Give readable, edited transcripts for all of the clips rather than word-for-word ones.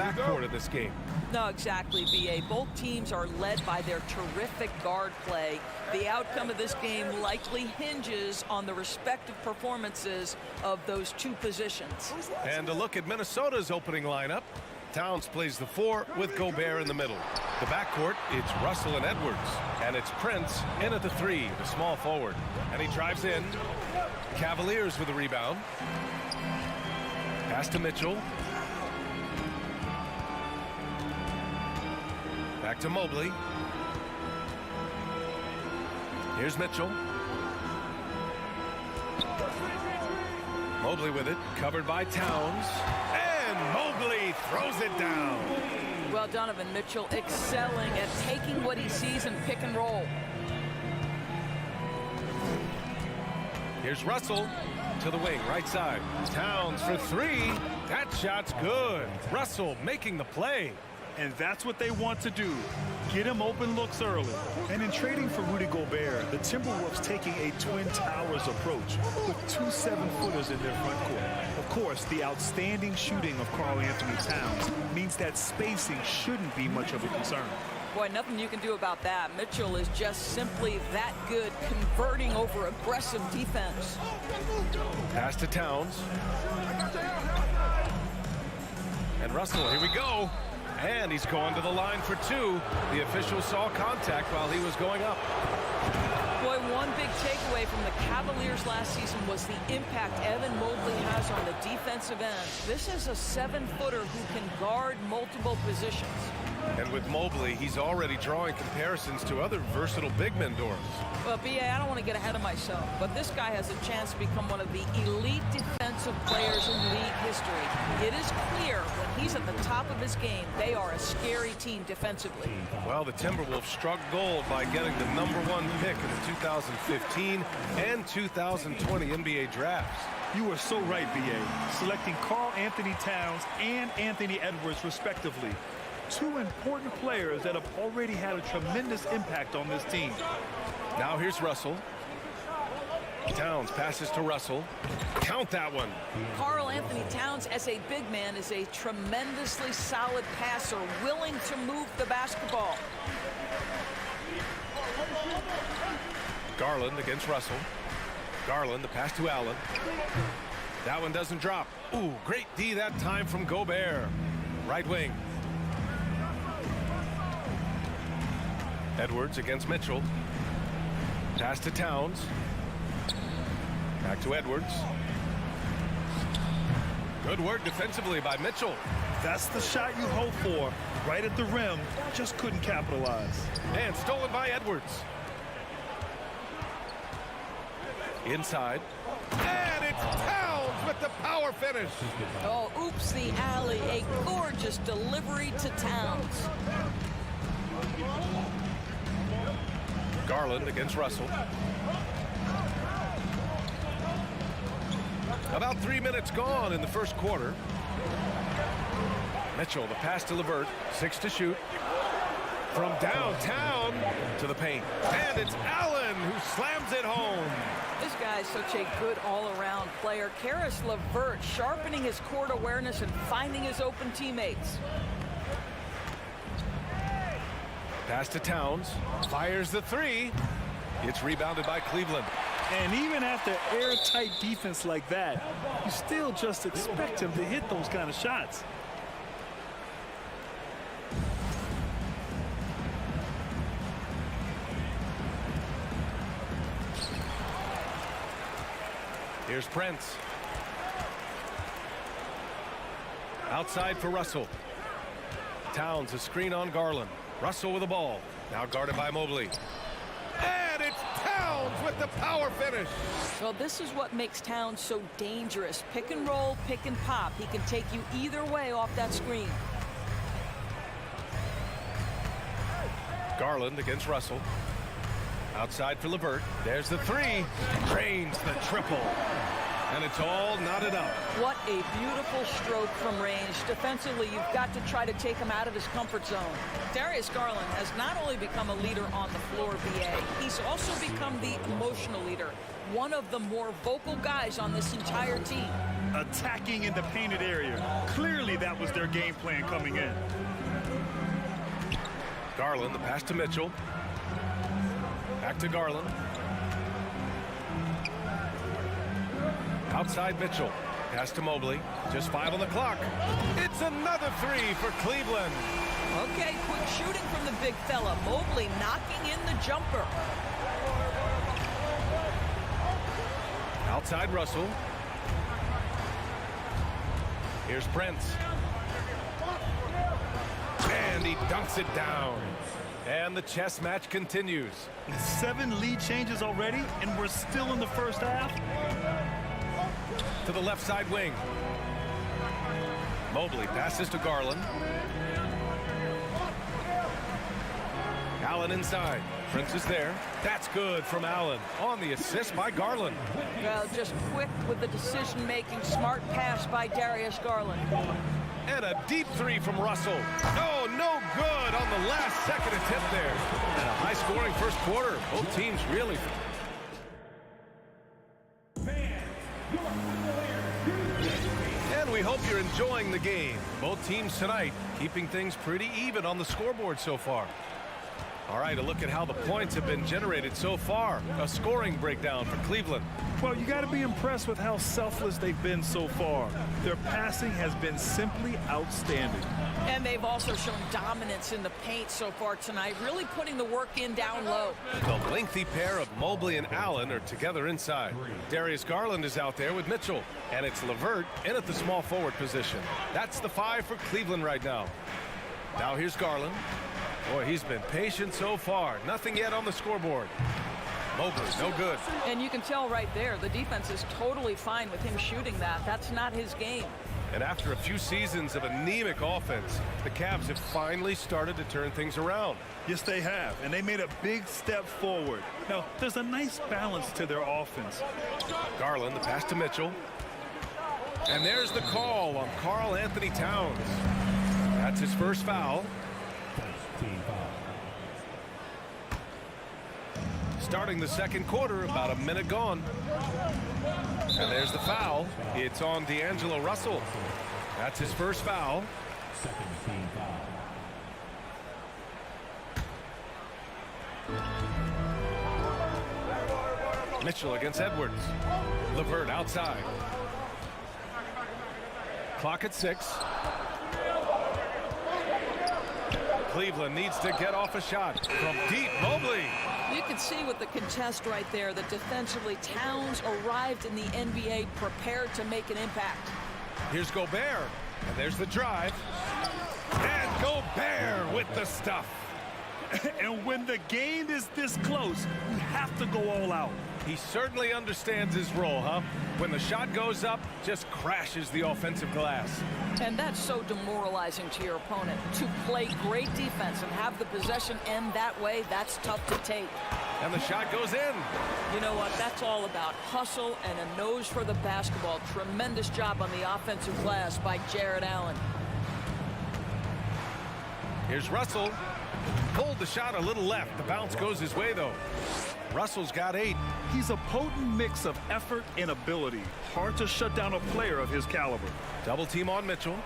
backcourt of this game. No, exactly, B.A. Both teams are led by their terrific guard play. The outcome of this game likely hinges on the respective performances of those two positions. And a look at Minnesota's opening lineup. Towns plays the 4 with Gobert in the middle. The backcourt, it's Russell and Edwards. And it's Prince in at the 3, the small forward. And he drives in. Cavaliers with a rebound. Pass to Mitchell. Back to Mobley. Here's Mitchell. Mobley with it, covered by Towns. And Mobley throws it down. Well, Donovan Mitchell excelling at taking what he sees in pick and roll. Here's Russell to the wing, right side. Towns for 3. That shot's good. Russell making the play. And that's what they want to do. Get him open looks early. And in trading for Rudy Gobert, the Timberwolves taking a Twin Towers approach with 2 7-footers in their front court. Of course, the outstanding shooting of Karl Anthony Towns means that spacing shouldn't be much of a concern. Boy, nothing you can do about that. Mitchell is just simply that good, converting over aggressive defense. Pass to Towns. And Russell, here we go. And he's going to the line for 2. The official saw contact while he was going up. Boy, one big takeaway from the Cavaliers last season was the impact Evan Mobley has on the defensive end. This is a 7-footer who can guard multiple positions. And with Mobley, he's already drawing comparisons to other versatile big men, Doris. Well, B.A., I don't want to get ahead of myself, but this guy has a chance to become one of the elite defensive players in league history. It is clear when he's at the top of his game, they are a scary team defensively. Well, the Timberwolves struck gold by getting the #1 pick in the 2015 and 2020 NBA drafts. You are so right, B.A. Selecting Karl Anthony Towns and Anthony Edwards, respectively. 2 important players that have already had a tremendous impact on this team. Now here's Russell. Towns passes to Russell. Count that one. Karl Anthony Towns, as a big man, is a tremendously solid passer, willing to move the basketball. Garland against Russell. Garland, the pass to Allen. That one doesn't drop. Ooh, great D that time from Gobert. Right wing. Edwards against Mitchell. Pass to Towns. Back to Edwards. Good work defensively by Mitchell. That's the shot you hope for. Right at the rim, just couldn't capitalize. And stolen by Edwards. Inside. And it's Towns with the power finish. Oh, oops, the alley. A gorgeous delivery to Towns. Garland against Russell. About 3 minutes gone in the first quarter. Mitchell, the pass to LeVert. 6 to shoot. From downtown to the paint. And it's Allen who slams it home. This guy's such a good all-around player. Karis LeVert sharpening his court awareness and finding his open teammates. Pass to Towns. Fires the 3. It's rebounded by Cleveland. And even after airtight defense like that, you still just expect him to hit those kind of shots. Here's Prince. Outside for Russell. Towns, a screen on Garland. Russell with the ball. Now guarded by Mobley. And it's Towns with the power finish. Well, this is what makes Towns so dangerous. Pick and roll, pick and pop. He can take you either way off that screen. Garland against Russell. Outside for LeVert. There's the 3. Drains the triple. And it's all knotted up. What a beautiful stroke from range. Defensively, you've got to try to take him out of his comfort zone. Darius Garland has not only become a leader on the floor, BA, he's also become the emotional leader. One of the more vocal guys on this entire team. attacking in the painted area. Clearly, that was their game plan coming in. Garland, the pass to Mitchell. Back to Garland. Outside Mitchell. Pass to Mobley. Just 5 on the clock. It's another 3 for Cleveland. Okay, quick shooting from the big fella. Mobley knocking in the jumper. Outside Russell. Here's Prince. And he dunks it down. And the chess match continues. 7 lead changes already, and we're still in the first half. To the left side wing. Mobley passes to Garland. Allen inside. Prince is there. That's good from Allen. On the assist by Garland. Well, just quick with the decision-making. Smart pass by Darius Garland. And a deep 3 from Russell. Oh, no good on the last second attempt there. And a high-scoring first quarter. Both teams really... And we hope you're enjoying the game. Both teams tonight keeping things pretty even on the scoreboard so far. All right, a look at how the points have been generated so far. A scoring breakdown for Cleveland. Well, you got to be impressed with how selfless they've been so far. Their passing has been simply outstanding. And they've also shown dominance in the paint so far tonight, really putting the work in down low. The lengthy pair of Mobley and Allen are together inside. Darius Garland is out there with Mitchell. And it's LeVert in at the small forward position. That's the 5 for Cleveland right now. Now here's Garland. Boy, he's been patient so far. Nothing yet on the scoreboard. Mobley, no good. And you can tell right there, the defense is totally fine with him shooting that. That's not his game. And after a few seasons of anemic offense, the Cavs have finally started to turn things around. Yes, they have, and they made a big step forward. Now, there's a nice balance to their offense. Garland, the pass to Mitchell. And there's the call on Karl Anthony Towns. That's his first foul. Starting the second quarter, about a minute gone. And there's the foul. It's on D'Angelo Russell. That's his first foul. Mitchell against Edwards. LeVert outside. Clock at 6. Cleveland needs to get off a shot from deep. Mobley. You can see with the contest right there that defensively Towns arrived in the NBA prepared to make an impact. Here's Gobert. And there's the drive. And Gobert with the stuff. And when the game is this close, you have to go all out. He certainly understands his role, huh? When the shot goes up, just crashes the offensive glass. And that's so demoralizing to your opponent. To play great defense and have the possession end that way, that's tough to take. And the shot goes in. You know what? That's all about hustle and a nose for the basketball. Tremendous job on the offensive glass by Jared Allen. Here's Russell. Pulled the shot a little left. The bounce goes his way, though. Russell's got 8. He's a potent mix of effort and ability. Hard to shut down a player of his caliber. Double team on Mitchell.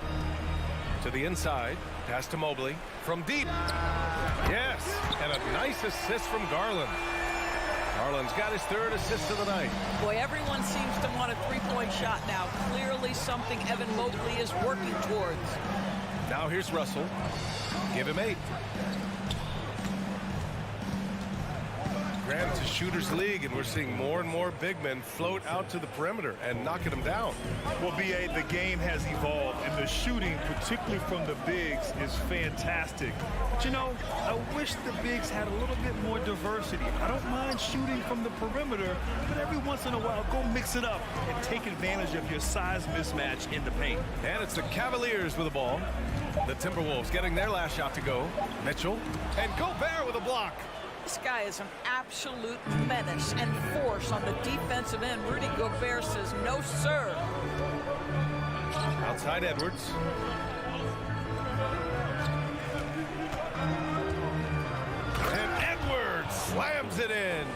To the inside. Pass to Mobley. From deep. Yes. And a nice assist from Garland. Garland's got his 3rd assist of the night. Boy, everyone seems to want a three-point shot now. Clearly something Evan Mobley is working towards. Now here's Russell. Give him 8. Grant, it's a shooter's league, and we're seeing more and more big men float out to the perimeter and knocking them down. Well, B.A., the game has evolved, and the shooting, particularly from the bigs, is fantastic. But, you know, I wish the bigs had a little bit more diversity. I don't mind shooting from the perimeter, but every once in a while, go mix it up and take advantage of your size mismatch in the paint. And it's the Cavaliers with the ball. The Timberwolves getting their last shot to go. Mitchell and Gobert with a block. This guy is an absolute menace and force on the defensive end. Rudy Gobert says, no, sir. Outside Edwards. And Edwards slams it in.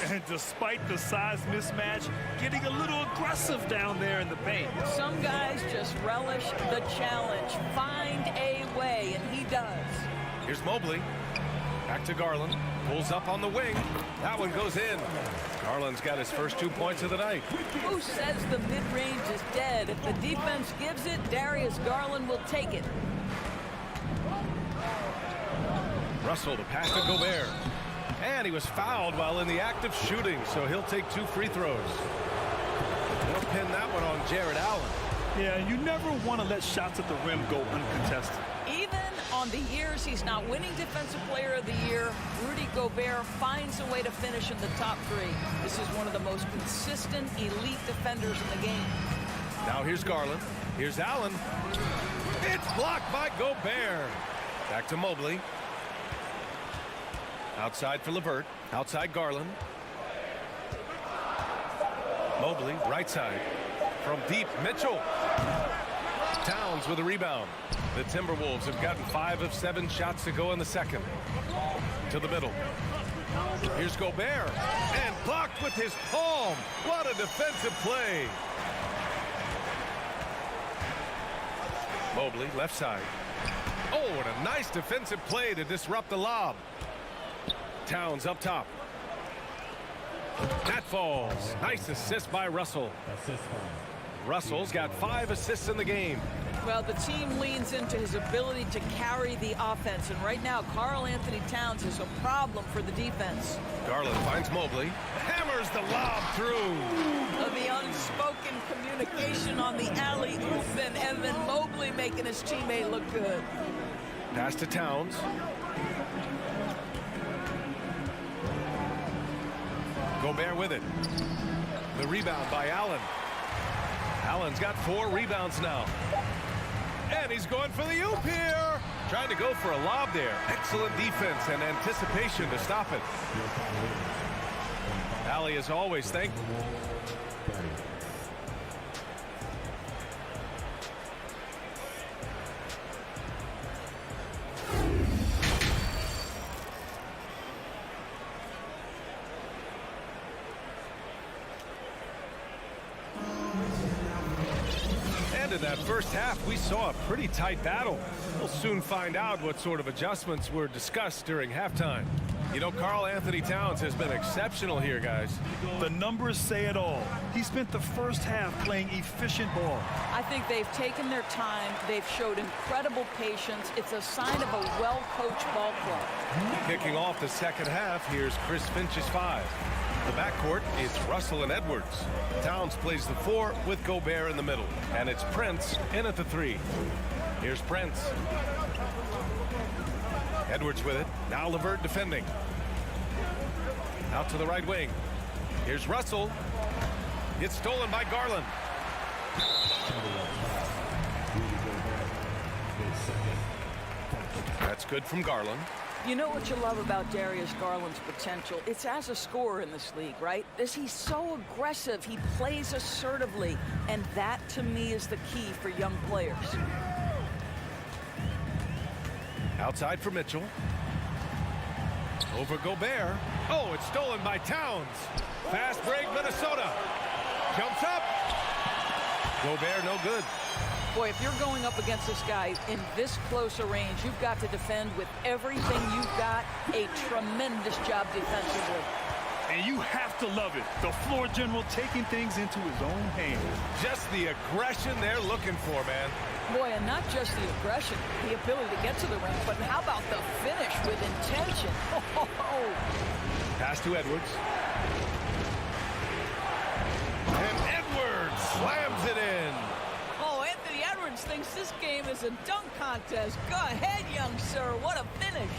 And despite the size mismatch, getting a little aggressive down there in the paint. Some guys just relish the challenge. Find a way, and he does. Here's Mobley. Back to Garland. Pulls up on the wing. That one goes in. Garland's got his first 2 points of the night. Who says the mid-range is dead? If the defense gives it, Darius Garland will take it. Russell to pass to Gobert. And he was fouled while in the act of shooting, so he'll take 2 free throws. They'll pin that one on Jared Allen. Yeah, you never want to let shots at the rim go uncontested. Even on the years he's not winning Defensive Player of the Year, Rudy Gobert finds a way to finish in the top 3. This is one of the most consistent elite defenders in the game. Now here's Garland. Here's Allen. It's blocked by Gobert. Back to Mobley. Outside for LeVert. Outside Garland. Mobley, right side. From deep, Mitchell. Towns with a rebound. The Timberwolves have gotten 5 of 7 shots to go in the second. To the middle. Here's Gobert. And blocked with his palm. What a defensive play. Mobley, left side. Oh, what a nice defensive play to disrupt the lob. Towns up top. That falls. Nice assist by Russell. Russell's got 5 assists in the game. Well, the team leans into his ability to carry the offense, and right now Karl Anthony Towns is a problem for the defense. Garland finds Mobley. Hammers the lob through. The unspoken communication on the alley-oop, and Evan Mobley making his teammate look good. Pass to Towns. Gobert with it. The rebound by Allen. Allen's got 4 rebounds now. And he's going for the oop here. Trying to go for a lob there. Excellent defense and anticipation to stop it. Allie, as always, thankful. In that first half, we saw a pretty tight battle. We'll soon find out what sort of adjustments were discussed during halftime. You know, Karl Anthony Towns has been exceptional here, guys. The numbers say it all. He spent the first half playing efficient ball. I think they've taken their time. They've showed incredible patience. It's a sign of a well-coached ball club. Kicking off the second half, here's Chris Finch's 5. The backcourt, it's Russell and Edwards. Towns plays the 4 with Gobert in the middle. And it's Prince in at the 3. Here's Prince. Edwards with it. Now LeVert defending. Out to the right wing. Here's Russell. It's stolen by Garland. That's good from Garland. You know what you love about Darius Garland's potential? It's as a scorer in this league, right? He's so aggressive. He plays assertively. And that, to me, is the key for young players. Outside for Mitchell. Over Gobert. Oh, it's stolen by Towns. Fast break, Minnesota. Jumps up. Gobert, no good. Boy, if you're going up against this guy in this close a range, you've got to defend with everything you've got. A tremendous job defensively. And you have to love it. The floor general taking things into his own hands. Just the aggression they're looking for, man. Boy, and not just the aggression, the ability to get to the rim, but how about the finish with intention? Oh. Pass to Edwards. And Edwards slams it in. Oh, Anthony Edwards thinks this game is a dunk contest. Go ahead, young sir. What a finish.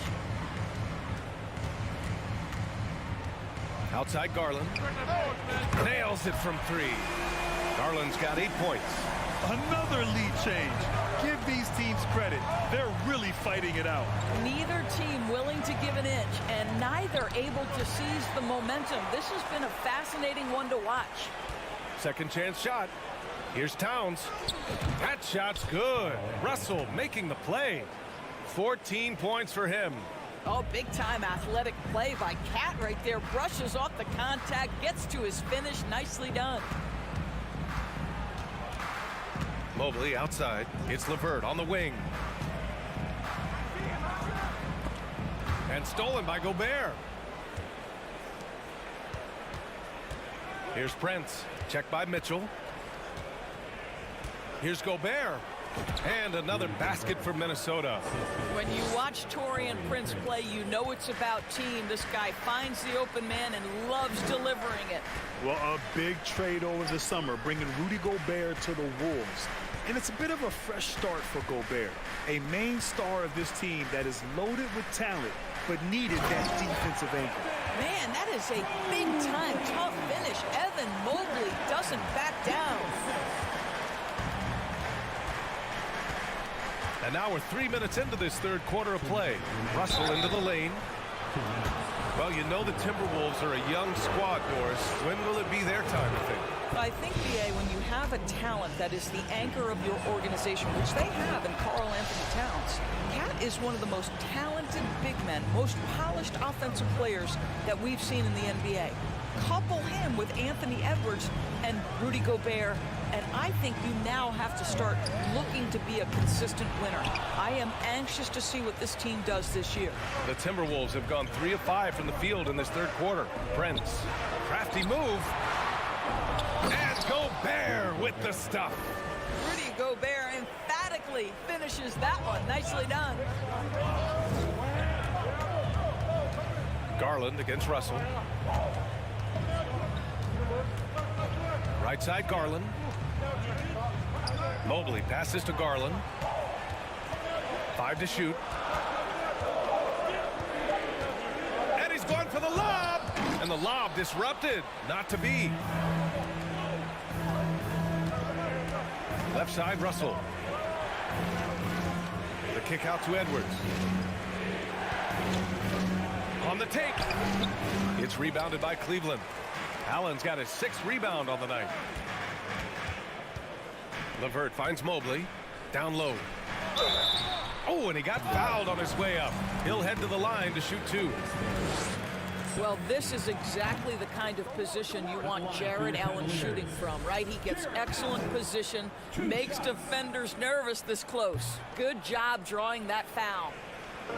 Outside Garland. Nails it from 3. Garland's got 8 points. Another lead change. Give these teams credit. They're really fighting it out. Neither team willing to give an inch, and neither able to seize the momentum. This has been a fascinating one to watch. Second chance shot. Here's Towns. That shot's good. Russell making the play. 14 points for him. Oh, big-time athletic play by Cat right there. Brushes off the contact, gets to his finish. Nicely done. Mobley outside. It's LeVert on the wing. And stolen by Gobert. Here's Prince. Checked by Mitchell. Here's Gobert. And another basket for Minnesota. When you watch Taurean Prince play, you know it's about team. This guy finds the open man and loves delivering it. Well, a big trade over the summer, bringing Rudy Gobert to the Wolves. And it's a bit of a fresh start for Gobert, a main star of this team that is loaded with talent, but needed that defensive anchor. Man, that is a big-time tough finish. Evan Mobley doesn't back down. And now we're 3 minutes into this third quarter of play. Russell into the lane. Well, you know the Timberwolves are a young squad, Boris. When will it be their time, I think? I think, B.A., when you have a talent that is the anchor of your organization, which they have in Karl Anthony Towns, Cat is one of the most talented big men, most polished offensive players that we've seen in the NBA. Couple him with Anthony Edwards and Rudy Gobert, and I think you now have to start looking to be a consistent winner. I am anxious to see what this team does this year. The Timberwolves have gone 3 of 5 from the field in this third quarter. Prince, crafty move. And Gobert with the stuff. Rudy Gobert emphatically finishes that one. Nicely done. Garland against Russell. Right side, Garland. Mobley passes to Garland. 5 to shoot. And he's going for the lob. And the lob disrupted. Not to be. Left side, Russell. The kick out to Edwards. On the take. It's rebounded by Cleveland. Allen's got his 6th rebound on the night. LeVert finds Mobley. Down low. Oh, and he got fouled on his way up. He'll head to the line to shoot 2. Well, this is exactly the kind of position you want Jared Allen shooting from, right? He gets excellent position, makes defenders nervous this close. Good job drawing that foul.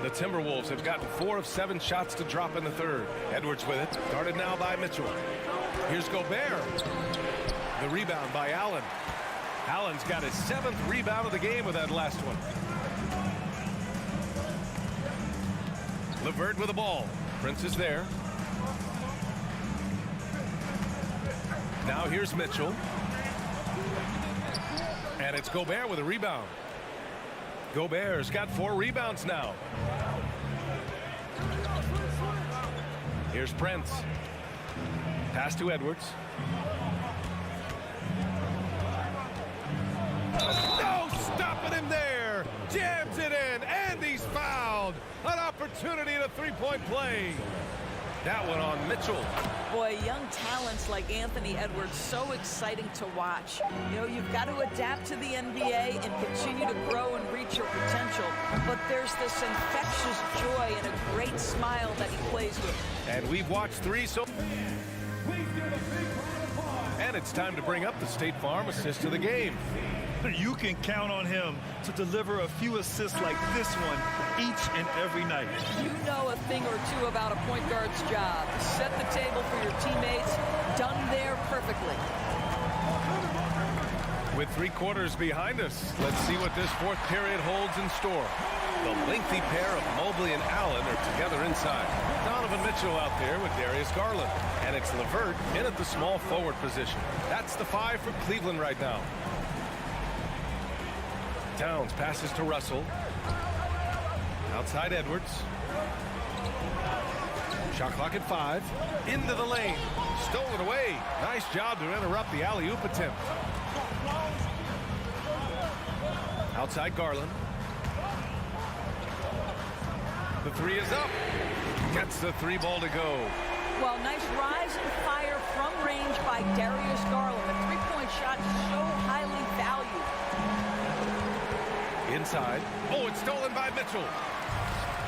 The Timberwolves have gotten 4 of 7 shots to drop in the third. Edwards with it. Guarded now by Mitchell. Here's Gobert. The rebound by Allen. Allen's got his 7th rebound of the game with that last one. LeVert with the ball. Prince is there. Now here's Mitchell. And it's Gobert with a rebound. Gobert's got 4 rebounds now. Here's Prince. Pass to Edwards. No, stopping him there. Jams it in, and he's fouled. An opportunity to 3-point play. That one on Mitchell. Boy, young talents like Anthony Edwards, so exciting to watch. You know, you've got to adapt to the NBA and continue to grow and reach your potential. But there's this infectious joy and a great smile that he plays with. And we've watched 3 so. And it's time to bring up the State Farm assist of the game. You can count on him to deliver a few assists like this one each and every night. You know a thing or two about a point guard's job. Set the table for your teammates. Done there perfectly. With 3 quarters behind us, let's see what this 4th period holds in store. The lengthy pair of Mobley and Allen are together inside. Donovan Mitchell out there with Darius Garland. And it's LeVert in at the small forward position. That's the 5 for Cleveland right now. Towns passes to Russell. Outside Edwards. Shot clock at 5. Into the lane. Stolen away. Nice job to interrupt the alley-oop attempt. Outside Garland. The 3 is up. Gets the 3 ball to go. Well, nice rise and fire from range by Darius Garland. A 3-point shot so highly valued. Inside. Oh, it's stolen by Mitchell.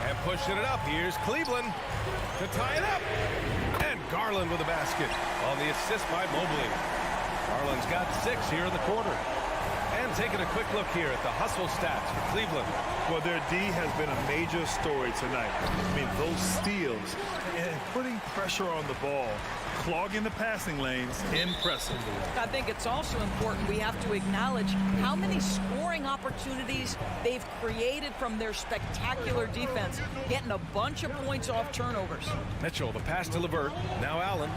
And pushing it up. Here's Cleveland to tie it up. And Garland with a basket on the assist by Mobley. Garland's got 6 here in the quarter. And taking a quick look here at the hustle stats for Cleveland. Well, their D has been a major story tonight. I mean, those steals and putting pressure on the ball, clogging the passing lanes, impressive. I think it's also important we have to acknowledge how many scoring opportunities they've created from their spectacular defense, getting a bunch of points off turnovers. Mitchell, the pass to LeVert. Now Allen.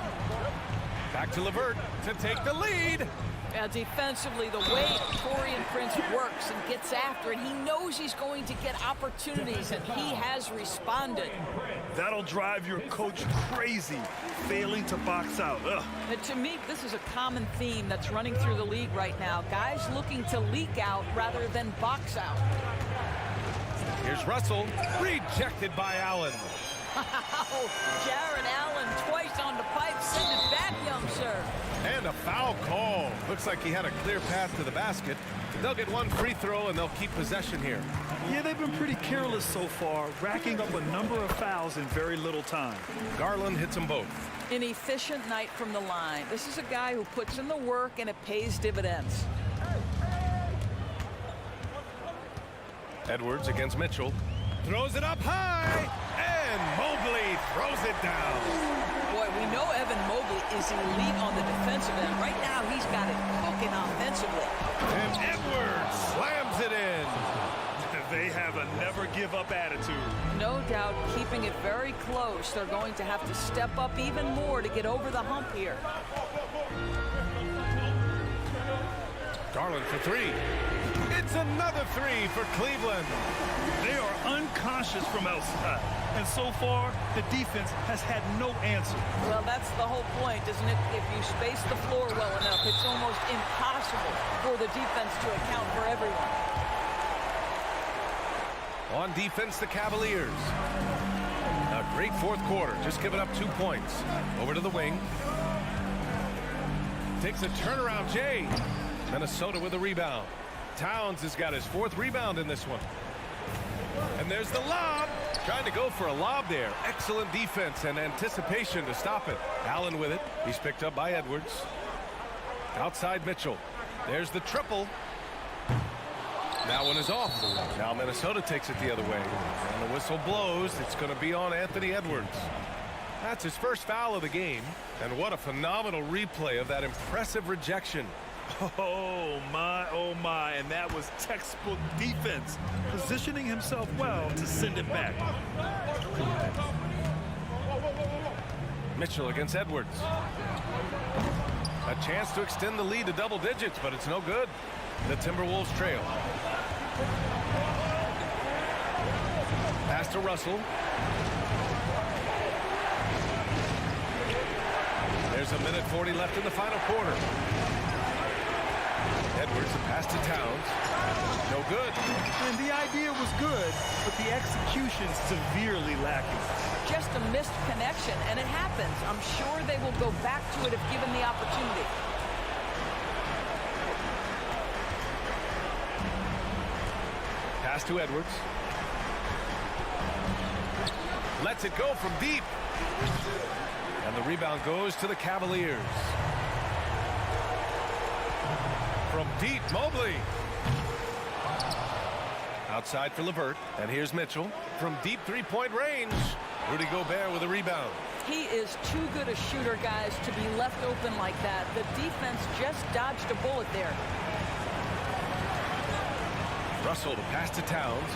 Back to LeVert to take the lead. Yeah, defensively, the way Taurean Prince works and gets after it, he knows he's going to get opportunities, and he has responded. That'll drive your coach crazy, failing to box out. Ugh. And to me, this is a common theme that's running through the league right now. Guys looking to leak out rather than box out. Here's Russell, rejected by Allen. Wow, Jaron Allen twice on the pipe. Send it back, young sir. And a foul call. Looks like he had a clear path to the basket. They'll get one free throw, and they'll keep possession here. Yeah, they've been pretty careless so far, racking up a number of fouls in very little time. Garland hits them both. An efficient night from the line. This is a guy who puts in the work, and it pays dividends. Edwards against Mitchell. Throws it up high, and Mobley throws it down. Boy, we know Evan Mobley is elite on the defensive end. Right now, he's got it cooking offensively. And Edwards slams it in. They have a never-give-up attitude. No doubt, keeping it very close. They're going to have to step up even more to get over the hump here. Garland for 3. It's another 3 for Cleveland. They are unconscious from outside, and so far, the defense has had no answer. Well, that's the whole point, isn't it? If you space the floor well enough, it's almost impossible for the defense to account for everyone. On defense, the Cavaliers. A great fourth quarter, just giving up 2 points. Over to the wing. Takes a turnaround, Jay. Minnesota with a rebound. Towns has got his 4th rebound in this one. And there's the lob. Trying to go for a lob there. Excellent defense and anticipation to stop it. Allen with it. He's picked up by Edwards. Outside Mitchell. There's the triple. That one is off. Now Minnesota takes it the other way. And the whistle blows. It's going to be on Anthony Edwards. That's his first foul of the game. And what a phenomenal replay of that impressive rejection. Oh my, and that was textbook defense, positioning himself well to send it back. Mitchell against Edwards. A chance to extend the lead to double digits, but it's no good. The Timberwolves trail. Pass to Russell. There's a minute 40 left in the final quarter. Edwards, the pass to Towns. No good. And the idea was good, but the execution severely lacking. Just a missed connection, and it happens. I'm sure they will go back to it if given the opportunity. Pass to Edwards. Lets it go from deep. And the rebound goes to the Cavaliers. From deep, Mobley. Outside for LeVert. And here's Mitchell. From deep three-point range. Rudy Gobert with a rebound. He is too good a shooter, guys, to be left open like that. The defense just dodged a bullet there. Russell to pass to Towns.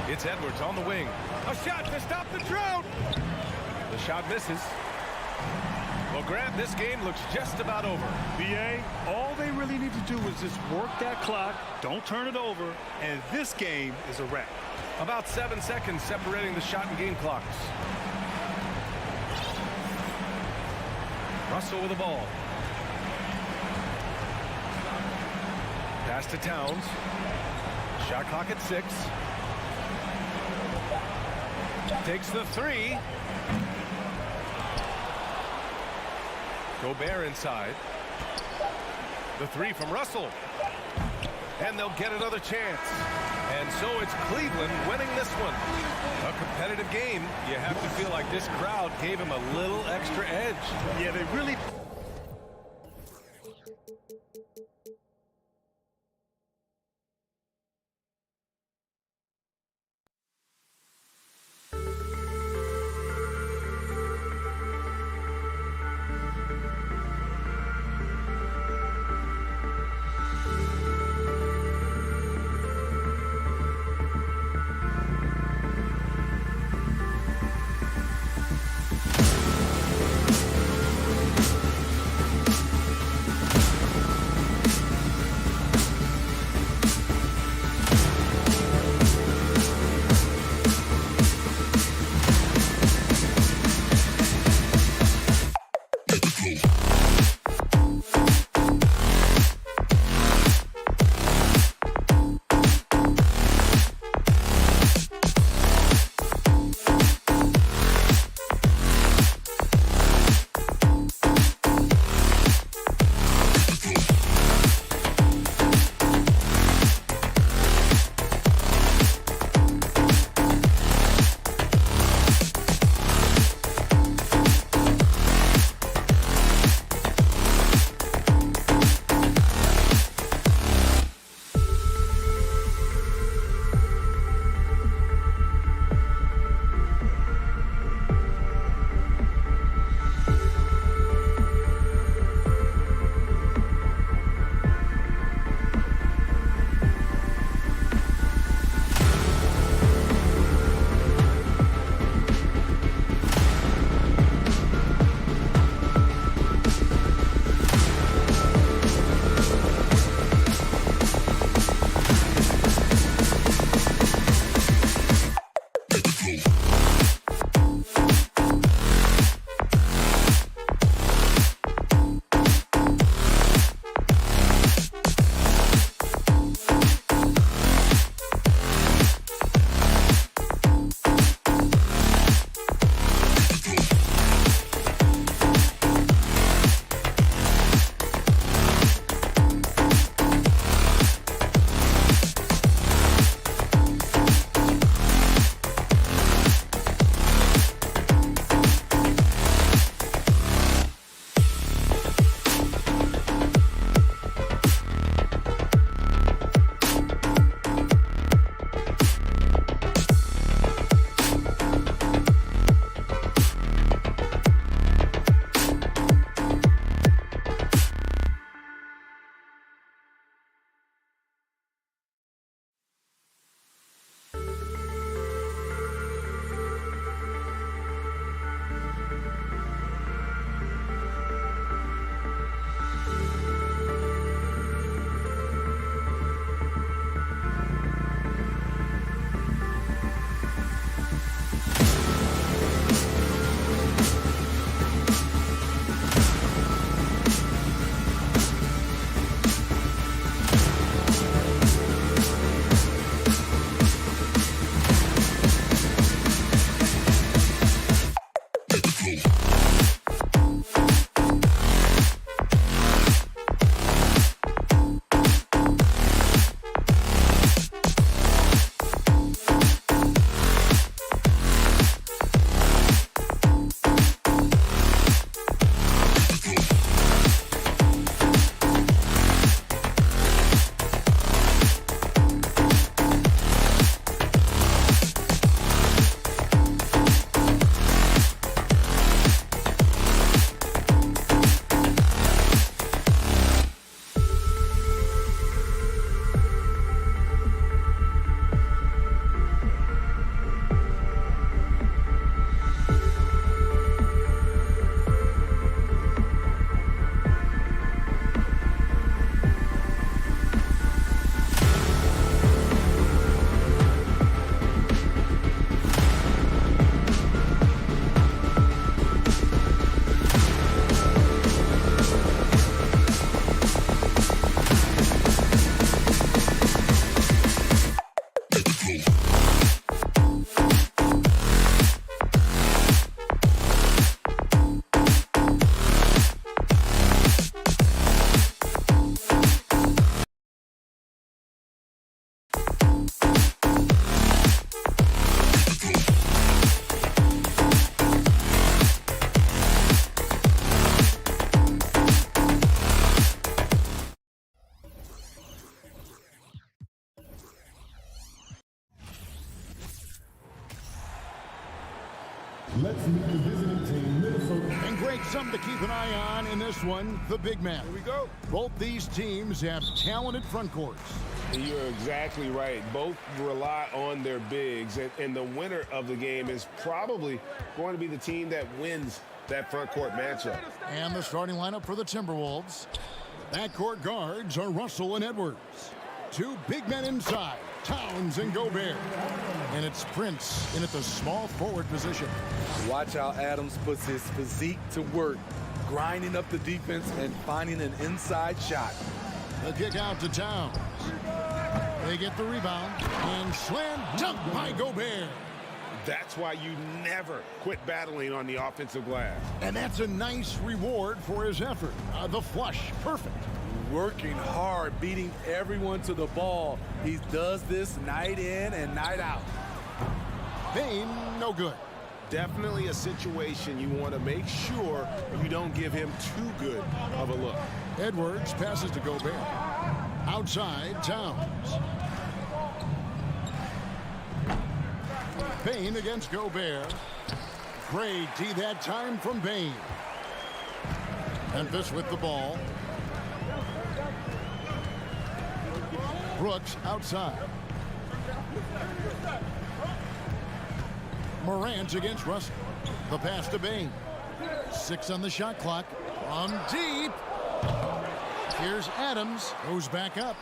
It's Edwards on the wing. A shot to stop the drought. The shot misses. Well, Grant, this game looks just about over. BA, all they really need to do is just work that clock, don't turn it over, and this game is a wrap. About 7 seconds separating the shot and game clocks. Russell with the ball. Pass to Towns. Shot clock at 6. Takes the 3. Gobert inside. The 3 from Russell. And they'll get another chance. And so it's Cleveland winning this one. A competitive game. You have to feel like this crowd gave him a little extra edge. Yeah, they really... Let's meet the visiting team, Minnesota. And Greg, something to keep an eye on in this one, the big man. Here we go. Both these teams have talented front courts. You're exactly right. Both rely on their bigs, and the winner of the game is probably going to be the team that wins that front court matchup. And the starting lineup for the Timberwolves. Backcourt guards are Russell and Edwards. Two big men inside, Towns and Gobert. And it's Prince in at the small forward position. Watch how Adams puts his physique to work, grinding up the defense and finding an inside shot. The kick out to Towns. They get the rebound and slam dunk by Gobert. That's why you never quit battling on the offensive glass. And that's a nice reward for his effort. The flush, perfect. Working hard, beating everyone to the ball. He does this night in and night out. Payne, no good. Definitely a situation you want to make sure you don't give him too good of a look. Edwards passes to Gobert. Outside, Towns. Payne against Gobert. Great D that time from Payne. Memphis with the ball. Brooks outside. Morant against Russell. The pass to Payne. 6 on the shot clock. From deep. Here's Adams. Goes back up.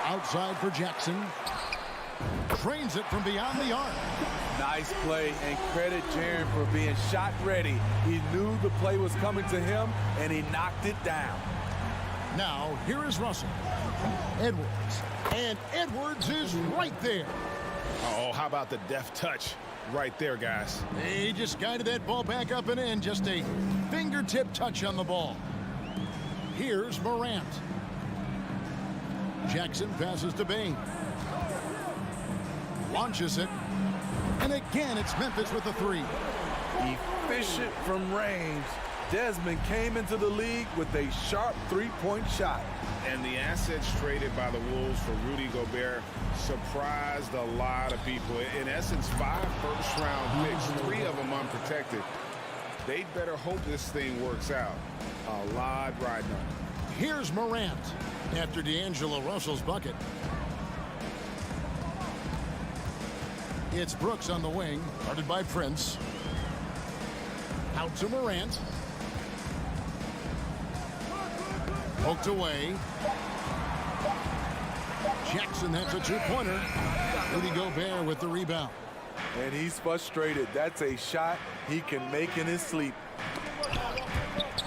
Outside for Jackson. Trains it from beyond the arc. Nice play, and credit Jaren for being shot ready. He knew the play was coming to him, and he knocked it down. Now, here is Russell. Edwards. And Edwards is right there. Oh, how about the deft touch right there, guys? He just guided that ball back up and in. Just a fingertip touch on the ball. Here's Morant. Jackson passes to Payne. Launches it. And again, it's Memphis with the three. Efficient from range. Desmond came into the league with a sharp three-point shot. And the assets traded by the Wolves for Rudy Gobert surprised a lot of people. In essence, 5 first-round picks, 3 of them unprotected. They'd better hope this thing works out. A lot riding on it. Here's Morant after D'Angelo Russell's bucket. It's Brooks on the wing, guarded by Prince. Out to Morant. Poked away. Jackson, that's a two-pointer. Rudy Gobert with the rebound. And he's frustrated. That's a shot he can make in his sleep.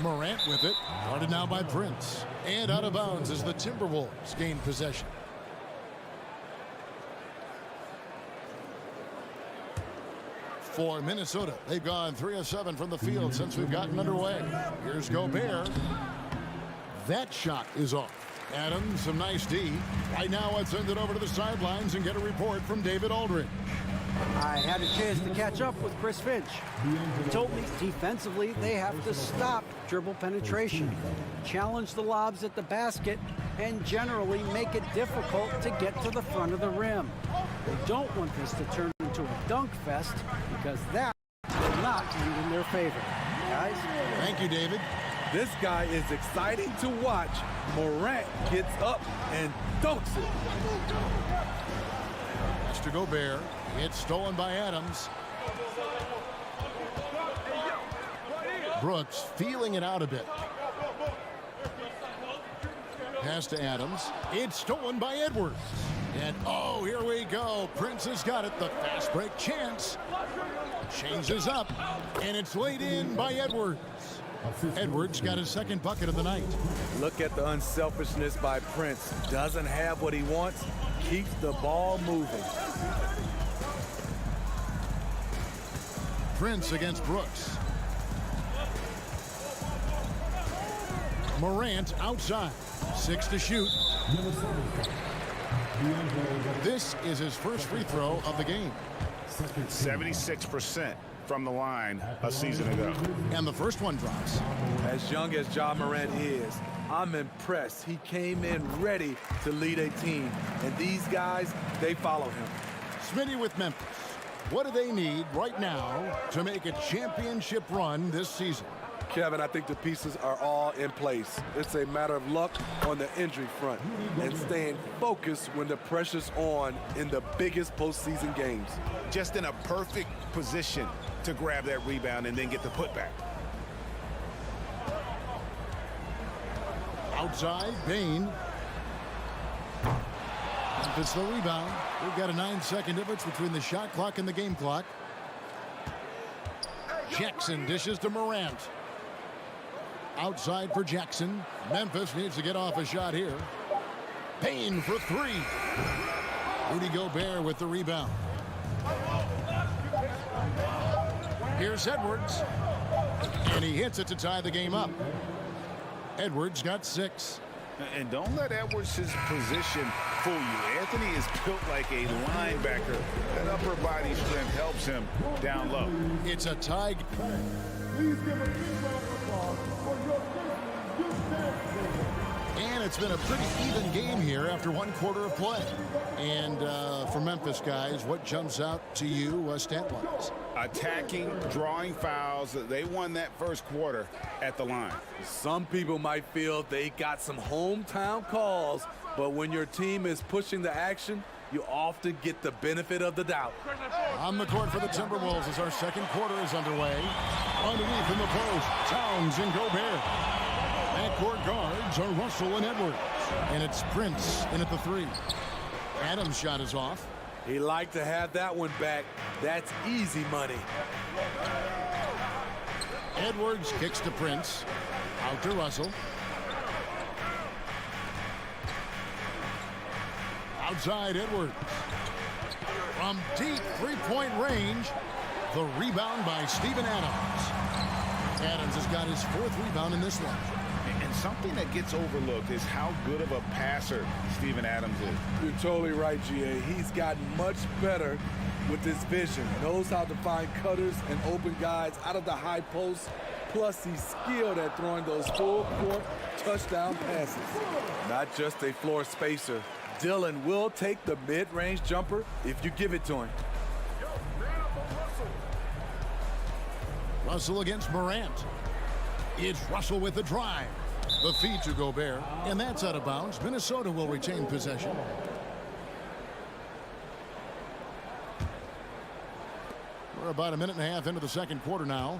Morant with it. Guarded now by Prince. And out of bounds as the Timberwolves gain possession. For Minnesota, they've gone 3 of 7 from the field since we've gotten underway. Here's Gobert. That shot is off. Adams, some nice D. Right now, let's send it over to the sidelines and get a report from David Aldridge. I had a chance to catch up with Chris Finch. He told me defensively they have to stop dribble penetration, challenge the lobs at the basket, and generally make it difficult to get to the front of the rim. They don't want this to turn into a dunk fest because that will not end in their favor. Guys? Thank you, David. This guy is exciting to watch. Morant gets up and dunks it. Mr. Gobert. It's stolen by Adams. Brooks feeling it out a bit. Pass to Adams. It's stolen by Edwards. And oh, here we go. Prince has got it. The fast break chance. Changes up. And it's laid in by Edwards. Edwards got his second bucket of the night. Look at the unselfishness by Prince. Doesn't have what he wants. Keeps the ball moving. Prince against Brooks. Morant outside. 6 to shoot. This is his first free throw of the game. 76% from the line a season ago. And the first one drops. As young as Ja Morant is, I'm impressed. He came in ready to lead a team. And these guys, they follow him. Smitty with Memphis. What do they need right now to make a championship run this season? Kevin, I think the pieces are all in place. It's a matter of luck on the injury front and staying focused when the pressure's on in the biggest postseason games. Just in a perfect position to grab that rebound and then get the putback. Outside, Bain. Memphis the rebound. We've got a 9-second difference between the shot clock and the game clock. Jackson dishes to Morant. Outside for Jackson. Memphis needs to get off a shot here. Bain for three. Rudy Gobert with the rebound. Here's Edwards. And he hits it to tie the game up. Edwards got 6. And don't let Edwards' position fool you. Anthony is built like a linebacker. That upper body strength helps him down low. It's a tie. Please give a big round of applause for your And it's been a pretty even game here after one quarter of play. And for Memphis guys, what jumps out to you stat-wise? Attacking, drawing fouls. They won that first quarter at the line. Some people might feel they got some hometown calls, but when your team is pushing the action, you often get the benefit of the doubt. On the court for the Timberwolves as our second quarter is underway. Underneath in the post, Towns and Gobert. Backcourt guards are Russell and Edwards. And it's Prince in at the 3. Adams' shot is off. He liked to have that one back. That's easy money. Edwards kicks to Prince. Out to Russell. Outside Edwards. From deep three-point range, the rebound by Steven Adams. Adams has got his 4th rebound in this one. And something that gets overlooked is how good of a passer Steven Adams is. You're totally right, GA. He's gotten much better with his vision. Knows how to find cutters and open guys out of the high post. Plus, he's skilled at throwing those full-court touchdown passes. Not just a floor spacer. Dillon will take the mid-range jumper if you give it to him. Russell against Morant. It's Russell with the drive. The feed to Gobert, and that's out of bounds. Minnesota will retain possession. We're about a minute and a half into the second quarter now.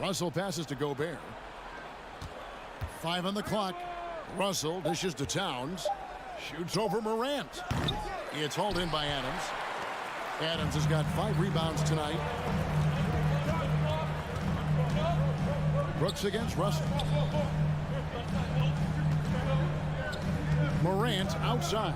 Russell passes to Gobert. 5 on the clock. Russell dishes to Towns. Shoots over Morant. It's hauled in by Adams. Adams has got 5 rebounds tonight. Brooks against Russell. Morant outside.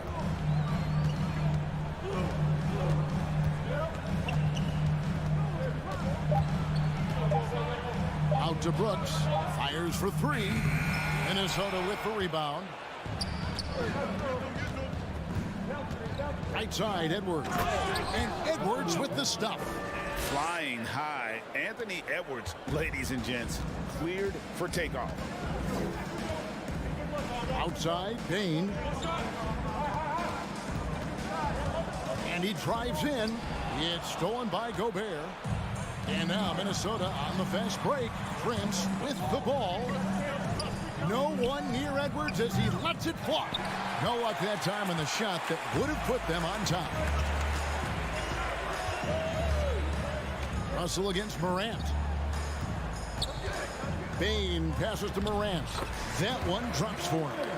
Out to Brooks. Fires for 3. Minnesota with the rebound. Right side, Edwards. And Edwards with the stuff. Flying high, Anthony Edwards, ladies and gents, cleared for takeoff. Outside, Bain. And he drives in. It's stolen by Gobert. And now Minnesota on the fast break. Prince with the ball. No one near Edwards as he lets it fly. No luck that time in the shot that would have put them on top. Russell against Morant. Bain passes to Morant. That one drops for him.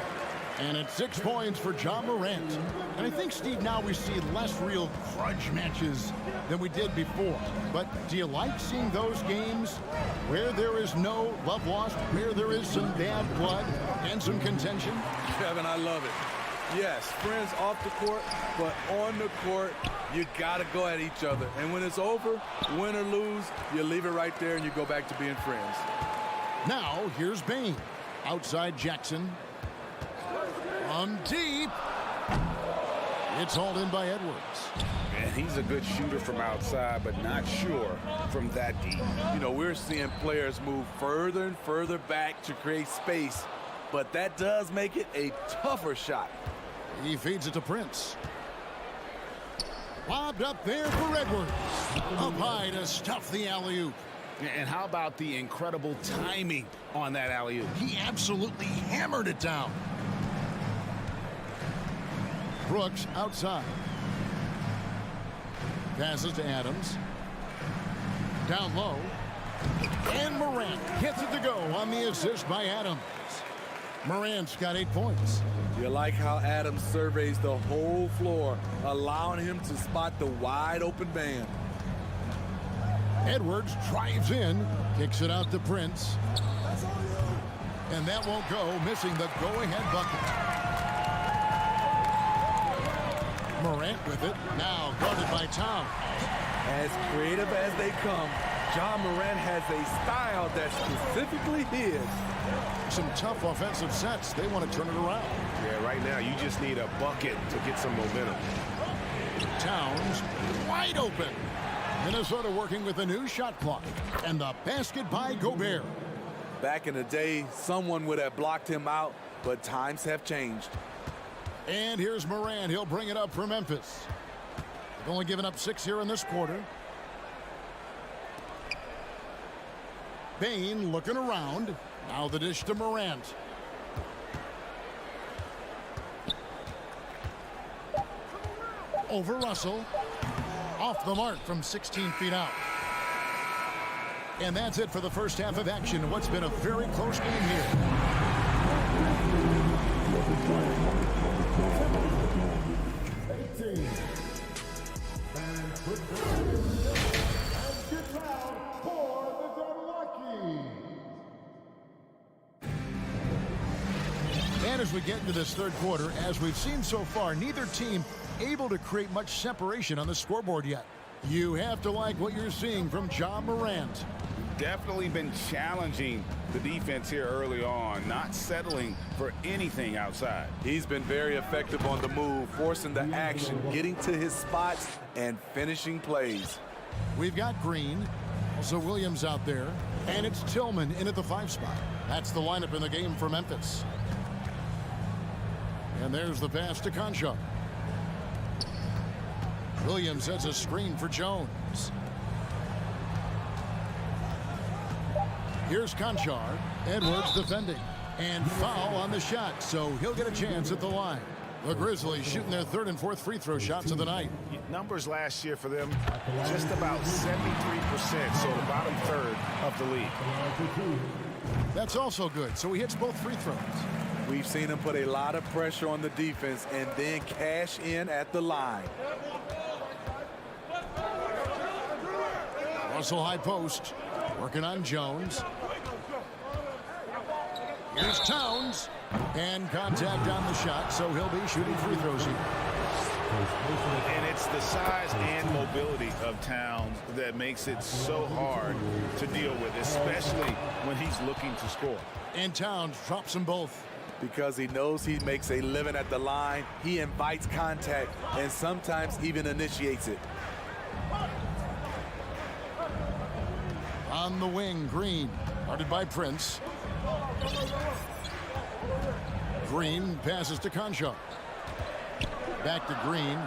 And it's 6 points for John Morant. And I think, Steve, now we see less real grudge matches than we did before. But do you like seeing those games where there is no love lost, where there is some bad blood and some contention? Kevin, I love it. Yes, friends off the court, but on the court, you got to go at each other. And when it's over, win or lose, you leave it right there and you go back to being friends. Now, here's Bain. Outside Jackson. From deep. It's hauled in by Edwards. And he's a good shooter from outside, but not sure from that deep. You know, we're seeing players move further and further back to create space, but that does make it a tougher shot. He feeds it to Prince. Lobbed up there for Edwards. Up high to stuff the alley-oop. And how about the incredible timing on that alley-oop? He absolutely hammered it down. Brooks outside. Passes to Adams. Down low. And Morant gets it to go on the assist by Adams. Morant's got 8 points. You like how Adams surveys the whole floor, allowing him to spot the wide open man. Edwards drives in, kicks it out to Prince. And that won't go, missing the go-ahead bucket. Morant with it, now guarded by Towns. As creative as they come, Ja Morant has a style that's specifically his. Some tough offensive sets. They want to turn it around. Yeah, right now you just need a bucket to get some momentum. Towns wide open. Minnesota working with a new shot clock. And the basket by Gobert. Back in the day, someone would have blocked him out, but times have changed. And here's Morant. He'll bring it up for Memphis. They've only given up 6 here in this quarter. Bain looking around. Now the dish to Morant. Over Russell. Off the mark from 16 feet out. And that's it for the first half of action. What's been a very close game here. And as we get into this third quarter, as we've seen so far, neither team able to create much separation on the scoreboard yet. You have to like what you're seeing from Ja Morant. Definitely been challenging the defense here early on, not settling for anything outside. He's been very effective on the move, forcing the action, getting to his spots, and finishing plays. We've got Green, also Williams out there, and it's Tillman in at the 5 spot. That's the lineup in the game for Memphis. And there's the pass to Concha. Williams sets a screen for Jones. Here's Conchar. Edwards defending. And foul on the shot, so he'll get a chance at the line. The Grizzlies shooting their 3rd and 4th free throw shots of the night. Numbers last year for them, just about 73%, so the bottom 3rd of the league. That's also good, so he hits both free throws. We've seen him put a lot of pressure on the defense and then cash in at the line. Russell high post, working on Jones. Here's Towns, and contact on the shot, so he'll be shooting free throws here. And it's the size and mobility of Towns that makes it so hard to deal with, especially when he's looking to score. And Towns drops them both. Because he knows he makes a living at the line, he invites contact and sometimes even initiates it. On the wing, Green, guarded by Prince. Green passes to Concha. Back to Green.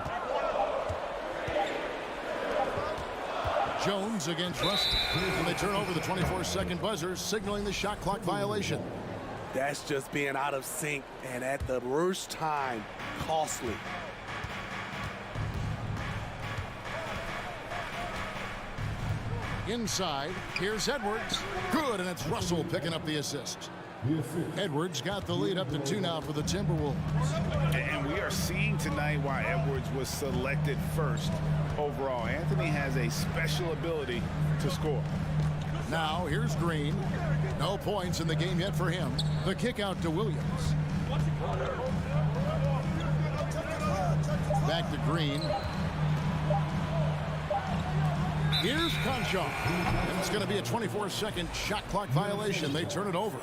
Jones against Russell. And they turn over the 24-second buzzer, signaling the shot clock violation. That's just being out of sync and at the worst time, costly. Inside, here's Edwards. Good, and it's Russell picking up the assist. Edwards got the lead up to 2 now for the Timberwolves. And we are seeing tonight why Edwards was selected first overall. Anthony has a special ability to score. Now, here's Green. No points in the game yet for him. The kick out to Williams. Back to Green. Here's Concha. And it's going to be a 24-second shot clock violation. They turn it over.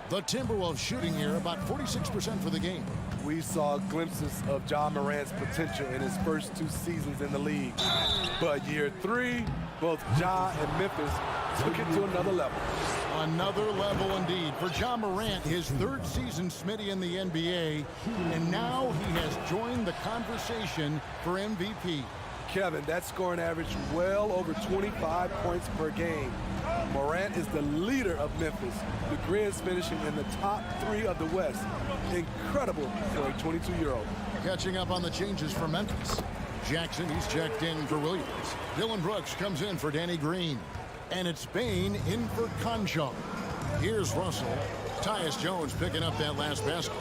The Timberwolves shooting here about 46% for the game. We saw glimpses of Ja Morant's potential in his first 2 seasons in the league. But year 3, both Ja and Memphis took it to another level. Another level indeed for John Morant, his third season, Smitty, in the NBA, and now he has joined the conversation for MVP. Kevin, that scoring average well over 25 points per game. Morant is the leader of Memphis. The Grizz finishing in the top 3 of the West. Incredible for a 22-year-old. Catching up on the changes for Memphis. Jackson, he's checked in for Williams. Dylan Brooks comes in for Danny Green. And it's Bane in for Conchal. Here's Russell. Tyus Jones picking up that last basket.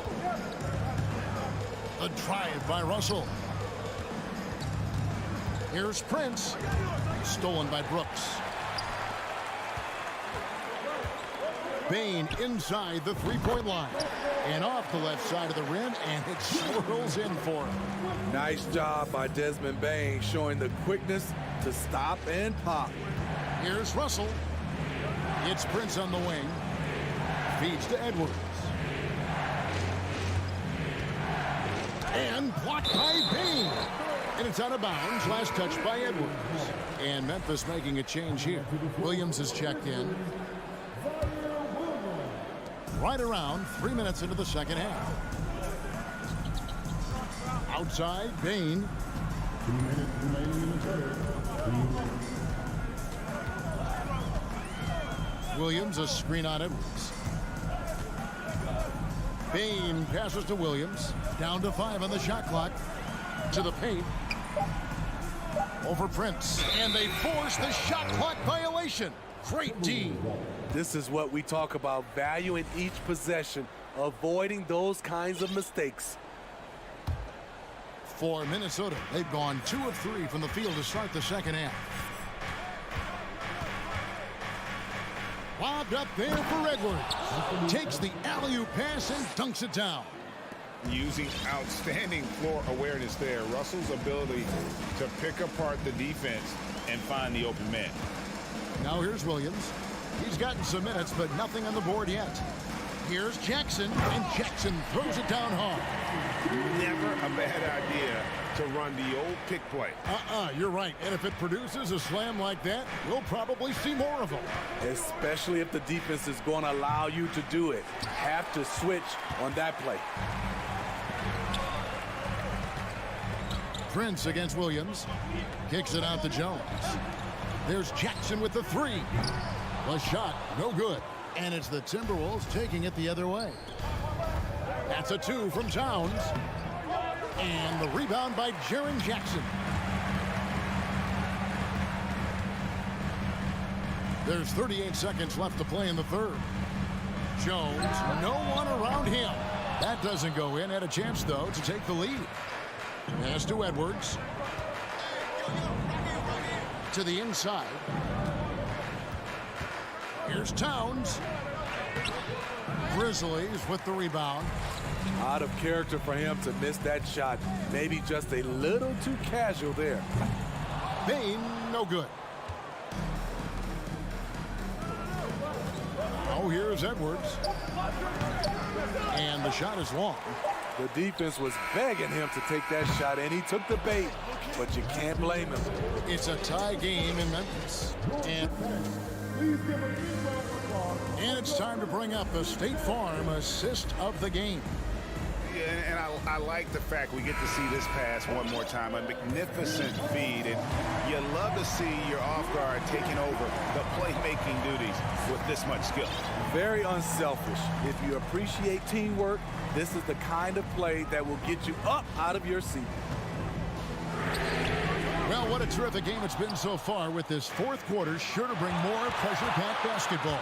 A drive by Russell. Here's Prince. Stolen by Brooks. Bane inside the three-point line. And off the left side of the rim, and it swirls in for him. Nice job by Desmond Bane, showing the quickness to stop and pop. Here's Russell. It's Prince on the wing. Feeds to Edwards. And blocked by Bane. And it's out of bounds. Last touch by Edwards. And Memphis making a change here. Williams is checked in. Right around 3 minutes into the second half. Outside, Bane. 2 minutes remaining in the third. Williams, a screen on Edwards. Bane passes to Williams. Down to 5 on the shot clock. To the paint. Over Prince. And they force the shot clock violation. Great D. This is what we talk about, valuing each possession, avoiding those kinds of mistakes. For Minnesota, they've gone 2 of 3 from the field to start the second half. Lobbed up there for Edwards. Takes the alley-oop pass and dunks it down. Using outstanding floor awareness there. Russell's ability to pick apart the defense and find the open man. Now here's Williams. He's gotten some minutes, but nothing on the board yet. Here's Jackson, and Jackson throws it down hard. Never a bad idea to run the old pick play. You're right. And if it produces a slam like that, we'll probably see more of them. Especially if the defense is going to allow you to do it. Have to switch on that play. Prince against Williams. Kicks it out to Jones. There's Jackson with the 3. The shot, no good. And it's the Timberwolves taking it the other way. That's a 2 from Towns. And the rebound by Jaren Jackson. There's 38 seconds left to play in the third. Jones, no one around him. That doesn't go in. Had a chance, though, to take the lead. Pass to Edwards. To the inside. Here's Towns. Grizzlies with the rebound. Out of character for him to miss that shot. Maybe just a little too casual there. Bane, no good. Oh, here's Edwards. And the shot is long. The defense was begging him to take that shot, and he took the bait, but you can't blame him. It's a tie game in Memphis. And it's time to bring up the State Farm assist of the game. Yeah, and I like the fact we get to see this pass one more time. A magnificent feed, and you love to see your off guard taking over the playmaking duties with this much skill. Very unselfish. If you appreciate teamwork, this is the kind of play that will get you up out of your seat. Well, what a terrific game it's been so far, with this fourth quarter sure to bring more pressure-packed basketball.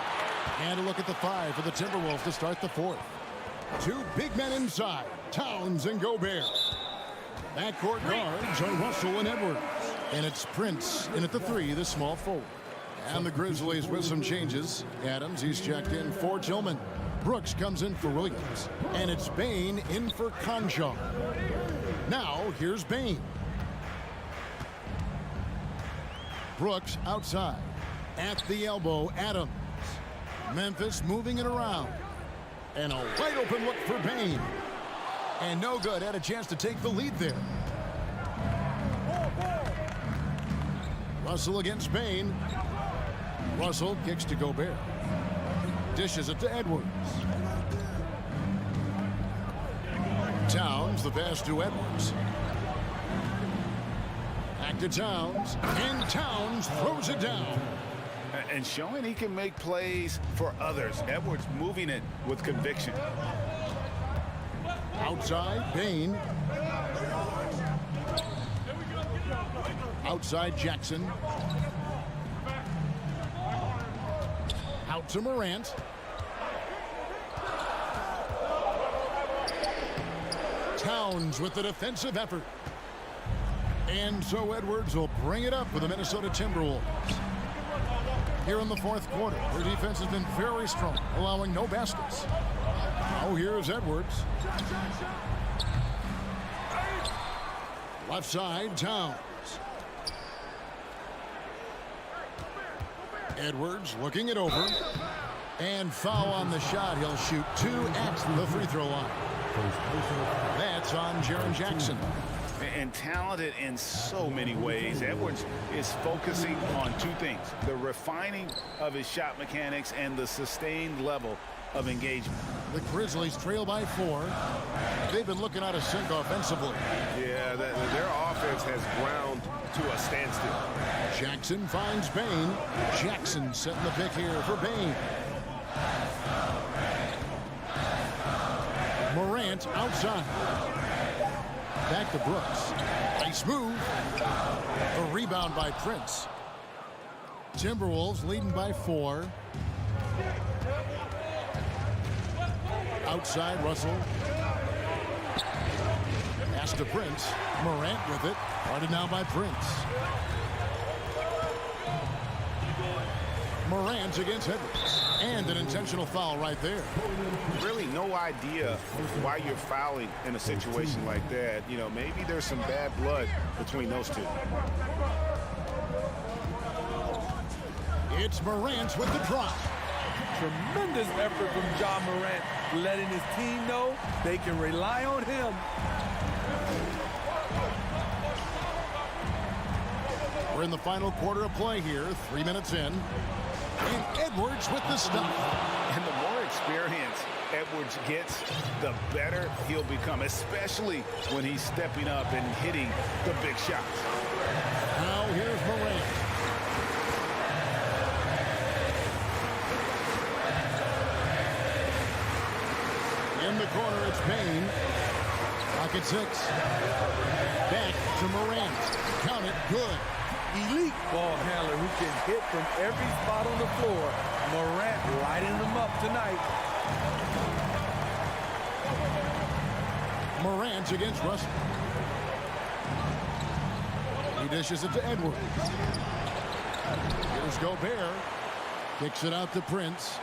And a look at the 5 for the Timberwolves to start the fourth. 2 big men inside, Towns and Gobert. Backcourt guards are Russell and Edwards. And it's Prince in at the 3, the small forward. And the Grizzlies with some changes. Adams, he's checked in for Tillman. Brooks comes in for Williams. And it's Bane in for Conchal. Now, here's Bane. Brooks outside. At the elbow, Adams. Memphis moving it around. And a wide open look for Bane. And no good. Had a chance to take the lead there. Russell against Bane. Russell kicks to Gobert. Dishes it to Edwards. Towns, the pass to Edwards. Back to Towns, and Towns throws it down. And showing he can make plays for others. Edwards moving it with conviction. Outside, Bain. Outside, Jackson. Out to Morant. Towns with the defensive effort. And so Edwards will bring it up for the Minnesota Timberwolves. Here in the fourth quarter, their defense has been very strong, allowing no baskets. Now here's Edwards. Left side, Towns. Edwards looking it over. And foul on the shot. He'll shoot 2 at the free throw line. That's on Jaren Jackson. And talented in so many ways. Edwards is focusing on 2 things: the refining of his shot mechanics and the sustained level of engagement. The Grizzlies trail by 4. They've been looking out of sync offensively. Yeah, their offense has ground to a standstill. Jackson finds Bain. Jackson setting the pick here for Bain. Morant outside. Back to Brooks. Nice move. A rebound by Prince. Timberwolves leading by 4. Outside, Russell. Pass to Prince. Morant with it. Guarded now by Prince. Morant against Edwards. And an intentional foul right there. Really no idea why you're fouling in a situation like that. You know, maybe there's some bad blood between those 2. It's Morant with the drop. Tremendous effort from Ja Morant, letting his team know they can rely on him. We're in the final quarter of play here. 3 minutes in. And Edwards with the stop. And the more experience Edwards gets, the better he'll become, especially when he's stepping up and hitting the big shots. Now here's Morant. In the corner, it's Bain. Pocket 6. Back to Morant. Count it, good. Elite ball handler who can hit from every spot on the floor. Morant lighting them up tonight. Morant against Russell. He dishes it to Edwards. Here's Gobert. Kicks it out to Prince.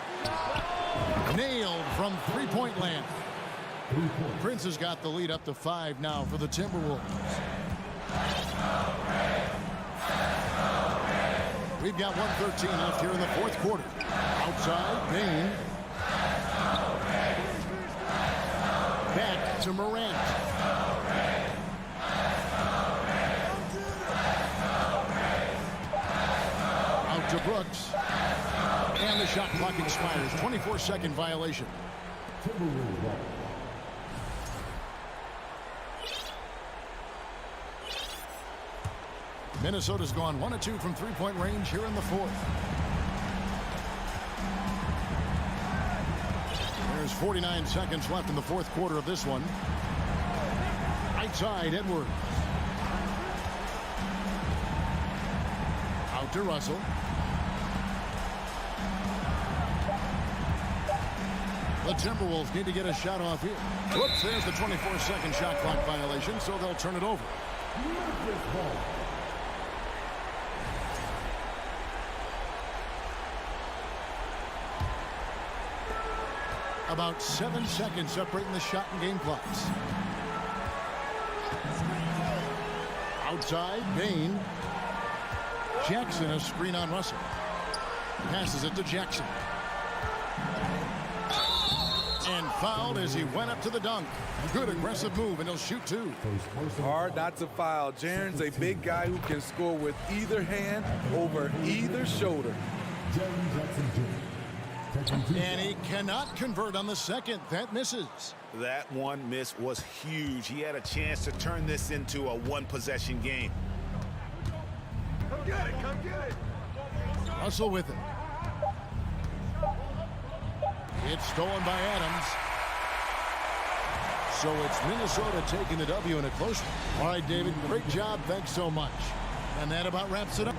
Nailed from three-point land. Prince has got the lead up to 5 now for the Timberwolves. We've got 1:13 left here in the fourth quarter. Outside, Bain. Back to Morant. Out to Brooks. And the shot clock expires. 24-second violation. Minnesota's gone 1 of 2 from three-point range here in the fourth. There's 49 seconds left in the fourth quarter of this one. Outside, Edwards. Out to Russell. The Timberwolves need to get a shot off here. Whoops, there's the 24-second shot clock violation, so they'll turn it over. About 7 seconds separating the shot and game clocks. Outside, Bain. Jackson, a screen on Russell. Passes it to Jackson. And fouled as he went up to the dunk. Good aggressive move, and he'll shoot 2. Hard not to foul. Jaren's a big guy who can score with either hand over either shoulder. And he cannot convert on the second. That misses. That one miss was huge. He had a chance to turn this into a one-possession game. Come get it, come get it. Russell with it. It's stolen by Adams. So it's Minnesota taking the W in a close one. All right, David, great job. Thanks so much. And that about wraps it up.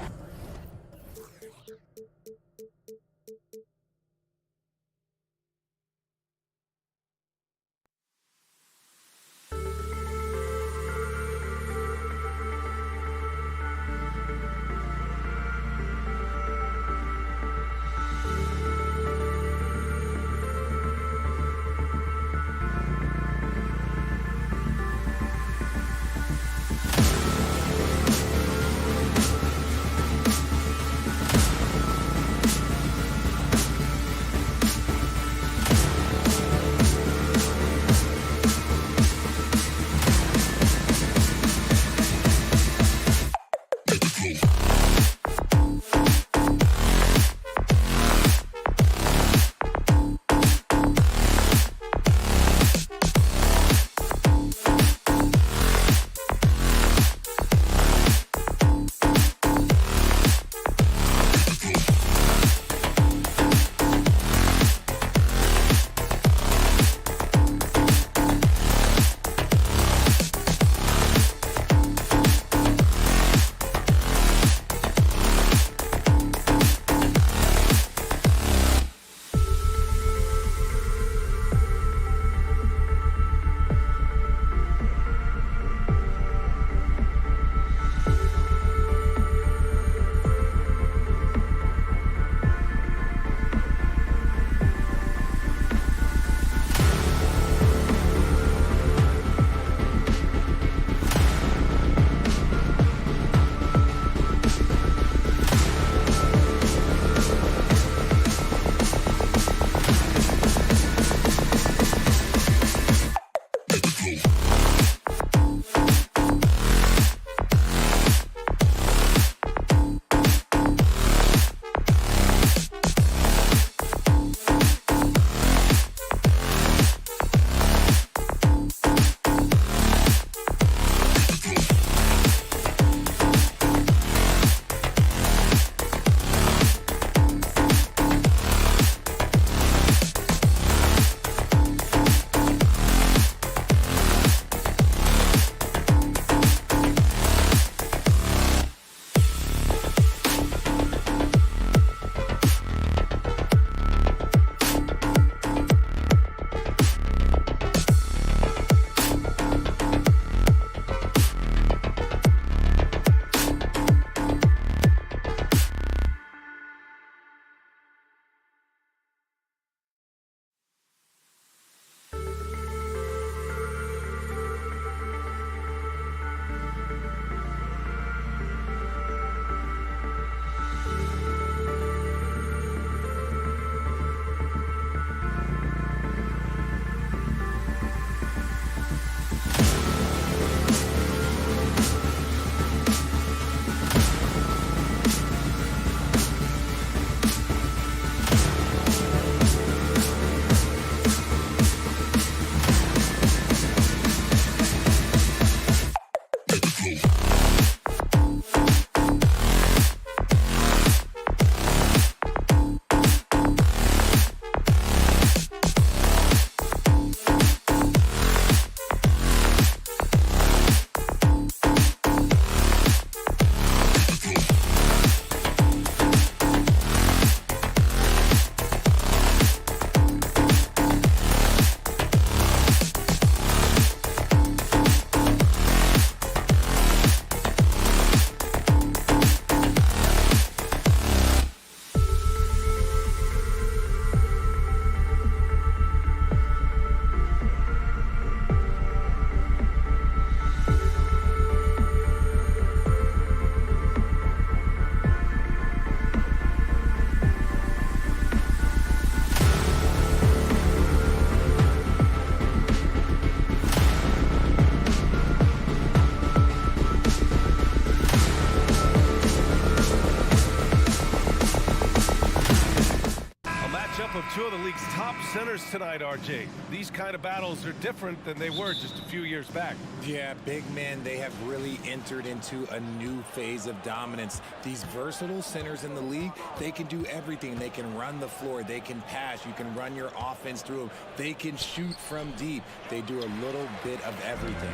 starters tonight, RJ. These kind of battles are different than they were just a few years back. Yeah, big men, they have really entered into a new phase of dominance. These versatile centers in the league, they can do everything. They can run the floor. They can pass. You can run your offense through them. They can shoot from deep. They do a little bit of everything.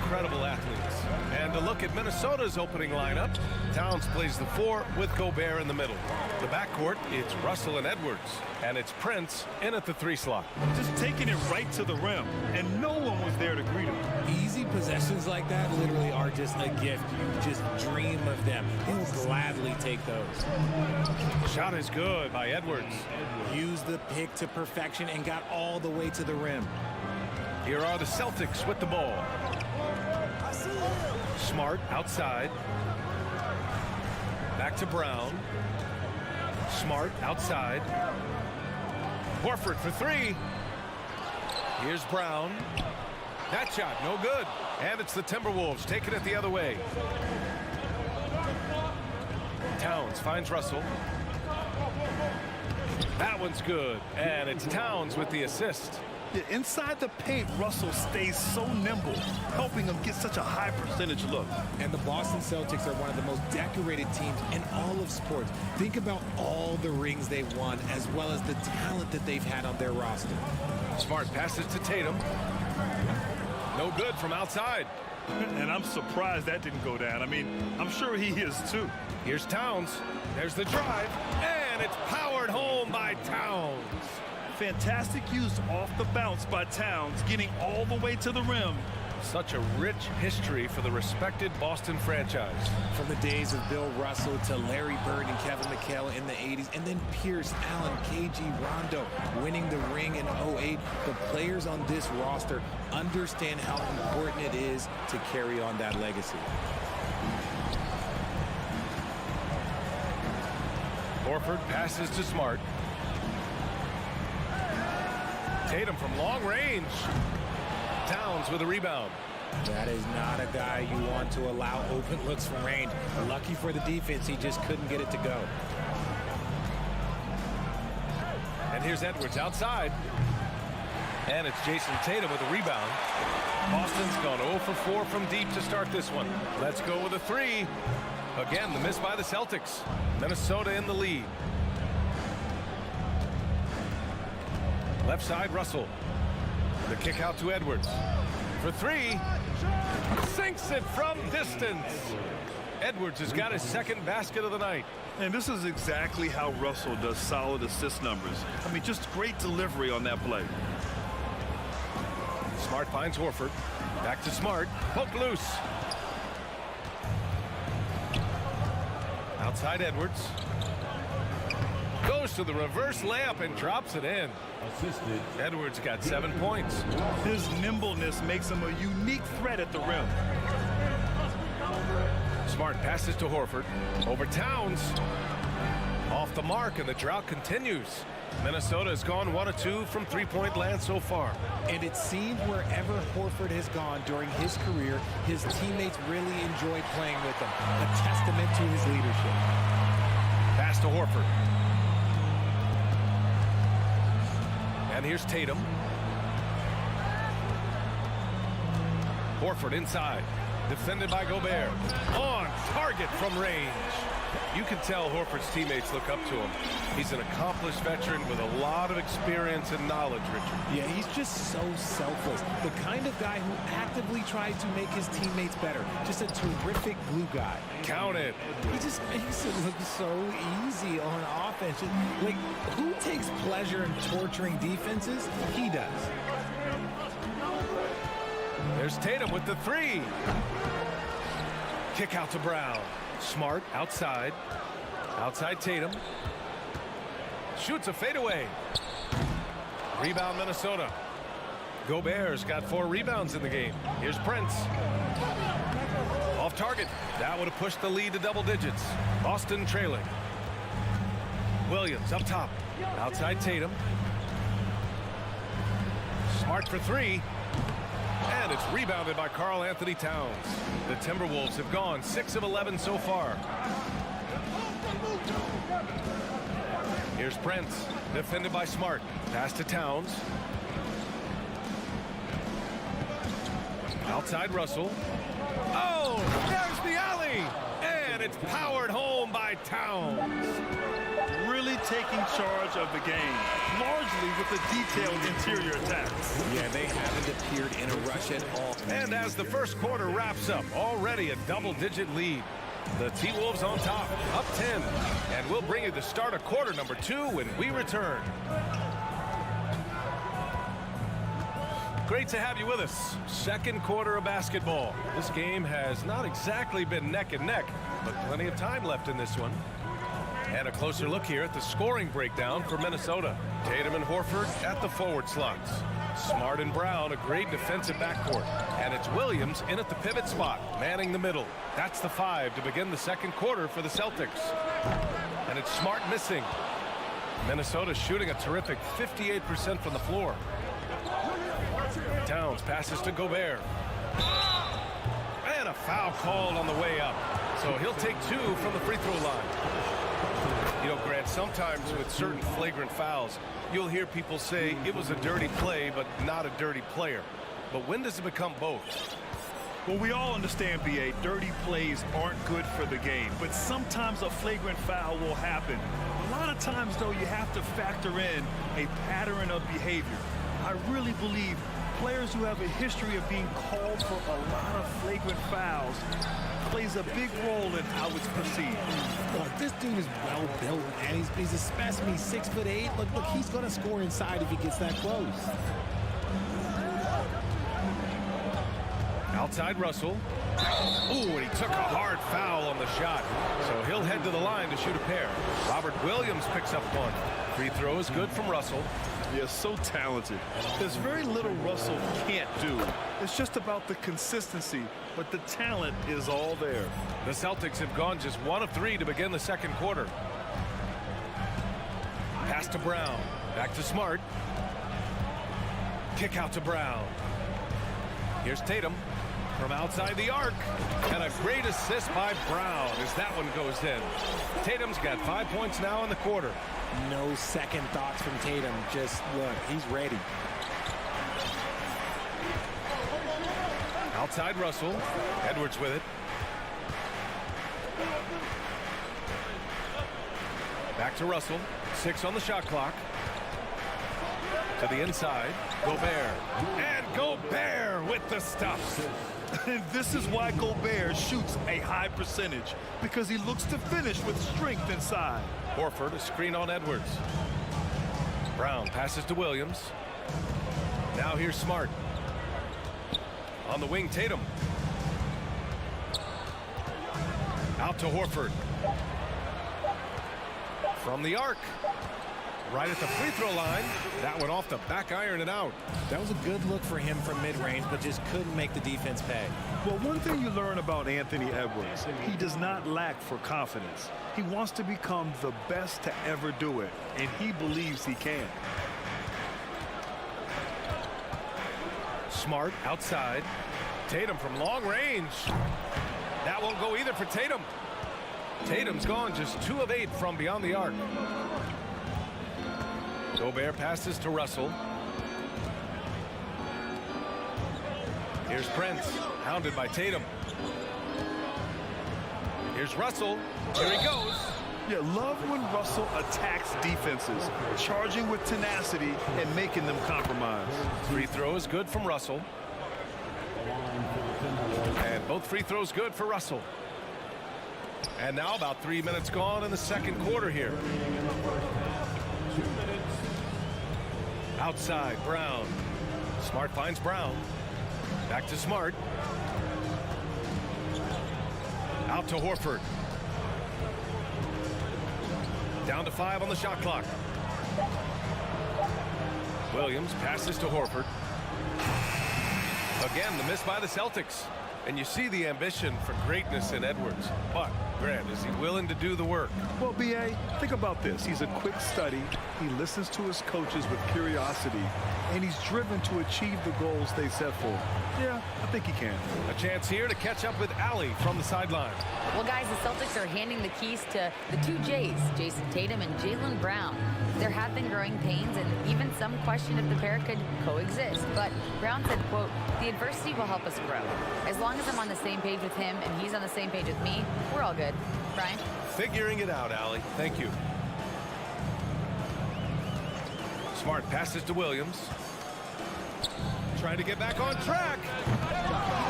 Incredible athletes. And a look at Minnesota's opening lineup. Towns plays the 4 with Gobert in the middle. The backcourt, it's Russell and Edwards. And it's Prince in at the 3 slot. Just taking it right to the rim, and no one was there to greet him. Easy possessions like that literally are just a gift. You just dream of them. He'll gladly take those. Shot is good by Edwards. Used the pick to perfection and got all the way to the rim. Here are the Celtics with the ball. Smart outside. Back to Brown. Smart outside. Horford for 3. Here's Brown. That shot, no good. And it's the Timberwolves taking it the other way. Towns finds Russell. That one's good. And it's Towns with the assist. Yeah, inside the paint, Russell stays so nimble, helping him get such a high percentage look. And the Boston Celtics are one of the most decorated teams in all of sports. Think about all the rings they've won, as well as the talent that they've had on their roster. Smart passes to Tatum. No good from outside. And I'm surprised that didn't go down. I mean, I'm sure he is too. Here's Towns. There's the drive. And it's powered home by Towns. Fantastic use off the bounce by Towns, getting all the way to the rim. Such a rich history for the respected Boston franchise. From the days of Bill Russell to Larry Bird and Kevin McHale in the 80s, and then Pierce, Allen, KG, Rondo winning the ring in 08. The players on this roster understand how important it is to carry on that legacy. Horford passes to Smart. Tatum from long range. Towns with a rebound. That is not a guy you want to allow open looks from range. Lucky for the defense, he just couldn't get it to go. And here's Edwards outside. And it's Jason Tatum with a rebound. Boston's gone 0 for 4 from deep to start this one. Let's go with a 3. Again, the miss by the Celtics. Minnesota in the lead. Left side, Russell. The kick out to Edwards. For 3. Sinks it from distance. Edwards has got his second basket of the night. And this is exactly how Russell does solid assist numbers. I mean, just great delivery on that play. Smart finds Horford. Back to Smart. Poke loose. Outside Edwards. Goes to the reverse layup and drops it in. Assisted. Edwards got 7 points. His nimbleness makes him a unique threat at the rim. Smart passes to Horford. Over Towns. Off the mark, and the drought continues. Minnesota has gone 1 of 2 from three-point land so far. And it seemed wherever Horford has gone during his career, his teammates really enjoyed playing with him. A testament to his leadership. Pass to Horford. And here's Tatum. Horford inside. Defended by Gobert. On target from range. You can tell Horford's teammates look up to him. He's an accomplished veteran with a lot of experience and knowledge, Richard. Yeah, he's just so selfless. The kind of guy who actively tries to make his teammates better. Just a terrific glue guy. Count it. He just makes it look so easy on offense. Like, who takes pleasure in torturing defenses? He does. There's Tatum with the 3. Kick out to Brown. Smart outside. Outside Tatum. Shoots a fadeaway. Rebound Minnesota. Gobert's got 4 rebounds in the game. Here's Prince. Off target. That would have pushed the lead to double digits. Boston trailing. Williams up top. Outside Tatum. Smart for 3. And it's rebounded by Karl Anthony Towns. The Timberwolves have gone 6 of 11 so far. Here's Prince, defended by Smart. Pass to Towns. Outside Russell. Oh, there's the alley. And it's powered home by Towns. Really taking charge of the game, largely with the detailed interior attacks. Yeah, they haven't appeared in a rush at all. And as the first quarter wraps up, already a double-digit lead. The T-Wolves on top, up 10. And we'll bring you the start of quarter number 2 when we return. Great to have you with us. Second quarter of basketball. This game has not exactly been neck and neck, but plenty of time left in this one. And a closer look here at the scoring breakdown for Minnesota. Tatum and Horford at the forward slots. Smart and Brown, a great defensive backcourt. And it's Williams in at the pivot spot, manning the middle. That's the 5 to begin the second quarter for the Celtics. And it's Smart missing. Minnesota shooting a terrific 58% from the floor. Towns passes to Gobert. And a foul called on the way up. So he'll take 2 from the free throw line. You know, Grant, sometimes with certain flagrant fouls, you'll hear people say it was a dirty play, but not a dirty player. But when does it become both? Well, we all understand, B.A., dirty plays aren't good for the game, but sometimes a flagrant foul will happen. A lot of times, though, you have to factor in a pattern of behavior. I really believe players who have a history of being called for a lot of flagrant fouls plays a big role in how it's perceived. Look, this dude is well built, man. He's a specimen. He's 6'8". Look, he's going to score inside if he gets that close. Outside Russell. Ooh, and he took a hard foul on the shot. So he'll head to the line to shoot a pair. Robert Williams picks up one. Free throw is good from Russell. Yeah, so talented. There's very little Russell can't do. It's just about the consistency, but the talent is all there. The Celtics have gone just 1 of 3 to begin the second quarter. Pass to Brown. Back to Smart. Kick out to Brown. Here's Tatum from outside the arc. And a great assist by Brown as that one goes in. Tatum's got 5 points now in the quarter. No second thoughts from Tatum. Just look, he's ready. Outside Russell. Edwards with it. Back to Russell. 6 on the shot clock. To the inside. Gobert. And Gobert with the stuff. And this is why Gobert shoots a high percentage, because he looks to finish with strength inside. Horford, a screen on Edwards. Brown passes to Williams. Now here's Smart. On the wing, Tatum. Out to Horford. From the arc. Right at the free throw line. That went off the back iron and out. That was a good look for him from mid-range, but just couldn't make the defense pay. Well, one thing you learn about Anthony Edwards, he does not lack for confidence. He wants to become the best to ever do it, and he believes he can. Smart outside. Tatum from long range. That won't go either for Tatum. Tatum's gone just 2 of 8 from beyond the arc. Gobert passes to Russell. Here's Prince, hounded by Tatum. Here's Russell. Here he goes. Yeah, love when Russell attacks defenses, charging with tenacity and making them compromise. Free throw is good from Russell. And both free throws good for Russell. And now about 3 minutes gone in the second quarter here. Outside, Brown. Smart finds Brown. Back to Smart. Out to Horford. Down to 5 on the shot clock. Williams passes to Horford. Again, the miss by the Celtics. And you see the ambition for greatness in Edwards. But, Grant, is he willing to do the work? Well, B.A., think about this. He's a quick study. He listens to his coaches with curiosity, and he's driven to achieve the goals they set for him. Yeah, I think he can. A chance here to catch up with Allie from the sideline. Well, guys, the Celtics are handing the keys to the two J's, Jason Tatum and Jaylen Brown. There have been growing pains and even some question if the pair could coexist. But Brown said, quote, "The adversity will help us grow. As long as I'm on the same page with him and he's on the same page with me, we're all good." Brian? Figuring it out, Allie. Thank you. Smart passes to Williams. Trying to get back on track.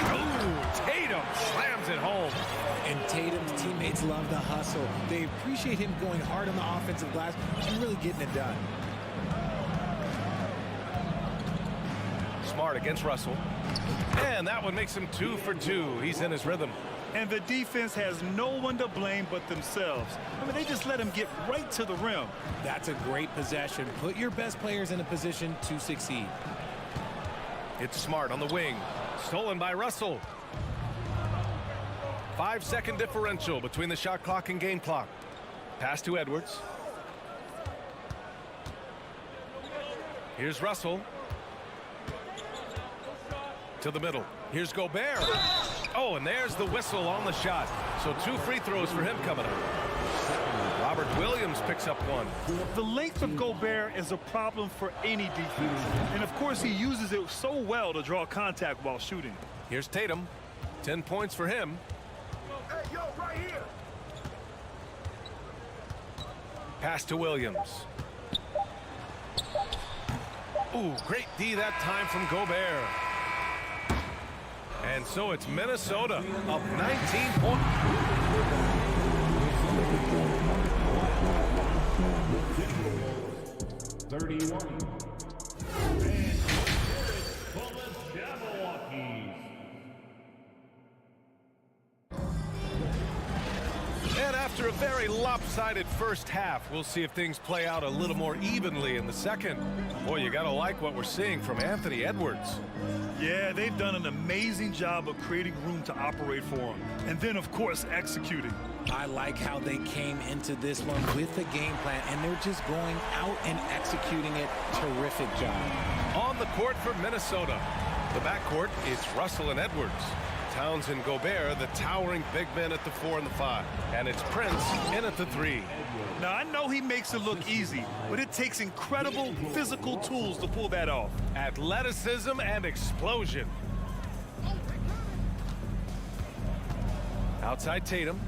Oh, Tatum slams it home. And Tatum's teammates love the hustle. They appreciate him going hard on the offensive glass and really getting it done. Smart against Russell. And that one makes him 2 for 2. He's in his rhythm. And the defense has no one to blame but themselves. I mean, they just let him get right to the rim. That's a great possession. Put your best players in a position to succeed. It's Smart on the wing. Stolen by Russell. 5-second differential between the shot clock and game clock. Pass to Edwards. Here's Russell. To the middle. Here's Gobert. Oh, and there's the whistle on the shot. So 2 free throws for him coming up. Robert Williams picks up 1. The length of Gobert is a problem for any defense. And, of course, he uses it so well to draw contact while shooting. Here's Tatum. 10 points for him. Hey, yo, right here. Pass to Williams. Ooh, great D that time from Gobert. And so it's Minnesota up 19 points. 31. And after a very lopsided first half, we'll see if things play out a little more evenly in the second. Boy, you gotta like what we're seeing from Anthony Edwards. Yeah, they've done an amazing job of creating room to operate for him. And then, of course, executing. I like how they came into this one with a game plan, and they're just going out and executing it. Terrific job. On the court for Minnesota. The backcourt, it's Russell and Edwards. Towns and Gobert, the towering big men at the 4 and the 5. And it's Prince in at the 3. Now, I know he makes it look easy, but it takes incredible physical tools to pull that off. Athleticism and explosion. Outside Tatum.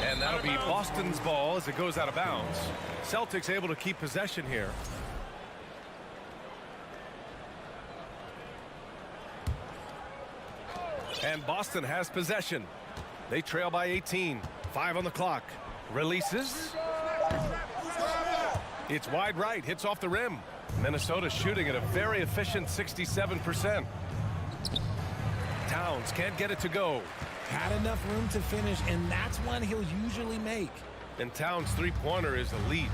And that'll be Boston's ball as it goes out of bounds. Celtics able to keep possession here. And Boston has possession. They trail by 18. 5 on the clock. Releases. It's wide right. Hits off the rim. Minnesota shooting at a very efficient 67%. Towns can't get it to go. Had enough room to finish, and that's one he'll usually make. And Towns' three-pointer is elite.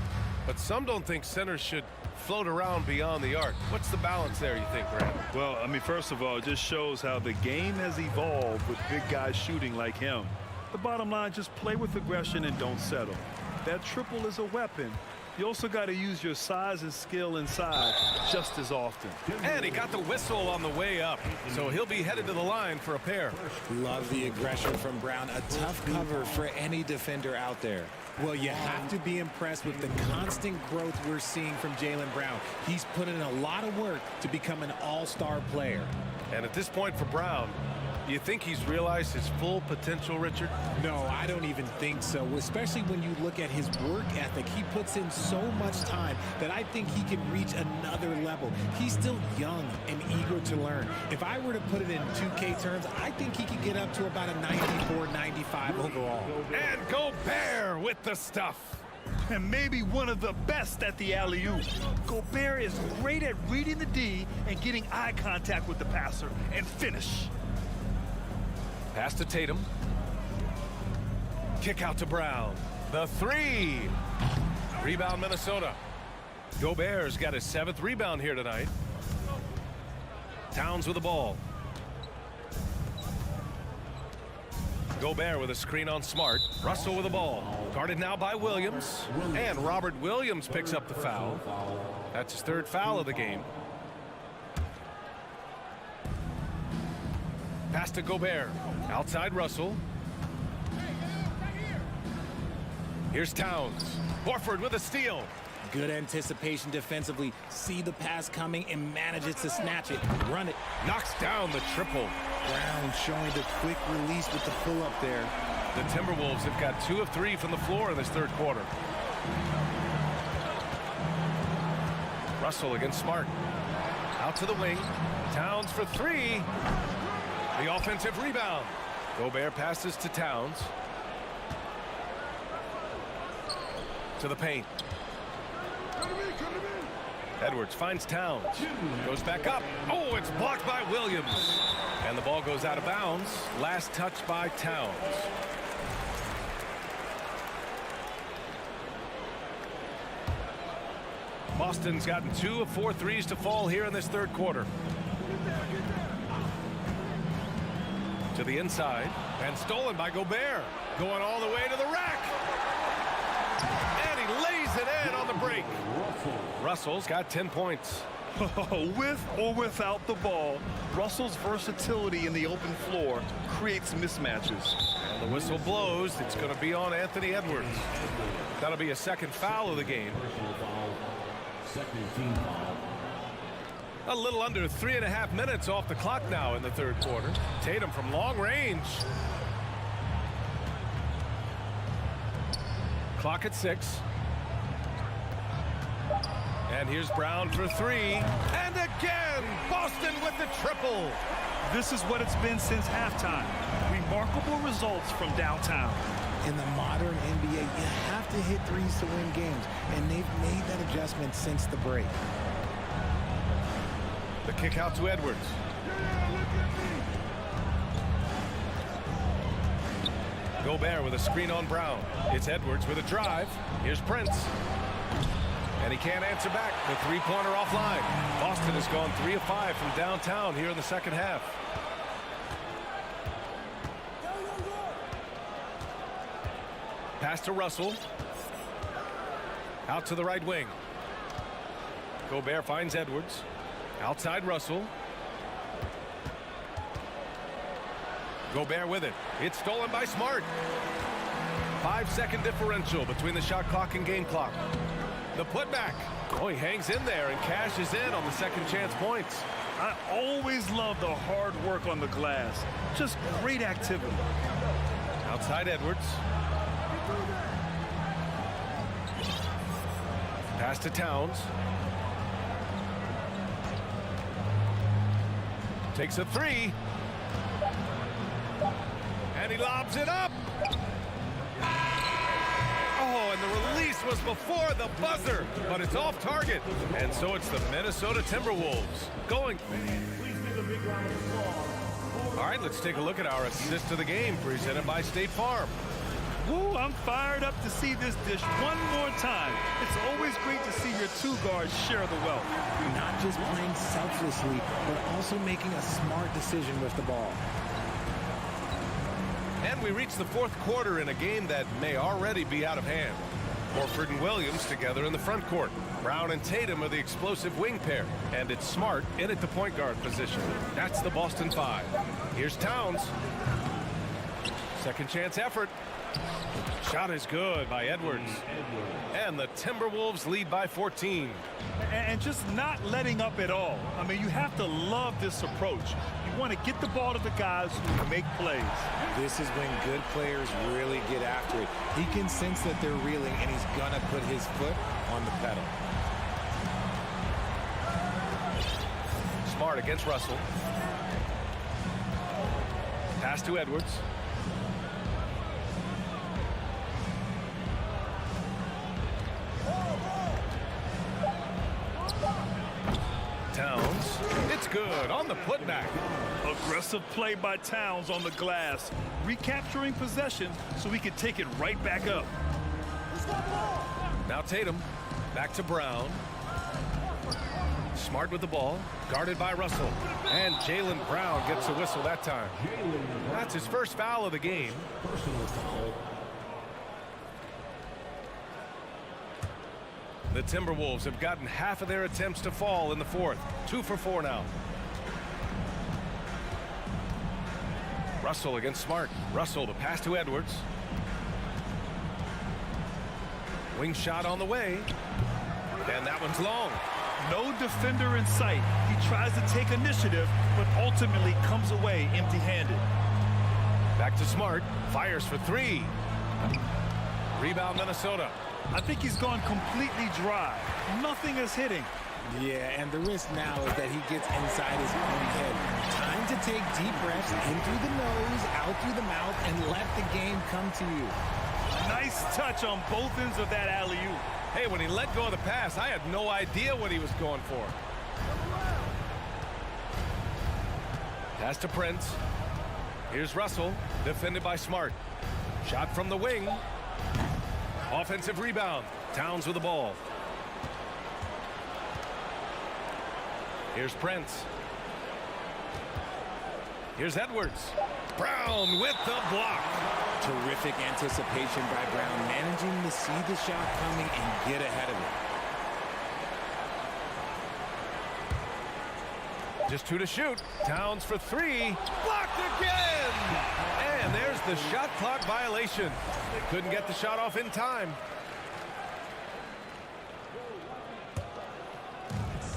But some don't think centers should float around beyond the arc. What's the balance there, you think, Grant? Well, I mean, first of all, it just shows how the game has evolved with big guys shooting like him. The bottom line, just play with aggression and don't settle. That triple is a weapon. You also got to use your size and skill inside just as often. And he got the whistle on the way up, so he'll be headed to the line for a pair. Love the aggression from Brown. A tough cover for any defender out there. Well, you have to be impressed with the constant growth we're seeing from Jaylen Brown. He's put in a lot of work to become an all-star player. And at this point for Brown, do you think he's realized his full potential, Richard? No, I don't even think so, especially when you look at his work ethic. He puts in so much time that I think he can reach another level. He's still young and eager to learn. If I were to put it in 2K terms, I think he could get up to about a 94, 95 overall. And Gobert with the stuff. And maybe one of the best at the alley-oop. Gobert is great at reading the D and getting eye contact with the passer and finish. Pass to Tatum. Kick out to Brown. The 3. Rebound Minnesota. Gobert's got his 7th rebound here tonight. Towns with the ball. Gobert with a screen on Smart. Russell with the ball. Guarded now by Williams. And Robert Williams picks up the foul. That's his third foul of the game. Pass to Gobert. Outside Russell. Here's Towns. Horford with a steal. Good anticipation defensively. See the pass coming and manages to snatch it. Run it. Knocks down the triple. Brown showing the quick release with the pull-up there. The Timberwolves have got 2 of 3 from the floor in this third quarter. Russell against Smart. Out to the wing. Towns for 3. The offensive rebound. Gobert passes to Towns. To the paint. Edwards finds Towns. Goes back up. Oh, it's blocked by Williams. And the ball goes out of bounds. Last touch by Towns. Boston's gotten 2 of 4 threes to fall here in this third quarter. To the inside. And stolen by Gobert. Going all the way to the rack. And he lays it in on the break. Russell's got 10 points. With or without the ball, Russell's versatility in the open floor creates mismatches. And the whistle blows. It's going to be on Anthony Edwards. That'll be a second foul of the game. A little under 3.5 minutes off the clock now in the third quarter. Tatum from long range. Clock at 6. And here's Brown for 3. And again, Boston with the triple. This is what it's been since halftime. Remarkable results from downtown. In the modern NBA, you have to hit threes to win games, and they've made that adjustment since the break. The kick out to Edwards. Gobert with a screen on Brown. It's Edwards with a drive. Here's Prince. And he can't answer back. The three-pointer offline. Boston has gone 3 of 5 from downtown here in the second half. Pass to Russell. Out to the right wing. Gobert finds Edwards. Outside Russell. Gobert with it. It's stolen by Smart. 5-second differential between the shot clock and game clock. The putback. Oh, he hangs in there and cashes in on the second chance points. I always love the hard work on the glass. Just great activity. Outside Edwards. Pass to Towns. Takes a 3. And he lobs it up. Oh, and the release was before the buzzer, but it's off target. And so it's the Minnesota Timberwolves going. All right, let's take a look at our assist of the game presented by State Farm. Woo, I'm fired up to see this dish one more time. It's always great to see your 2 guards share the wealth. Not just playing selflessly, but also making a smart decision with the ball. And we reach the fourth quarter in a game that may already be out of hand. Horford and Williams together in the front court. Brown and Tatum are the explosive wing pair. And it's Smart in at the point guard position. That's the Boston 5. Here's Towns. Second chance effort. Shot is good by Edwards. And the Timberwolves lead by 14. And just not letting up at all. I mean, you have to love this approach. You want to get the ball to the guys who can make plays. This is when good players really get after it. He can sense that they're reeling, and he's going to put his foot on the pedal. Smart against Russell. Pass to Edwards. Towns. It's good on the putback. Aggressive play by Towns on the glass, recapturing possession so he can take it right back up. Now Tatum back to Brown. Smart with the ball, guarded by Russell. And Jaylen Brown gets a whistle that time. That's his first foul of the game. The Timberwolves have gotten half of their attempts to fall in the fourth. 2 for 4 now. Russell against Smart. Russell, the pass to Edwards. Wing shot on the way. And that one's long. No defender in sight. He tries to take initiative, but ultimately comes away empty-handed. Back to Smart. Fires for 3. Rebound Minnesota. I think he's gone completely dry. Nothing is hitting. Yeah, and the risk now is that he gets inside his own head. Time to take deep breaths in through the nose, out through the mouth, and let the game come to you. Nice touch on both ends of that alley-oop. Hey, when he let go of the pass, I had no idea what he was going for. Pass to Prince. Here's Russell, defended by Smart. Shot from the wing. Offensive rebound. Towns with the ball. Here's Prince. Here's Edwards. Brown with the block. Terrific anticipation by Brown, managing to see the shot coming and get ahead of it. Just 2 to shoot. Towns for 3. Blocked again! And there's the shot clock violation. They couldn't get the shot off in time.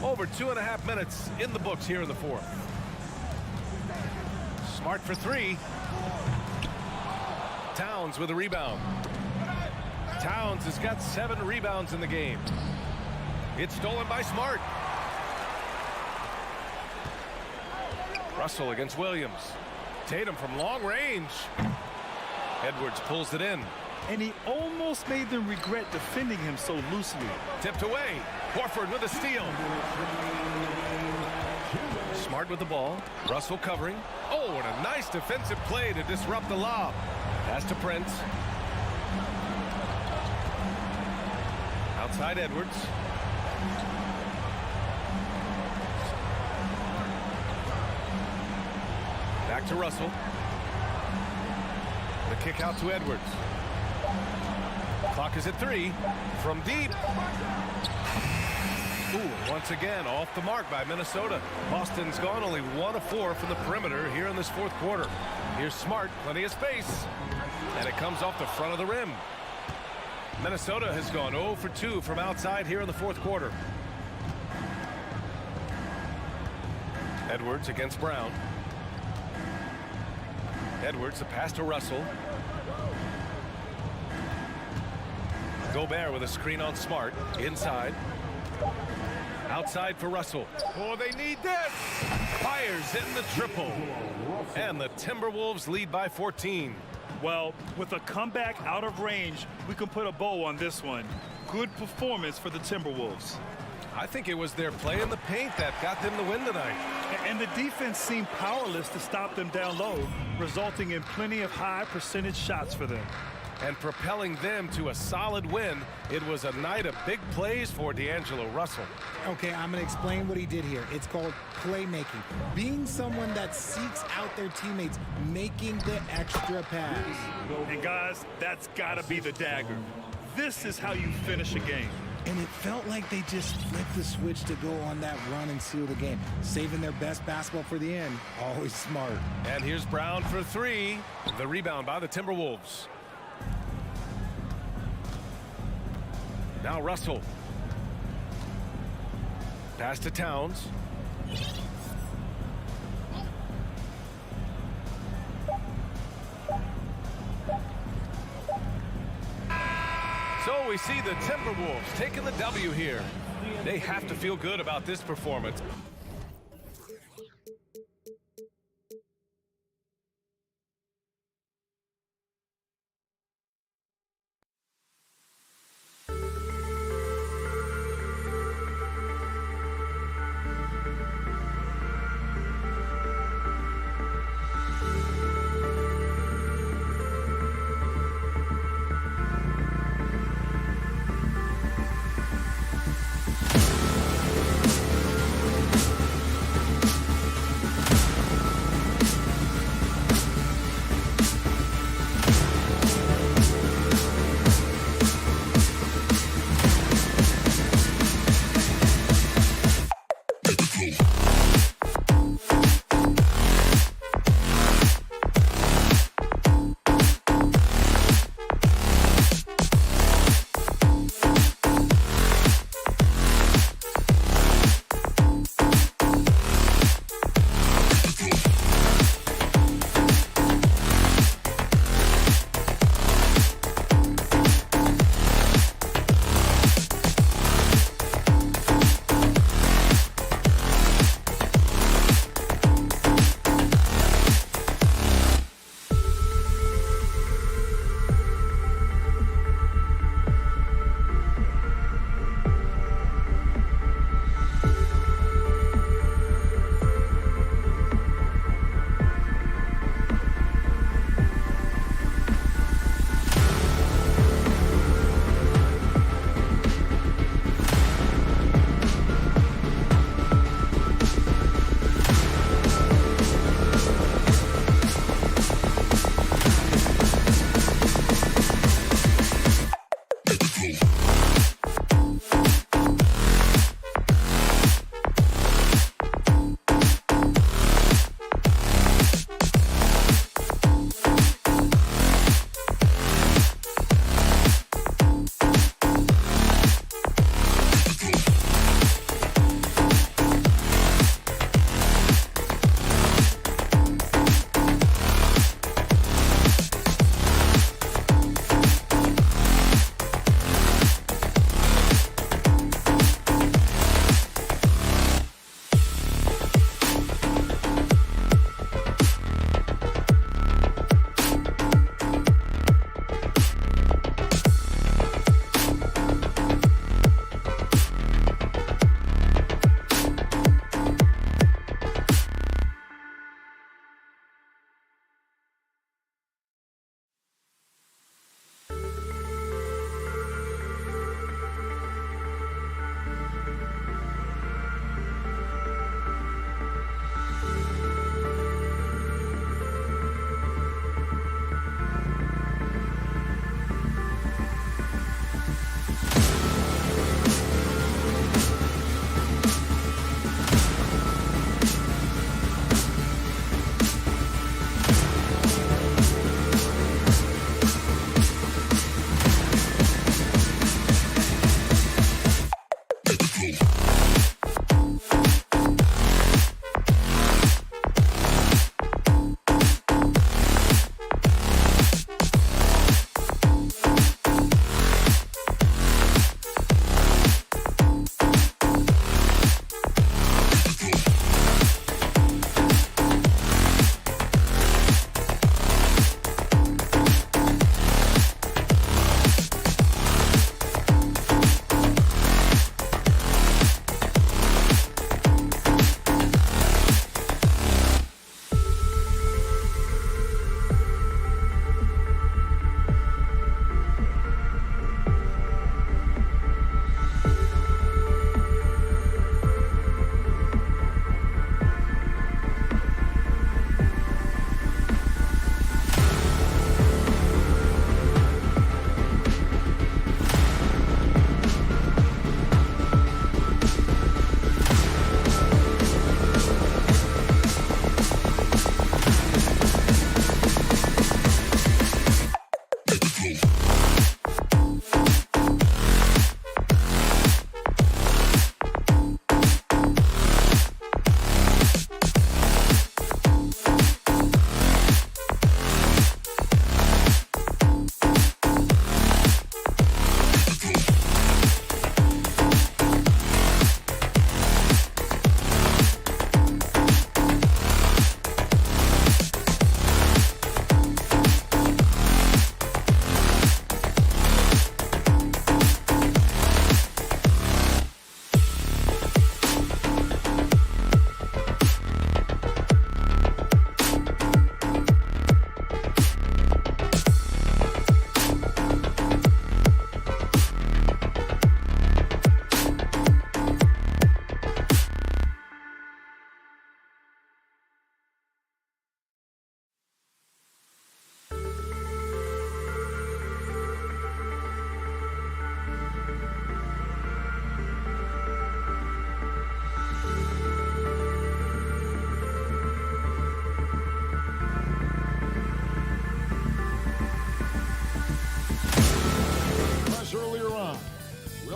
Over 2.5 minutes in the books here in the fourth. Smart for 3. Towns with a rebound. Towns has got 7 rebounds in the game. It's stolen by Smart. Russell against Williams. Tatum from long range. Edwards pulls it in. And he almost made them regret defending him so loosely. Tipped away. Horford with a steal. Smart with the ball. Russell covering. Oh, and a nice defensive play to disrupt the lob. Pass to Prince. Outside Edwards. Back to Russell. The kick out to Edwards. Clock is at 3. From deep. Ooh, once again, off the mark by Minnesota. Boston's gone only 1 of 4 from the perimeter here in this fourth quarter. Here's Smart, plenty of space. And it comes off the front of the rim. Minnesota has gone 0 for 2 from outside here in the fourth quarter. Edwards against Brown. Edwards, the pass to Russell. Gobert with a screen on Smart. Inside. Outside for Russell. Oh, they need this. Fires in the triple. And the Timberwolves lead by 14. Well, with a comeback out of range, we can put a bow on this one. Good performance for the Timberwolves. I think it was their play in the paint that got them the win tonight. And the defense seemed powerless to stop them down low, resulting in plenty of high percentage shots for them. And propelling them to a solid win. It was a night of big plays for D'Angelo Russell. Okay, I'm going to explain what he did here. It's called playmaking. Being someone that seeks out their teammates, making the extra pass. And guys, that's got to be the dagger. This is how you finish a game. And it felt like they just flipped the switch to go on that run and seal the game. Saving their best basketball for the end. Always smart. And here's Brown for 3. The rebound by the Timberwolves. Now Russell. Pass to Towns. So we see the Timberwolves taking the W here. They have to feel good about this performance.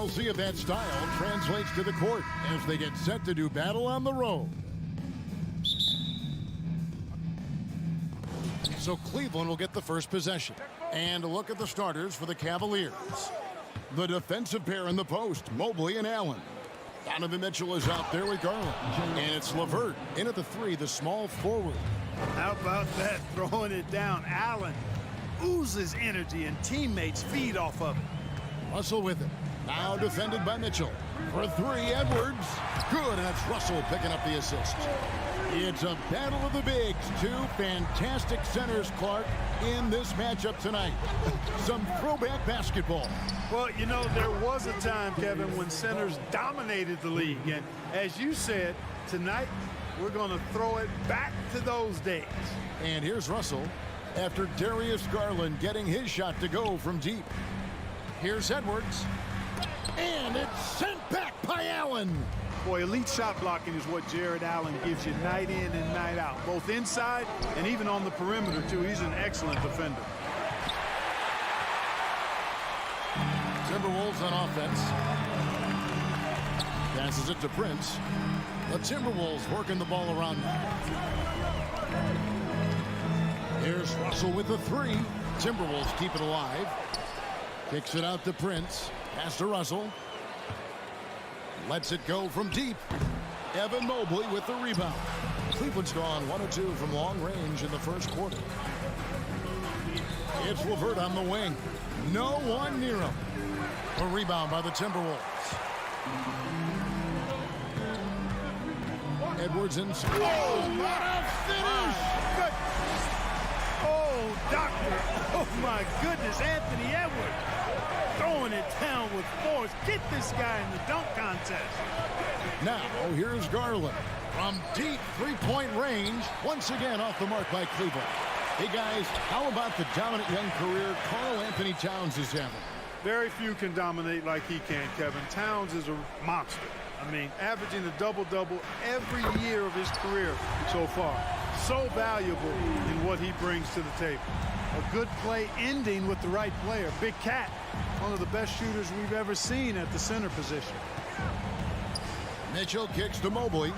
We'll see if that style translates to the court as they get set to do battle on the road. So Cleveland will get the first possession. And a look at the starters for the Cavaliers. The defensive pair in the post, Mobley and Allen. Donovan Mitchell is out there with Garland. And it's LeVert in at the 3, the small forward. How about that, throwing it down? Allen oozes energy and teammates feed off of it. Russell with it. Now defended by Mitchell. For 3, Edwards. Good, and it's Russell picking up the assist. It's a battle of the bigs. 2 fantastic centers, Clark, in this matchup tonight. Some throwback basketball. Well, you know, there was a time, Kevin, when centers dominated the league. And as you said, tonight we're going to throw it back to those days. And here's Russell after Darius Garland getting his shot to go from deep. Here's Edwards. And it's sent back by Allen. Boy, elite shot blocking is what Jared Allen gives you night in and night out, both inside and even on the perimeter, too. He's an excellent defender. Timberwolves on offense. Passes it to Prince. The Timberwolves working the ball around now. Here's Russell with the 3. Timberwolves keep it alive. Kicks it out to Prince. Pass to Russell. Lets it go from deep. Evan Mobley with the rebound. Cleveland's gone 1 of 2 from long range in the first quarter. It's LeVert on the wing. No one near him. A rebound by the Timberwolves. Edwards in. Oh, what a finish! Good. Oh, doctor. Oh, my goodness. Anthony Edwards throwing it down with force. Get this guy in the dunk contest. Now, here's Garland. From deep three-point range. Once again off the mark by Cleveland. Hey, guys, how about the dominant young career Karl Anthony Towns is having? Very few can dominate like he can, Kevin. Towns is a monster. I mean, averaging a double-double every year of his career so far. So valuable in what he brings to the table. A good play ending with the right player. Big Cat, one of the best shooters we've ever seen at the center position. Mitchell kicks to Mobley.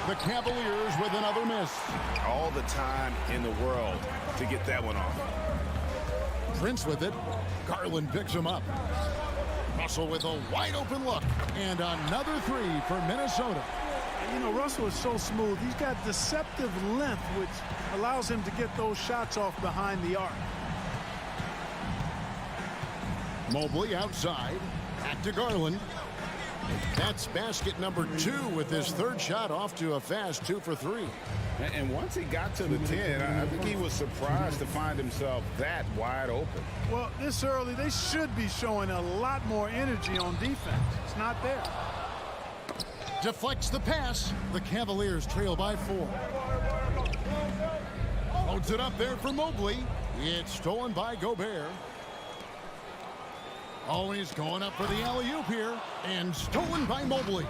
The Cavaliers with another miss. All the time in the world to get that one off. Prince with it. Garland picks him up. Russell with a wide open look. And another 3 for Minnesota. You know, Russell is so smooth. He's got deceptive length, which allows him to get those shots off behind the arc. Mobley outside. Back to Garland. That's basket number 2 with his 3rd shot off to a fast 2 for 3. And once he got to the 10, I think he was surprised to find himself that wide open. Well, this early, they should be showing a lot more energy on defense. It's not there. Deflects the pass. The Cavaliers trail by 4. Loads it up there for Mobley. It's stolen by Gobert. Always going up for the alley-oop here. And stolen by Mobley.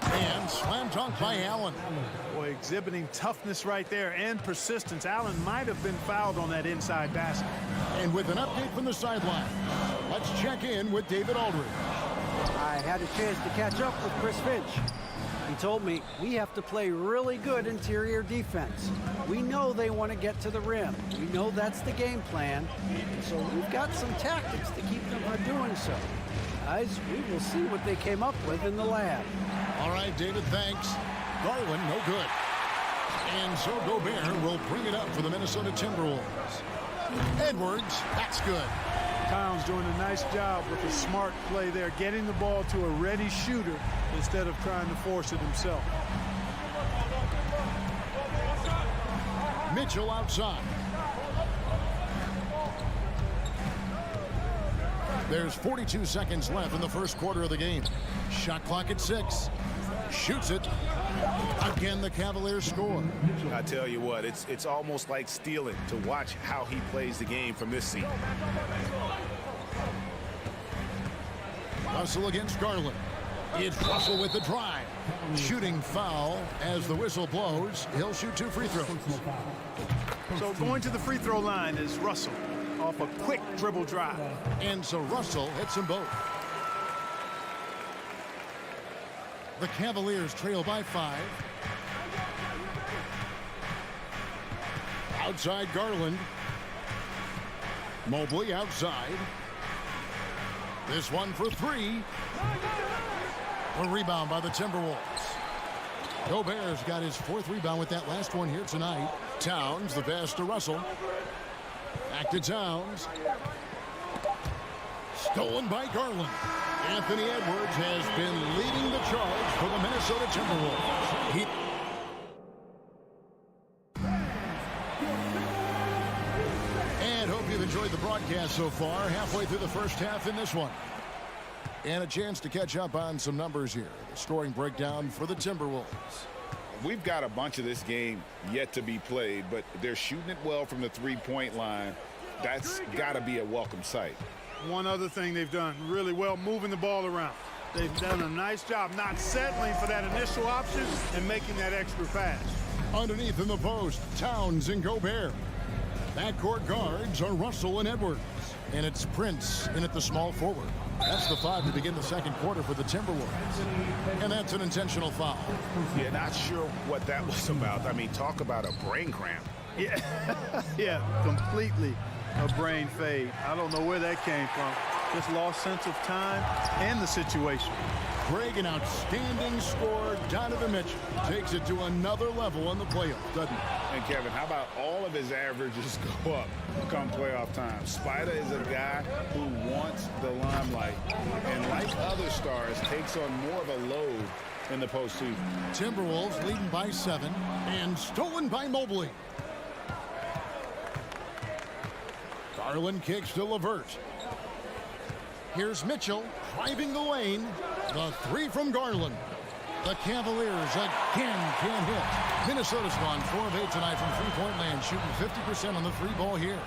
And slam dunk by Allen. Boy, exhibiting toughness right there and persistence. Allen might have been fouled on that inside basket. And with an update from the sideline, let's check in with David Aldridge. I had a chance to catch up with Chris Finch. He told me we have to play really good interior defense. We know they want to get to the rim. We know that's the game plan. So we've got some tactics to keep them from doing so. Guys, we will see what they came up with in the lab. All right, David, thanks. Garland, no good. And so Gobert will bring it up for the Minnesota Timberwolves. Edwards, that's good. Towns doing a nice job with a smart play there, getting the ball to a ready shooter instead of trying to force it himself. Mitchell outside. There's 42 seconds left in the first quarter of the game. Shot clock at 6. Shoots it. Again, the Cavaliers score. I tell you what, it's almost like stealing to watch how he plays the game from this seat. Russell against Garland. It's Russell with the drive. Shooting foul as the whistle blows. He'll shoot 2 free throws. So going to the free throw line is Russell. off a quick dribble drive. And so Russell hits them both. The Cavaliers trail by 5. Outside Garland. Mobley outside. This one for 3. A rebound by the Timberwolves. Gobert's got his 4th rebound with that last one here tonight. Towns, the pass to Russell. Back to Towns. Stolen by Garland. Anthony Edwards has been leading the charge for the Minnesota Timberwolves. And hope you've enjoyed the broadcast so far. Halfway through the first half in this one. And a chance to catch up on some numbers here. The scoring breakdown for the Timberwolves. We've got a bunch of this game yet to be played, but they're shooting it well from the three-point line. That's got to be a welcome sight. One other thing they've done really well, moving the ball around. They've done a nice job not settling for that initial option and making that extra pass. Underneath in the post, Towns and Gobert. Backcourt guards are Russell and Edwards. And it's Prince in at the small forward. That's the 5 to begin the second quarter for the Timberwolves. And that's an intentional foul. Yeah, not sure what that was about. I mean, talk about a brain cramp. Yeah, yeah, completely a brain fade. I don't know where that came from. Just lost sense of time and the situation. Greg, an outstanding scorer. Donovan Mitchell takes it to another level in the playoffs, doesn't he? And Kevin, how about all of his averages go up come playoff time? Spider is a guy who wants the limelight, and like other stars, takes on more of a load in the postseason. Timberwolves leading by 7 and stolen by Mobley. Garland kicks to LeVert. Here's Mitchell driving the lane. The 3 from Garland. The Cavaliers again can't hit. Minnesota's gone 4 of 8 tonight from three-point land, shooting 50% on the 3-ball here.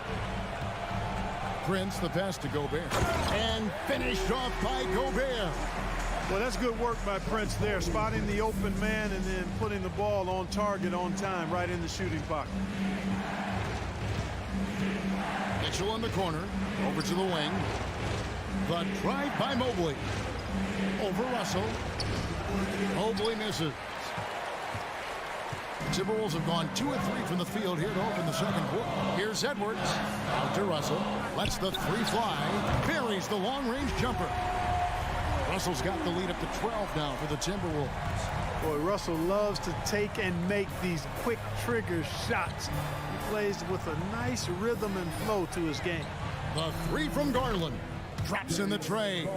Prince, the pass to Gobert. And finished off by Gobert. Well, that's good work by Prince there, spotting the open man and then putting the ball on target on time, right in the shooting pocket. Mitchell in the corner, over to the wing. The drive by Mobley. Over Russell. Mobley misses. The Timberwolves have gone 2 of 3 from the field here to open the second quarter. Here's Edwards. Out to Russell. Lets the 3 fly. Buries the long-range jumper. Russell's got the lead up to 12 now for the Timberwolves. Boy, Russell loves to take and make these quick trigger shots. He plays with a nice rhythm and flow to his game. The 3 from Garland. Drops in the tray.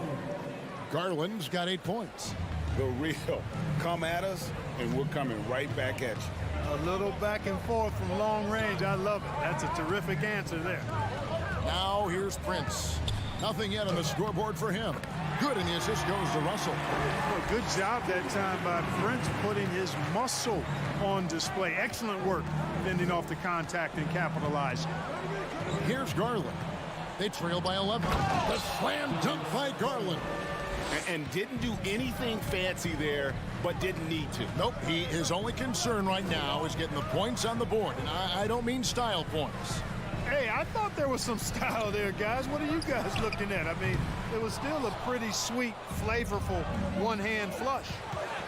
Garland's got 8 points. The real. Come at us, and we're coming right back at you. A little back and forth from long range. I love it. That's a terrific answer there. Now here's Prince. Nothing yet on the scoreboard for him. Good, and the assist goes to Russell. Well, good job that time by Prince putting his muscle on display. Excellent work fending off the contact and capitalizing. Here's Garland. They trail by 11. The slam dunk by Garland. And didn't do anything fancy there, but didn't need to. Nope, his only concern right now is getting the points on the board. And I don't mean style points. Hey, I thought there was some style there, guys. What are you guys looking at? I mean, it was still a pretty sweet, flavorful one-hand flush.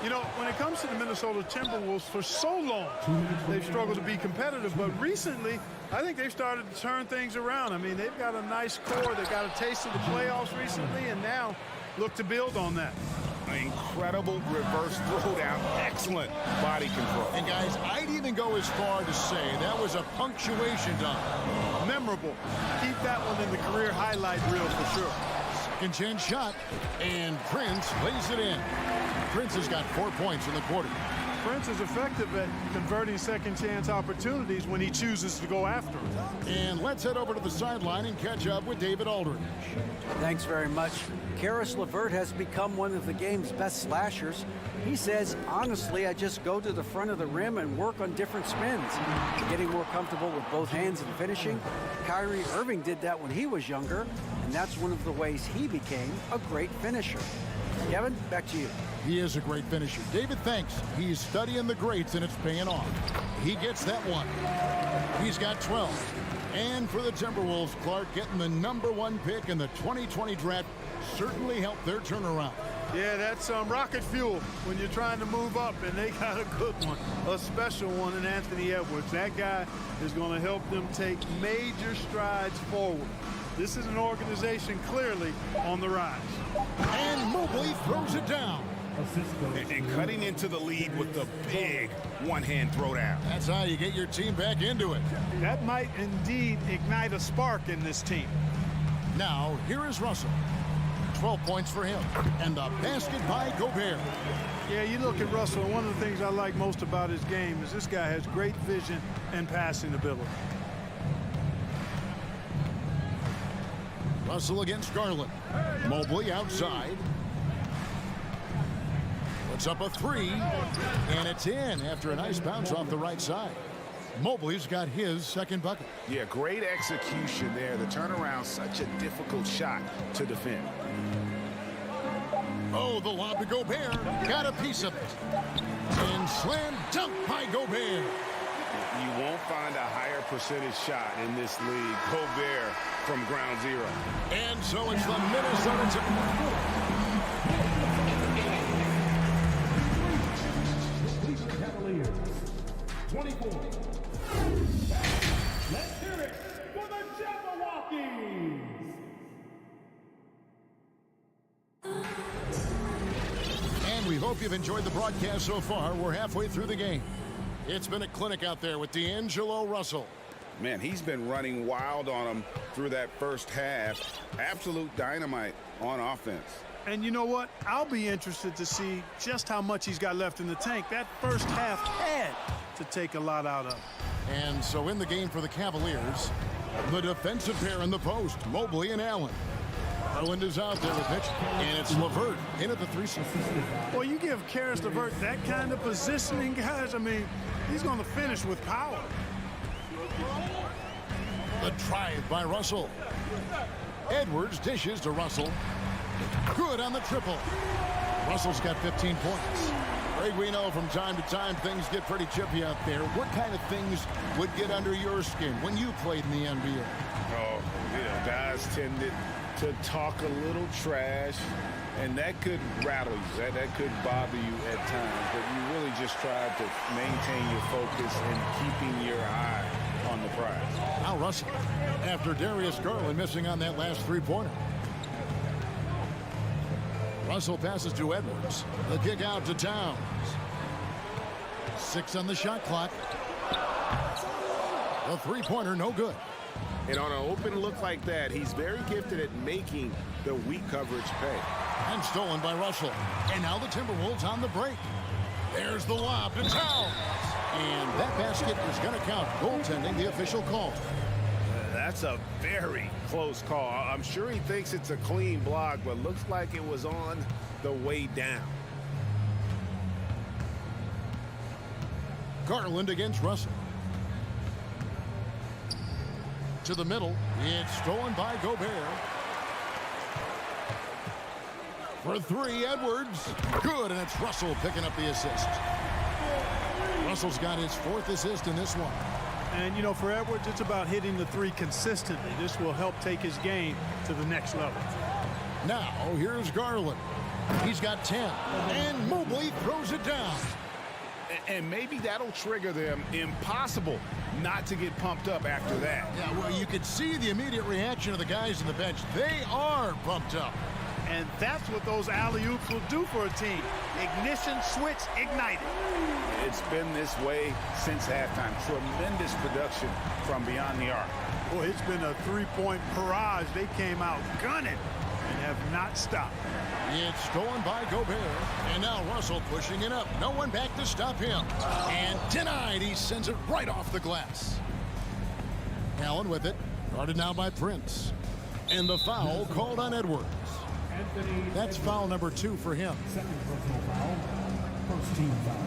You know, when it comes to the Minnesota Timberwolves, for so long, they've struggled to be competitive. But recently, I think they've started to turn things around. I mean, they've got a nice core. They got a taste of the playoffs recently, and now look to build on that. Incredible reverse throwdown. Excellent body control. And guys, I'd even go as far to say that was a punctuation dunk. Memorable. Keep that one in the career highlight reel for sure. Second chance shot, and Prince lays it in. Prince has got 4 points in the quarter. Prince is effective at converting second chance opportunities when he chooses to go after them. And let's head over to the sideline and catch up with David Aldridge. Thanks very much. Karis LeVert has become one of the game's best slashers. He says, honestly, I just go to the front of the rim and work on different spins. Getting more comfortable with both hands and finishing. Kyrie Irving did that when he was younger, and that's one of the ways he became a great finisher. Kevin, back to you. He is a great finisher. David, thanks. He's studying the greats, and it's paying off. He gets that one. He's got 12. And for the Timberwolves, Clark, getting the #1 pick in the 2020 draft certainly helped their turnaround. Yeah, that's rocket fuel when you're trying to move up, and they got a good one, a special one in Anthony Edwards. That guy is going to help them take major strides forward. This is an organization clearly on the rise. And Mobley throws it down. And cutting into the lead with the big one-hand throwdown. That's how you get your team back into it. That might indeed ignite a spark in this team. Now, here is Russell. 12 points for him. And the basket by Gobert. Yeah, you look at Russell, and one of the things I like most about his game is this guy has great vision and passing ability. Russell against Garland. Mobley outside. Puts up a three, and it's in after a nice bounce off the right side. Mobley's got his second bucket. Yeah, great execution there. The turnaround, such a difficult shot to defend. Oh, the lob to Gobert. Got a piece of it. And slam dunk by Gobert. You won't find a higher percentage shot in this league. Gobert from ground zero. And so it's the Minnesota Cavaliers, 24. Let's hear it for the Jabberwockies. And we hope you've enjoyed the broadcast so far. We're halfway through the game. It's been a clinic out there with D'Angelo Russell. Man, he's been running wild on them through that first half. Absolute dynamite on offense. And you know what? I'll be interested to see just how much he's got left in the tank. That first half had to take a lot out of. And so in the game for the Cavaliers, the defensive pair in the post, Mobley and Allen. Garland is out there with pitch, and it's LeVert in at the 3. Well, you give Karis LeVert that kind of positioning, guys. I mean, he's going to finish with power. The drive by Russell. Edwards dishes to Russell. Good on the triple. Russell's got 15 points. Greg, we know from time to time things get pretty chippy out there. What kind of things would get under your skin when you played in the NBA? Oh, yeah, guys tended to talk a little trash, and that could rattle you. That could bother you at times, but you really just tried to maintain your focus and keeping your eye on the prize. Now Russell, after Darius Garland missing on that last three-pointer. Russell passes to Edwards. The kick out to Towns. 6 on the shot clock. The three-pointer, no good. And on an open look like that, he's very gifted at making the weak coverage pay. And stolen by Russell. And now the Timberwolves on the break. There's the lob to Towns. And that basket is going to count. Goaltending, the official call. That's a very close call. I'm sure he thinks it's a clean block, but looks like it was on the way down. Garland against Russell. To the middle. It's stolen by Gobert. For 3, Edwards. Good, and it's Russell picking up the assist. Russell's got his 4th assist in this one. And, you know, for Edwards, it's about hitting the 3 consistently. This will help take his game to the next level. Now, here's Garland. He's got 10. And Mobley throws it down. And maybe that'll trigger them. Impossible not to get pumped up after that. Yeah, well, you could see the immediate reaction of the guys on the bench. They are pumped up. And that's what those alley-oops will do for a team. Ignition switch ignited. It's been this way since halftime. Tremendous production from beyond the arc. Boy, it's been a 3-point barrage. They came out gunning and have not stopped. It's stolen by Gobert. And now Russell pushing it up. No one back to stop him. And denied. He sends it right off the glass. Allen with it. Guarded now by Prince. And the foul called on Edwards. That's foul number 2 for him. Second personal foul. First team foul.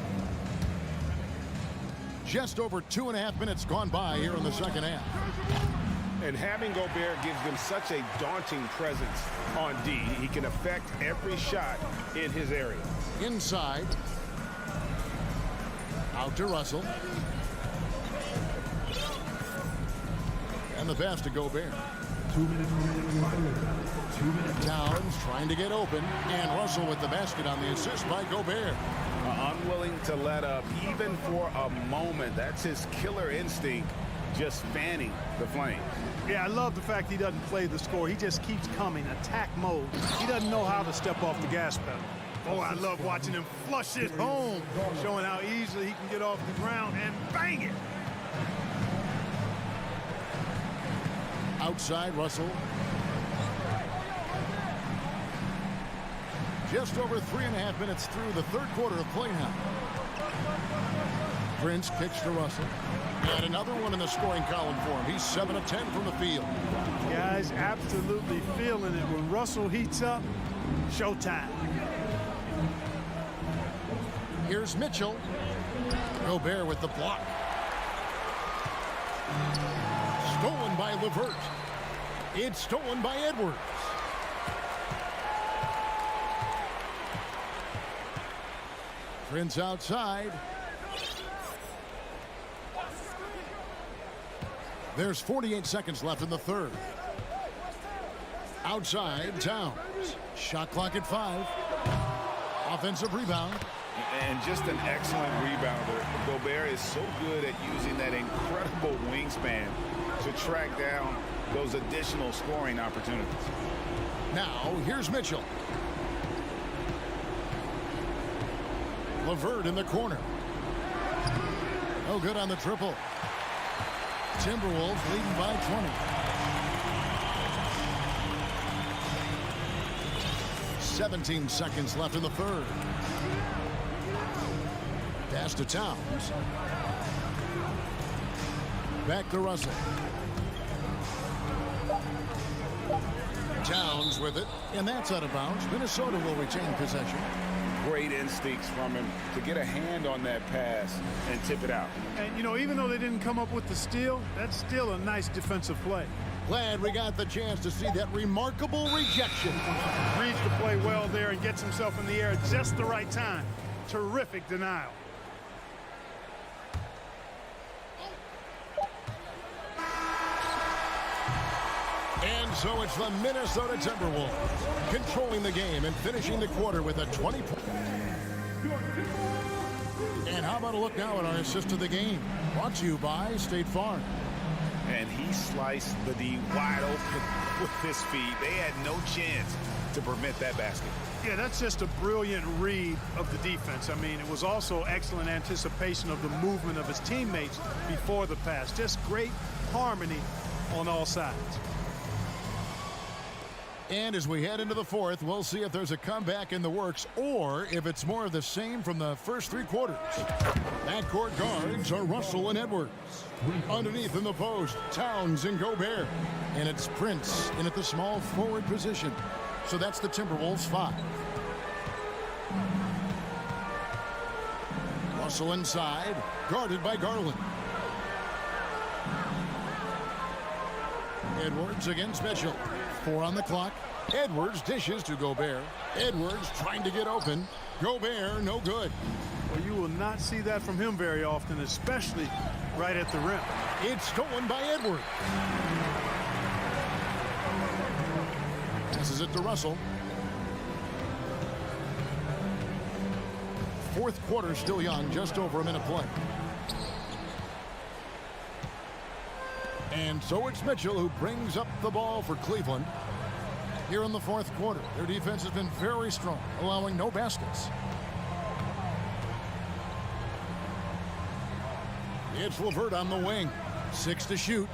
Just over 2.5 minutes gone by here in the second half. And having Gobert gives them such a daunting presence on D. He can affect every shot in his area. Inside. Out to Russell. And send the pass to Gobert. 2 minutes remaining. 2 minutes. Towns trying to get open, and Russell with the basket on the assist by Gobert. Unwilling to let up even for a moment. That's his killer instinct, just fanning the flame. Yeah, I love the fact he doesn't play the score. He just keeps coming, attack mode. He doesn't know how to step off the gas pedal. Oh, I love watching him flush it home, showing how easily he can get off the ground and bang it. Outside, Russell. Just over 3.5 minutes through the third quarter of play now. Prince kicks to Russell. And another one in the scoring column for him. He's 7 of 10 from the field. Guys absolutely feeling it. When Russell heats up, showtime. Here's Mitchell. Gobert with the block. Stolen by LeVert. It's stolen by Edwards. Prince outside. There's 48 seconds left in the third. Outside, Towns. Shot clock at 5. Offensive rebound. And just an excellent rebounder. Gobert is so good at using that incredible wingspan to track down those additional scoring opportunities. Now, here's Mitchell. LeVert in the corner. No good on the triple. Timberwolves leading by 20. 17 seconds left in the third. Pass to Towns. Back to Russell. Towns with it, and that's out of bounds. Minnesota will retain possession. Great instincts from him to get a hand on that pass and tip it out. And, you know, even though they didn't come up with the steal, that's still a nice defensive play. Glad we got the chance to see that remarkable rejection. Reads the play well there and gets himself in the air at just the right time. Terrific denial. And so it's the Minnesota Timberwolves controlling the game and finishing the quarter with a 20-point. And how about a look now at our assist of the game? Brought to you by State Farm. And he sliced the D wide open with his feet. They had no chance to prevent that basket. Yeah, that's just a brilliant read of the defense. I mean, it was also excellent anticipation of the movement of his teammates before the pass. Just great harmony on all sides. And as we head into the fourth, we'll see if there's a comeback in the works or if it's more of the same from the first 3 quarters. Backcourt guards are Russell and Edwards. Underneath in the post, Towns and Gobert. And it's Prince in at the small forward position. So that's the Timberwolves 5. Russell inside, guarded by Garland. Edwards against Mitchell. 4 on the clock. Edwards dishes to Gobert. Edwards trying to get open. Gobert, no good. Well, you will not see that from him very often, especially right at the rim. It's stolen by Edwards. Passes it to Russell. Fourth quarter still young, just over a minute play. And so it's Mitchell who brings up the ball for Cleveland. Here in the fourth quarter, their defense has been very strong, allowing no baskets. It's LeVert on the wing. 6 to shoot.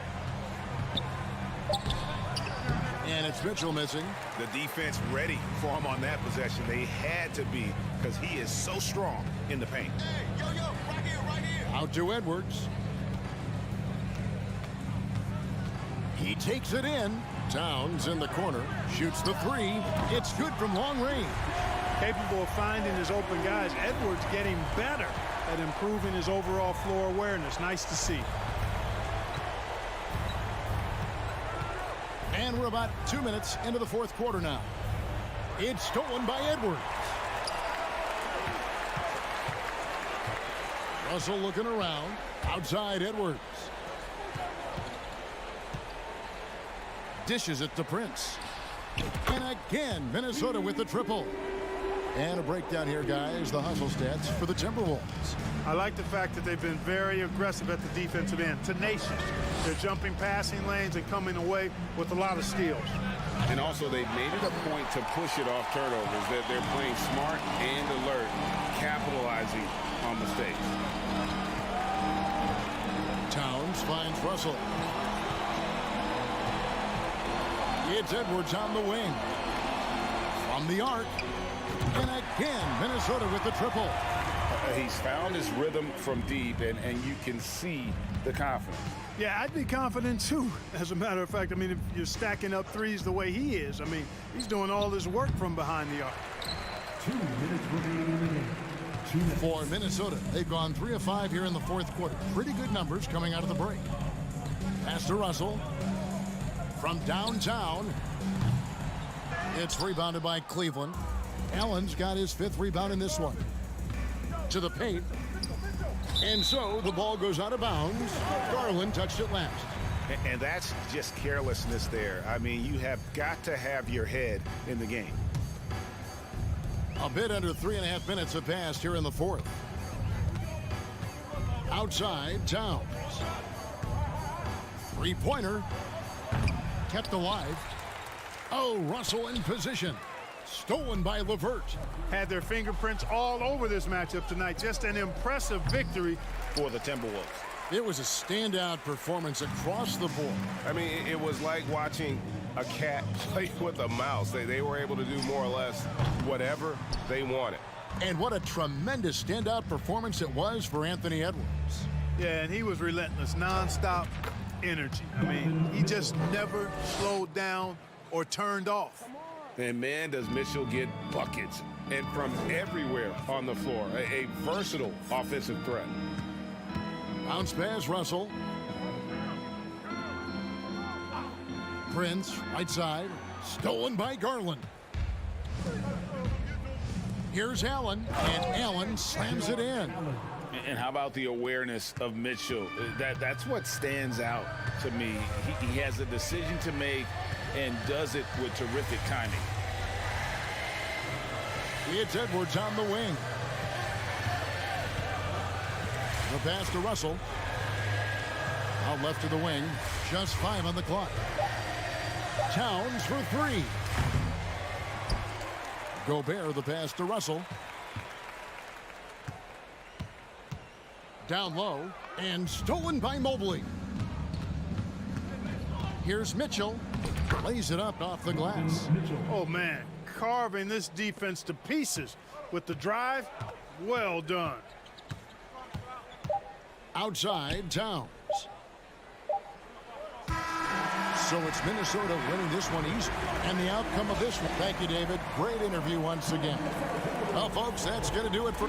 And it's Mitchell missing. The defense ready for him on that possession. They had to be because he is so strong in the paint. Hey, yo, right here. Out to Edwards. He takes it in. Towns in the corner. Shoots the 3. It's good from long range. Capable of finding his open guys. Edwards getting better at improving his overall floor awareness. Nice to see. And we're about 2 minutes into the fourth quarter now. It's stolen by Edwards. Russell looking around. Outside Edwards. Dishes it to Prince. And again, Minnesota with the triple. And a breakdown here, guys. The hustle stats for the Timberwolves. I like the fact that they've been very aggressive at the defensive end. Tenacious. They're jumping passing lanes and coming away with a lot of steals. And also, they've made it a point to push it off turnovers. They're playing smart and alert, capitalizing on mistakes. Towns finds Russell. It's Edwards on the wing. From the arc. And again, Minnesota with the triple. He's found his rhythm from deep, and you can see the confidence. Yeah, I'd be confident, too. As a matter of fact, I mean, if you're stacking up threes the way he is, I mean, he's doing all his work from behind the arc. 2 minutes remaining. For Minnesota, they've gone 3 of 5 here in the fourth quarter. Pretty good numbers coming out of the break. Pass to Russell. From downtown. It's rebounded by Cleveland. Allen's got his 5th rebound in this one. To the paint. And so the ball goes out of bounds. Garland touched it last. And that's just carelessness there. I mean, you have got to have your head in the game. A bit under 3.5 minutes have passed here in the fourth. Outside, Towns. Three-pointer. Kept alive. Oh, Russell in position. Stolen by LeVert. Had their fingerprints all over this matchup tonight. Just an impressive victory for the Timberwolves. It was a standout performance across the board. I mean, it was like watching a cat play with a mouse. They were able to do more or less whatever they wanted. And what a tremendous standout performance it was for Anthony Edwards. Yeah, and he was relentless, nonstop energy. I mean, he just never slowed down or turned off. And man, does Mitchell get buckets, and from everywhere on the floor. A versatile offensive threat. Bounce pass, Russell. Prince, right side. Stolen by Garland. Here's Allen, and Allen slams it in. And how about the awareness of Mitchell? That's what stands out to me. He has a decision to make and does it with terrific timing. It's Edwards on the wing. The pass to Russell. Out left to the wing. Just 5 on the clock. Towns for 3. Gobert, the pass to Russell. Down low and stolen by Mobley. Here's Mitchell. Lays it up off the glass. Oh, man, carving this defense to pieces with the drive. Well done. Outside, Towns. So it's Minnesota winning this one easy. And the outcome of this one. Thank you, David. Great interview once again. Well, folks, that's going to do it for...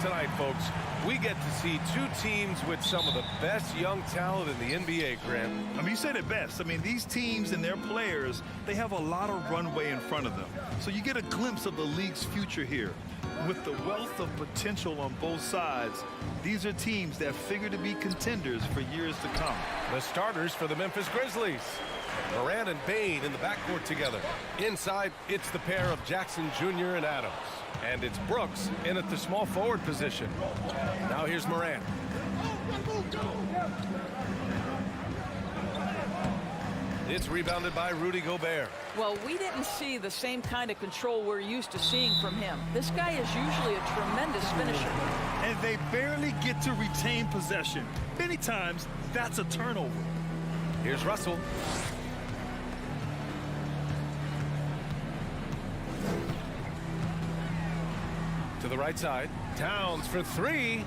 Tonight, folks, we get to see two teams with some of the best young talent in the NBA, Grant. I mean, you said it best. I mean, these teams and their players, they have a lot of runway in front of them. So you get a glimpse of the league's future here. With the wealth of potential on both sides, these are teams that figure to be contenders for years to come. The starters for the Memphis Grizzlies. Moran and Bane in the backcourt together. Inside, it's the pair of Jackson Jr. and Adams. And it's Brooks in at the small forward position. Now here's Moran. It's rebounded by Rudy Gobert. Well, we didn't see the same kind of control we're used to seeing from him. This guy is usually a tremendous finisher. And they barely get to retain possession. Many times, that's a turnover. Here's Russell. To the right side. Towns for three.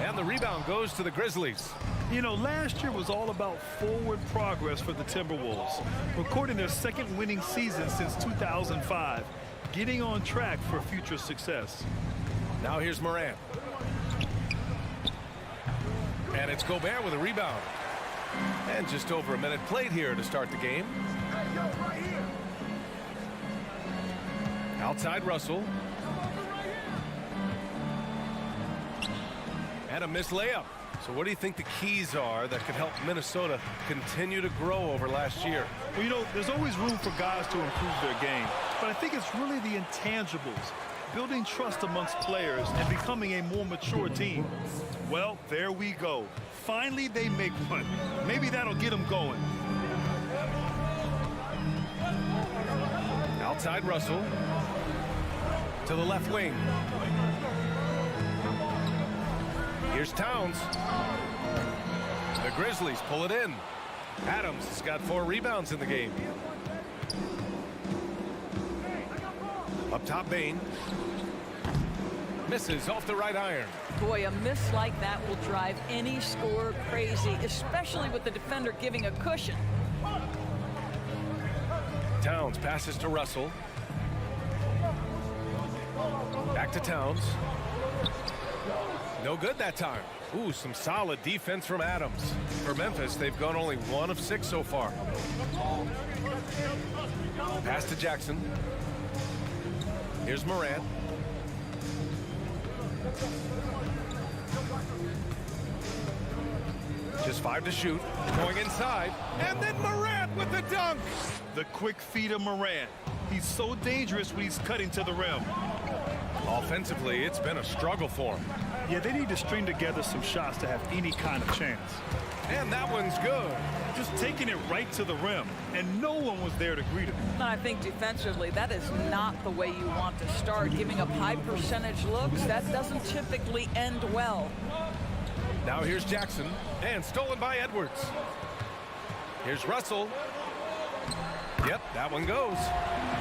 And the rebound goes to the Grizzlies. You know, last year was all about forward progress for the Timberwolves, recording their second winning season since 2005, getting on track for future success. Now here's Moran. And it's Gobert with a rebound. And just over a minute played here to start the game. Outside Russell. And a missed layup. So what do you think the keys are that could help Minnesota continue to grow over last year? Well, you know, there's always room for guys to improve their game. But I think it's really the intangibles, building trust amongst players and becoming a more mature team. Well, there we go. Finally, they make one. Maybe that'll get them going. Outside Russell. To the left wing. Here's Towns. The Grizzlies pull it in. Adams has got 4 rebounds in the game. Up top, Bane. Misses off the right iron. Boy, a miss like that will drive any scorer crazy, especially with the defender giving a cushion. Towns passes to Russell. Back to Towns. No good that time. Ooh, some solid defense from Adams. For Memphis, they've gone only 1 of 6 so far. Pass to Jackson. Here's Moran. Just 5 to shoot. Going inside. And then Moran with the dunk. The quick feed of Moran. He's so dangerous when he's cutting to the rim. Offensively, it's been a struggle for him. Yeah, they need to string together some shots to have any kind of chance. And that one's good. Just taking it right to the rim, and no one was there to greet him. I think defensively, that is not the way you want to start. Giving up high percentage looks, that doesn't typically end well. Now here's Jackson, and stolen by Edwards. Here's Russell. Yep, that one goes.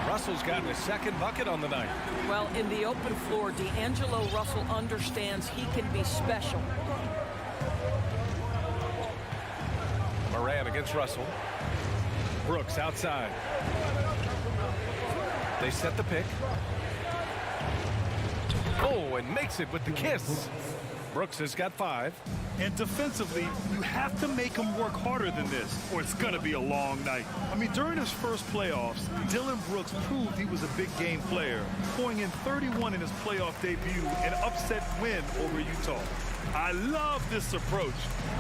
Russell's gotten his second bucket on the night. Well, in the open floor, D'Angelo Russell understands he can be special. Moran against Russell. Brooks outside. They set the pick. Oh, and makes it with the kiss. Brooks has got 5. And defensively, you have to make him work harder than this, or it's going to be a long night. I mean, during his first playoffs, Dillon Brooks proved he was a big game player, pouring in 31 in his playoff debut, an upset win over Utah. I love this approach,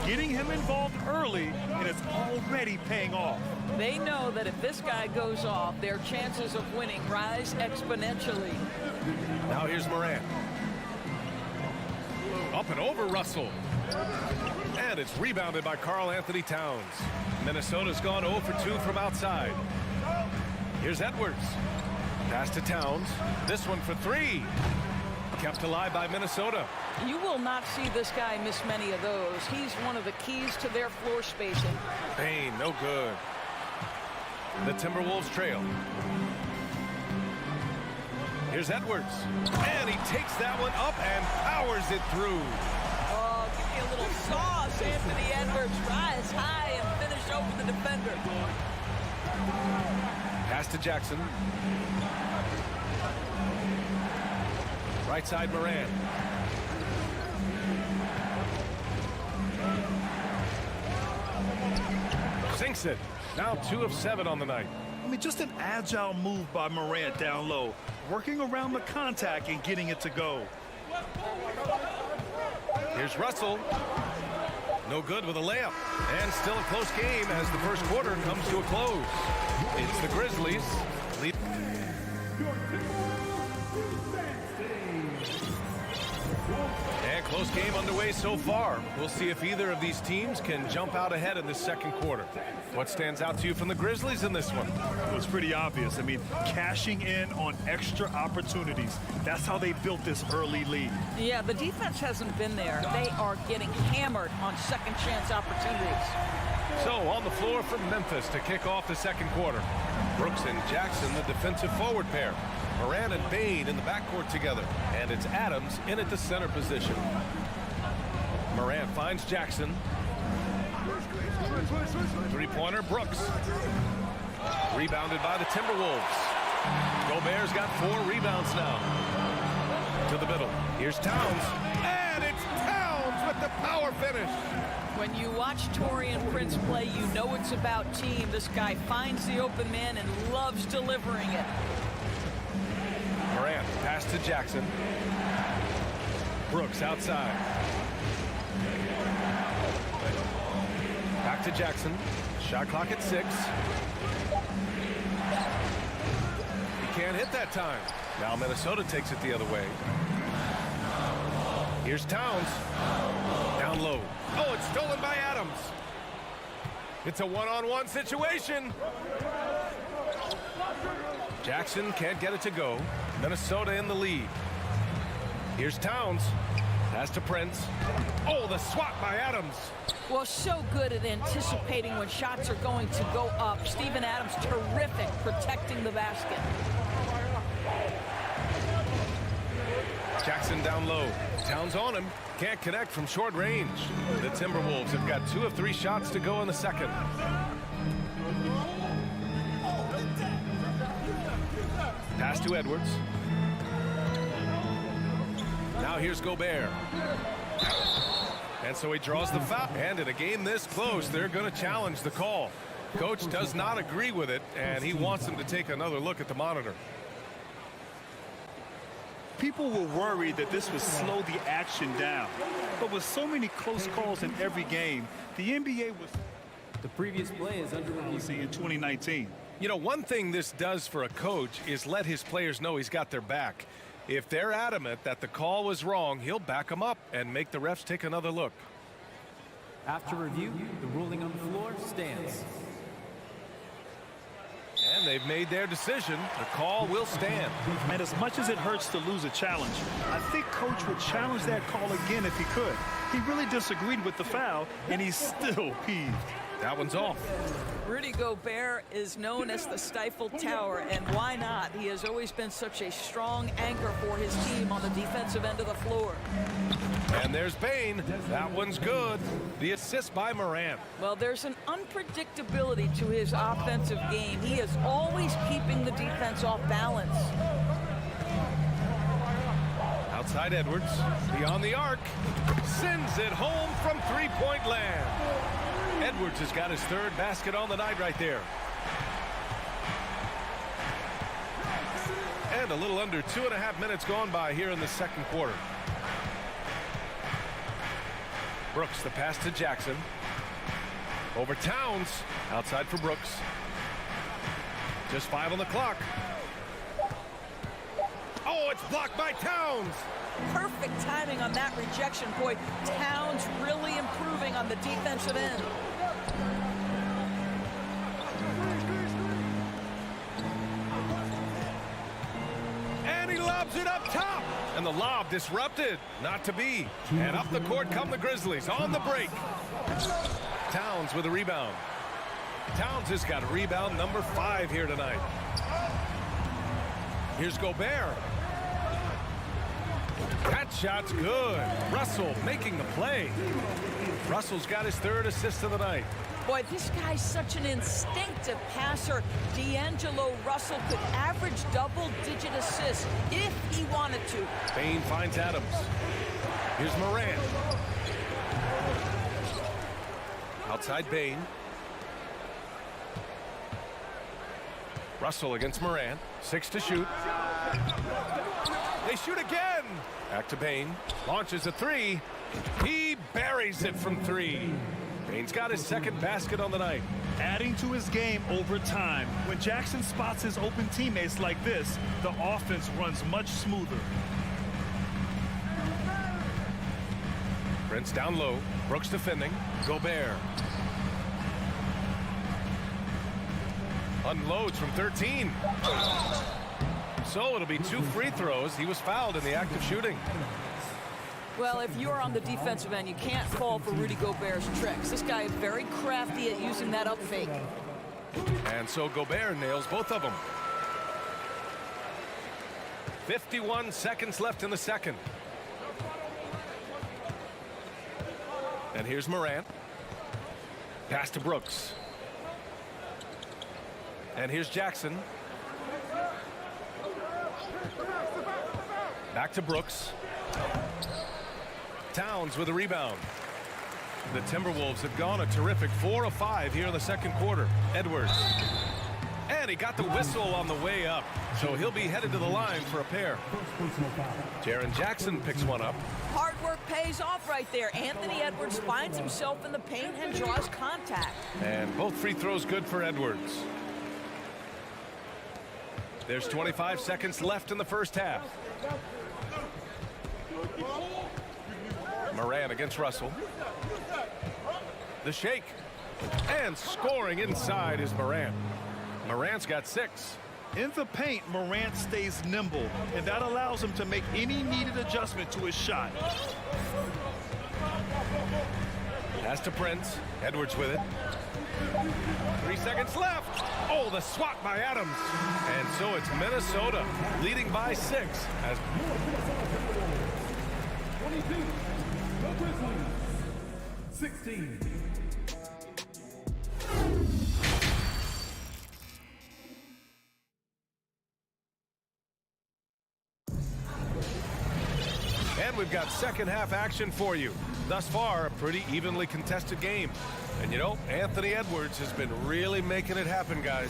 getting him involved early, and it's already paying off. They know that if this guy goes off, their chances of winning rise exponentially. Now here's Moran. Up and over Russell. And it's rebounded by Karl-Anthony Towns. Minnesota's gone 0 for 2 from outside. Here's Edwards. Pass to Towns. This one for 3. Kept alive by Minnesota. You will not see this guy miss many of those. He's one of the keys to their floor spacing. Bain, no good. The Timberwolves trail. Here's Edwards. And he takes that one up and powers it through. Oh, give me a little sauce, Anthony Edwards. Rise high and finish over the defender. Pass to Jackson. Right side, Moran. Sinks it. Now 2 of 7 on the night. I mean, just an agile move by Morant down low, working around the contact and getting it to go. Here's Russell. No good with a layup. And still a close game as the first quarter comes to a close. It's the Grizzlies. Lead. And close game underway so far. We'll see if either of these teams can jump out ahead in the second quarter. What stands out to you from the Grizzlies in this one? It was pretty obvious. I mean, cashing in on extra opportunities. That's how they built this early lead. Yeah, the defense hasn't been there. They are getting hammered on second chance opportunities. So on the floor from Memphis to kick off the second quarter. Brooks and Jackson, the defensive forward pair. Moran and Bain in the backcourt together. And it's Adams in at the center position. Moran finds Jackson. Three-pointer, Brooks. Rebounded by the Timberwolves. Gobert's got 4 rebounds now. To the middle. Here's Towns. And it's Towns with the power finish. When you watch Taurean Prince play, you know it's about team. This guy finds the open man and loves delivering it. Moran, pass to Jackson. Brooks outside. Back to Jackson. Shot clock at 6. He can't hit that time. Now Minnesota takes it the other way. Here's Towns. Down low. Oh, it's stolen by Adams. It's a one-on-one situation. Jackson can't get it to go. Minnesota in the lead. Here's Towns. Pass to Prince. Oh, the swat by Adams. Well, so good at anticipating when shots are going to go up. Steven Adams, terrific protecting the basket. Jackson down low. Towns on him. Can't connect from short range. The Timberwolves have got 2 of 3 shots to go in the second. Pass to Edwards. Now here's Gobert. And so he draws the foul. And in a game this close, they're going to challenge the call. Coach does not agree with it, and he wants him to take another look at the monitor. People were worried that this would slow the action down. But with so many close calls in every game, the NBA was... The previous play is under review. In 2019. You know, one thing this does for a coach is let his players know he's got their back. If they're adamant that the call was wrong, he'll back them up and make the refs take another look. After review, the ruling on the floor stands. And they've made their decision. The call will stand. And as much as it hurts to lose a challenge, I think Coach would challenge that call again if he could. He really disagreed with the foul, and he's still peeved. That one's off. Rudy Gobert is known as the Stifled Tower, and why not? He has always been such a strong anchor for his team on the defensive end of the floor. And there's Bain. That one's good. The assist by Moran. Well, there's an unpredictability to his offensive game. He is always keeping the defense off balance. Outside Edwards. Beyond the arc. Sends it home from three-point land. Edwards has got his 3rd basket on the night right there. And a little under 2.5 minutes gone by here in the second quarter. Brooks, the pass to Jackson. Over Towns. Outside for Brooks. Just 5 on the clock. Oh, it's blocked by Towns. Perfect timing on that rejection. Boy, Towns really improving on the defensive end. And he lobs it up top. And the lob disrupted. Not to be. And up the court come the Grizzlies on the break. Towns with a rebound. Towns has got rebound number 5 here tonight. Here's Gobert. That shot's good. Russell making the play. Russell's got his 3rd assist of the night. Boy, this guy's such an instinctive passer. D'Angelo Russell could average double-digit assists if he wanted to. Bane finds Adams. Here's Morant. Outside Bane. Russell against Morant. 6 to shoot. They shoot again. Back to Bane. Launches a 3. He buries it from 3. Bane's got his 2nd basket on the night. Adding to his game over time. When Jackson spots his open teammates like this, the offense runs much smoother. Prince down low. Brooks defending. Gobert. Unloads from 13. So it'll be 2 free throws. He was fouled in the act of shooting. Well, if you're on the defensive end, you can't fall for Rudy Gobert's tricks. This guy is very crafty at using that up fake. And so Gobert nails both of them. 51 seconds left in the second. And here's Morant. Pass to Brooks. And here's Jackson. Back to Brooks. Towns with a rebound. The Timberwolves have gone a terrific 4 of 5 here in the second quarter. Edwards. And he got the whistle on the way up. So he'll be headed to the line for a pair. Jaren Jackson picks one up. Hard work pays off right there. Anthony Edwards finds himself in the paint and draws contact. And both free throws good for Edwards. There's 25 seconds left in the first half. Morant against Russell. The shake. And scoring inside is Morant. Morant's got 6. In the paint, Morant stays nimble, and that allows him to make any needed adjustment to his shot. Pass to Prince. Edwards with it. 3 seconds left. Oh, the swat by Adams. And so it's Minnesota leading by 6. As 22, the Grizzlies, 16. And we've got second half action for you. Thus far, a pretty evenly contested game. And you know, Anthony Edwards has been really making it happen, guys.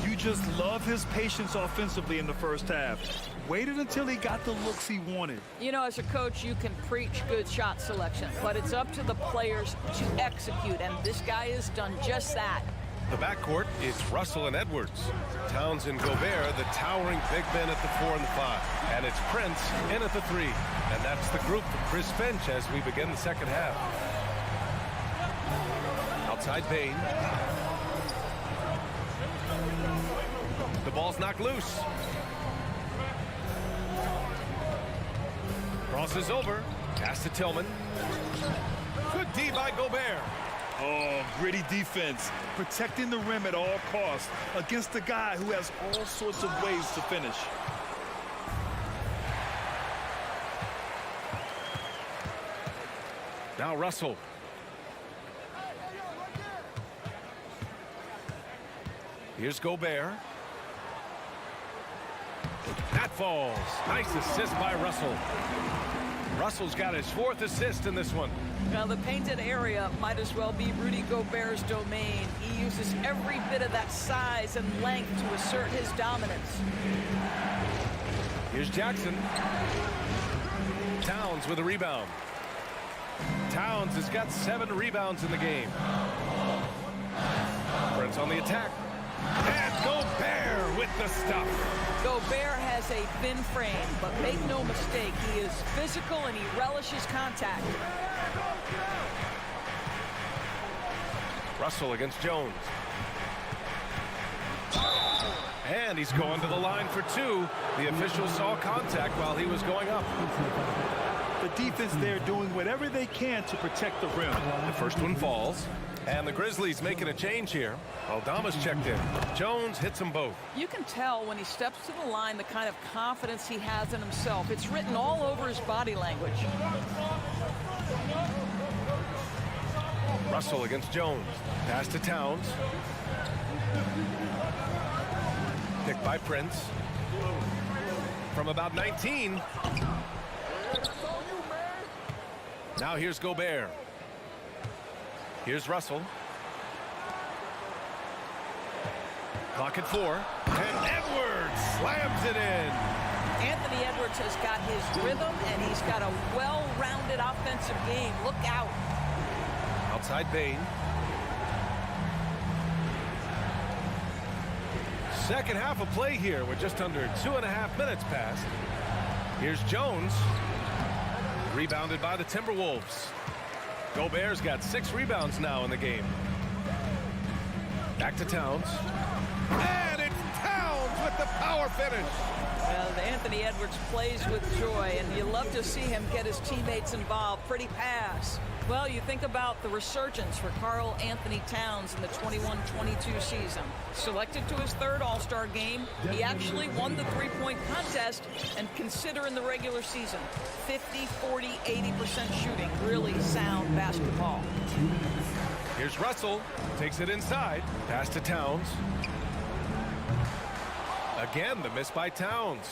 You just love his patience offensively in the first half. Waited until he got the looks he wanted. You know, as a coach, you can preach good shot selection, but it's up to the players to execute, and this guy has done just that. The backcourt, it's Russell and Edwards. Towns and Gobert, the towering big men at the 4 and the 5. And it's Prince in at the 3. And that's the group for Chris Finch as we begin the second half. Outside Bane. The ball's knocked loose. Crosses over. Pass to Tillman. Good D by Gobert. Oh, gritty defense, protecting the rim at all costs against a guy who has all sorts of ways to finish. Now Russell. Here's Gobert. That falls. Nice assist by Russell. Russell's got his 4th assist in this one. Now, the painted area might as well be Rudy Gobert's domain. He uses every bit of that size and length to assert his dominance. Here's Jackson. Towns with a rebound. Towns has got 7 rebounds in the game. Prince on the attack. And Gobert with the stuff. Gobert has a thin frame, but make no mistake, he is physical and he relishes contact. Russell against Jones. And he's going to the line for two. The official saw contact while he was going up. The defense there doing whatever they can to protect the rim. The first one falls. And the Grizzlies making a change here. Aldama's checked in. Jones hits them both. You can tell when he steps to the line the kind of confidence he has in himself. It's written all over his body language. Russell against Jones. Pass to Towns. Picked by Prince. From about 19. Now here's Gobert. Here's Russell. Clock at 4. And Edwards slams it in. Anthony Edwards has got his rhythm, and he's got a well-rounded offensive game. Look out. Outside Bane. Second half of play here with just under 2.5 minutes passed. Here's Jones. Rebounded by the Timberwolves. Gobert's got 6 rebounds now in the game. Back to Towns. And it's Towns with the power finish. Well, Anthony Edwards plays with joy, and you love to see him get his teammates involved. Pretty pass. Well, you think about the resurgence for Karl Anthony Towns in the 21-22 season. Selected to his 3rd All-Star game, he actually won the three-point contest, and consider in the regular season, 50, 40, 80% shooting. Really sound basketball. Here's Russell. Takes it inside. Pass to Towns. Again, the miss by Towns.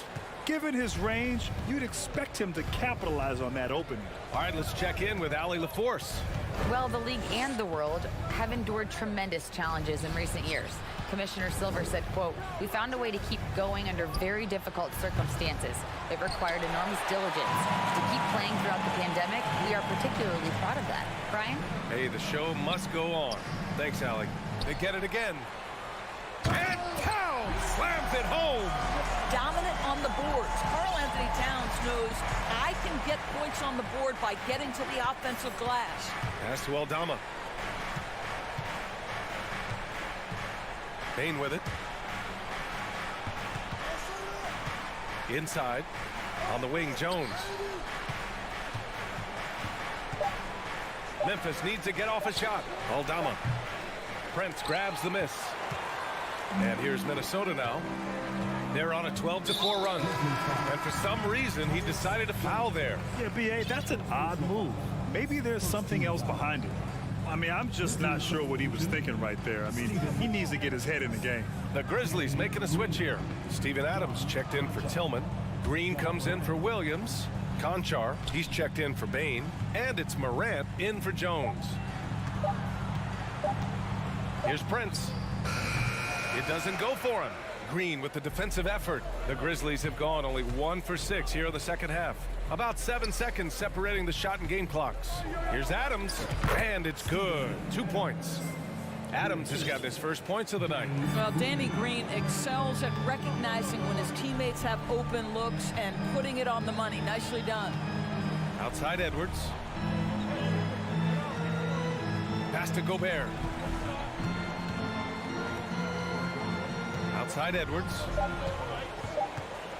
Given his range, you'd expect him to capitalize on that opening. All right, let's check in with Allie LaForce. Well, the league and the world have endured tremendous challenges in recent years. Commissioner Silver said, quote, "We found a way to keep going under very difficult circumstances. It required enormous diligence. To keep playing throughout the pandemic, we are particularly proud of that." Brian? Hey, the show must go on. Thanks, Allie. They get it again. And Towns slams it home. Dominant on the boards. Karl Anthony Towns knows I can get points on the board by getting to the offensive glass. Pass to Aldama. Bane with it. Inside. On the wing, Jones. Memphis needs to get off a shot. Aldama. Prince grabs the miss. And here's Minnesota now. They're on a 12-4 run. And for some reason, he decided to foul there. Yeah, B.A., that's an odd move. Maybe there's something else behind it. I mean, I'm just not sure what he was thinking right there. I mean, he needs to get his head in the game. The Grizzlies making a switch here. Steven Adams checked in for Tillman. Green comes in for Williams. Conchar, he's checked in for Bane. And it's Morant in for Jones. Here's Prince. It doesn't go for him. Green with the defensive effort. The Grizzlies have gone only 1 for 6 here in the second half. About 7 seconds separating the shot and game clocks. Here's Adams, and it's good. 2 points. Adams has got his first points of the night. Well, Danny Green excels at recognizing when his teammates have open looks and putting it on the money. Nicely done. Outside Edwards. Pass to Gobert. Outside Edwards.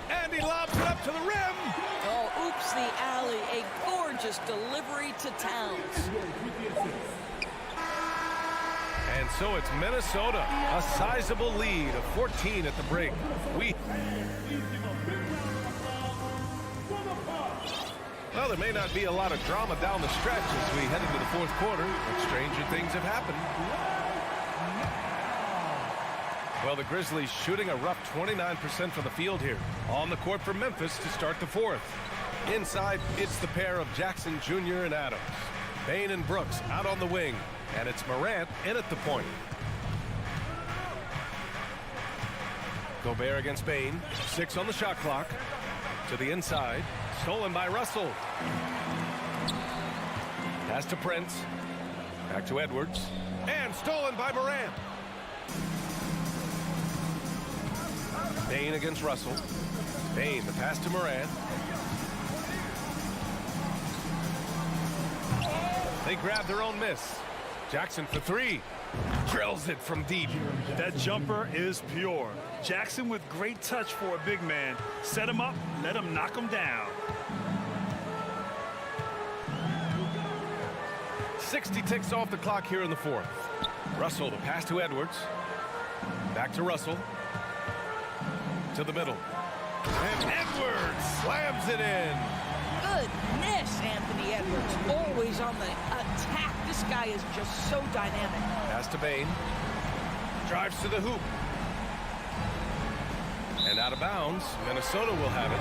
And he lobs it up to the rim. Oh, oops, the alley. A gorgeous delivery to Towns. And so it's Minnesota, a sizable lead of 14 at the break. Well, there may not be a lot of drama down the stretch as we head into the fourth quarter, but stranger things have happened. Well, the Grizzlies shooting a rough 29% from the field here. On the court for Memphis to start the fourth. Inside, it's the pair of Jackson Jr. and Adams. Bane and Brooks out on the wing. And it's Morant in at the point. Gobert against Bane. 6 on the shot clock. To the inside. Stolen by Russell. Pass to Prince. Back to Edwards. And stolen by Morant. Bane against Russell. Bane, the pass to Morant. They grab their own miss. Jackson for 3. Drills it from deep. That jumper is pure. Jackson with great touch for a big man. Set him up, let him knock him down. 60 ticks off the clock here in the fourth. Russell, the pass to Edwards. Back to Russell. To the middle. And Edwards slams it in. Goodness, Anthony Edwards, always on the attack. This guy is just so dynamic. Pass to Bain. Drives to the hoop. And out of bounds. Minnesota will have it.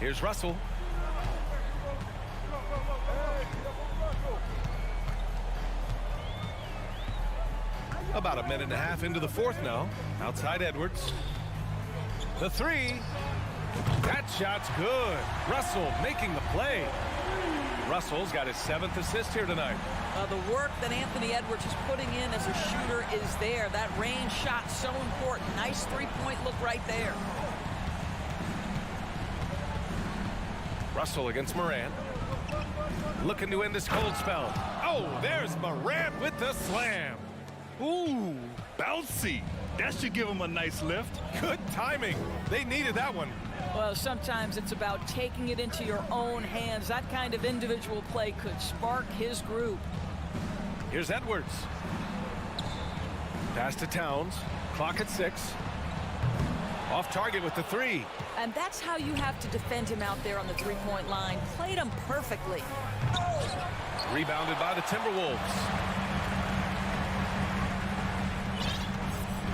Here's Russell. About a minute and a half into the fourth now. Outside Edwards. The three. That shot's good. Russell making the play. Russell's got his 7th assist here tonight. The work that Anthony Edwards is putting in as a shooter is there. That range shot so important. Nice three-point look right there. Russell against Morant. Looking to end this cold spell. Oh, there's Morant with the slam. Ooh, bouncy. That should give him a nice lift. Good timing. They needed that one. Well, sometimes it's about taking it into your own hands. That kind of individual play could spark his group. Here's Edwards. Pass to Towns. Clock at 6. Off target with the three. And that's how you have to defend him out there on the three-point line. Played him perfectly. Rebounded by the Timberwolves.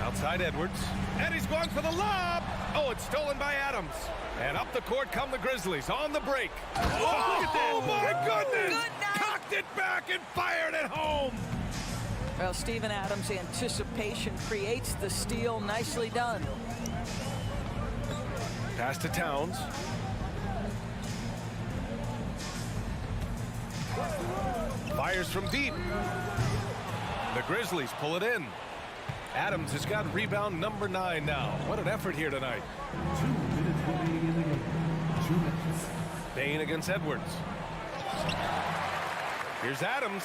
Outside Edwards. And he's going for the lob. Oh, it's stolen by Adams. And up the court come the Grizzlies on the break. Oh, my goodness. Cocked it back and fired it home. Well, Steven Adams' anticipation creates the steal. Nicely done. Pass to Towns. Fires from deep. The Grizzlies pull it in. Adams has got rebound number 9 now. What an effort here tonight. 2 minutes remaining in the game. 2 minutes. Bain against Edwards. Here's Adams.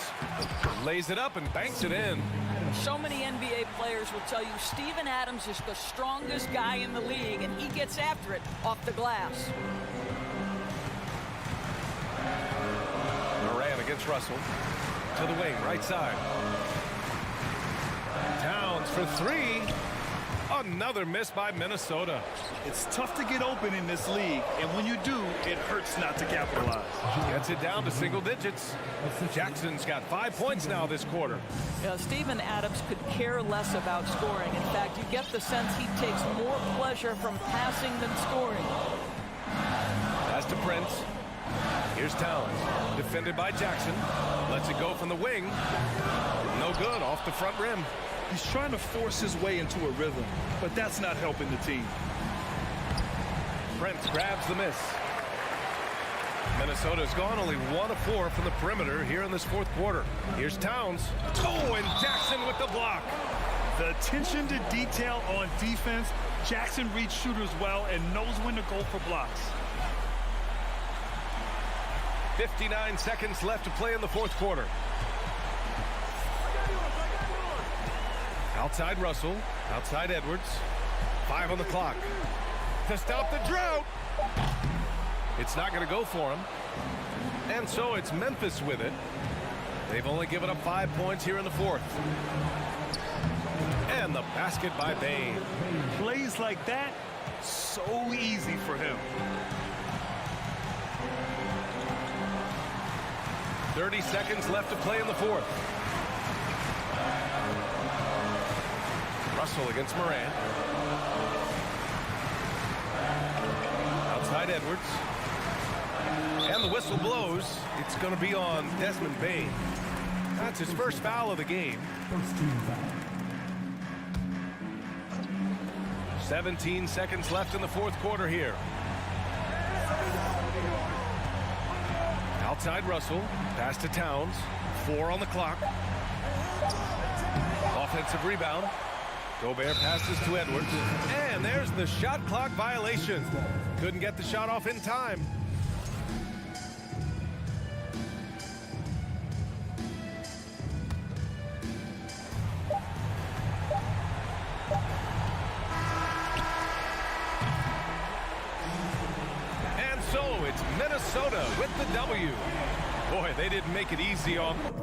Lays it up and banks it in. So many NBA players will tell you Steven Adams is the strongest guy in the league, and he gets after it off the glass. Morant against Russell. To the wing, right side. Towns for 3. Another miss by Minnesota. It's tough to get open in this league, and when you do, it hurts not to capitalize. Gets it down to single digits. Jackson's got 5 points now this quarter. Steven Adams could care less about scoring. In fact, you get the sense he takes more pleasure from passing than scoring. Pass to Prince. Here's Towns. Defended by Jackson. Lets it go from the wing. No good, off the front rim. He's trying to force his way into a rhythm, but that's not helping the team. Prince grabs the miss. Minnesota's gone only 1 of 4 from the perimeter here in this fourth quarter. Here's Towns. Oh, and Jackson with the block. The attention to detail on defense. Jackson reads shooters well and knows when to go for blocks. 59 seconds left to play in the fourth quarter. Outside Russell, outside Edwards. 5 on the clock. To stop the drought. It's not going to go for him. And so it's Memphis with it. They've only given up 5 points here in the fourth. And the basket by Bain. Plays like that, so easy for him. 30 seconds left to play in the fourth. Russell against Morant. Outside Edwards. And the whistle blows. It's going to be on Desmond Bain. That's his first foul of the game. First team foul. 17 seconds left in the fourth quarter here. Outside Russell. Pass to Towns. 4 on the clock. Offensive rebound. Gobert passes to Edwards. And there's the shot clock violation. Couldn't get the shot off in time. And so it's Minnesota with the W. Boy, they didn't make it easy on them.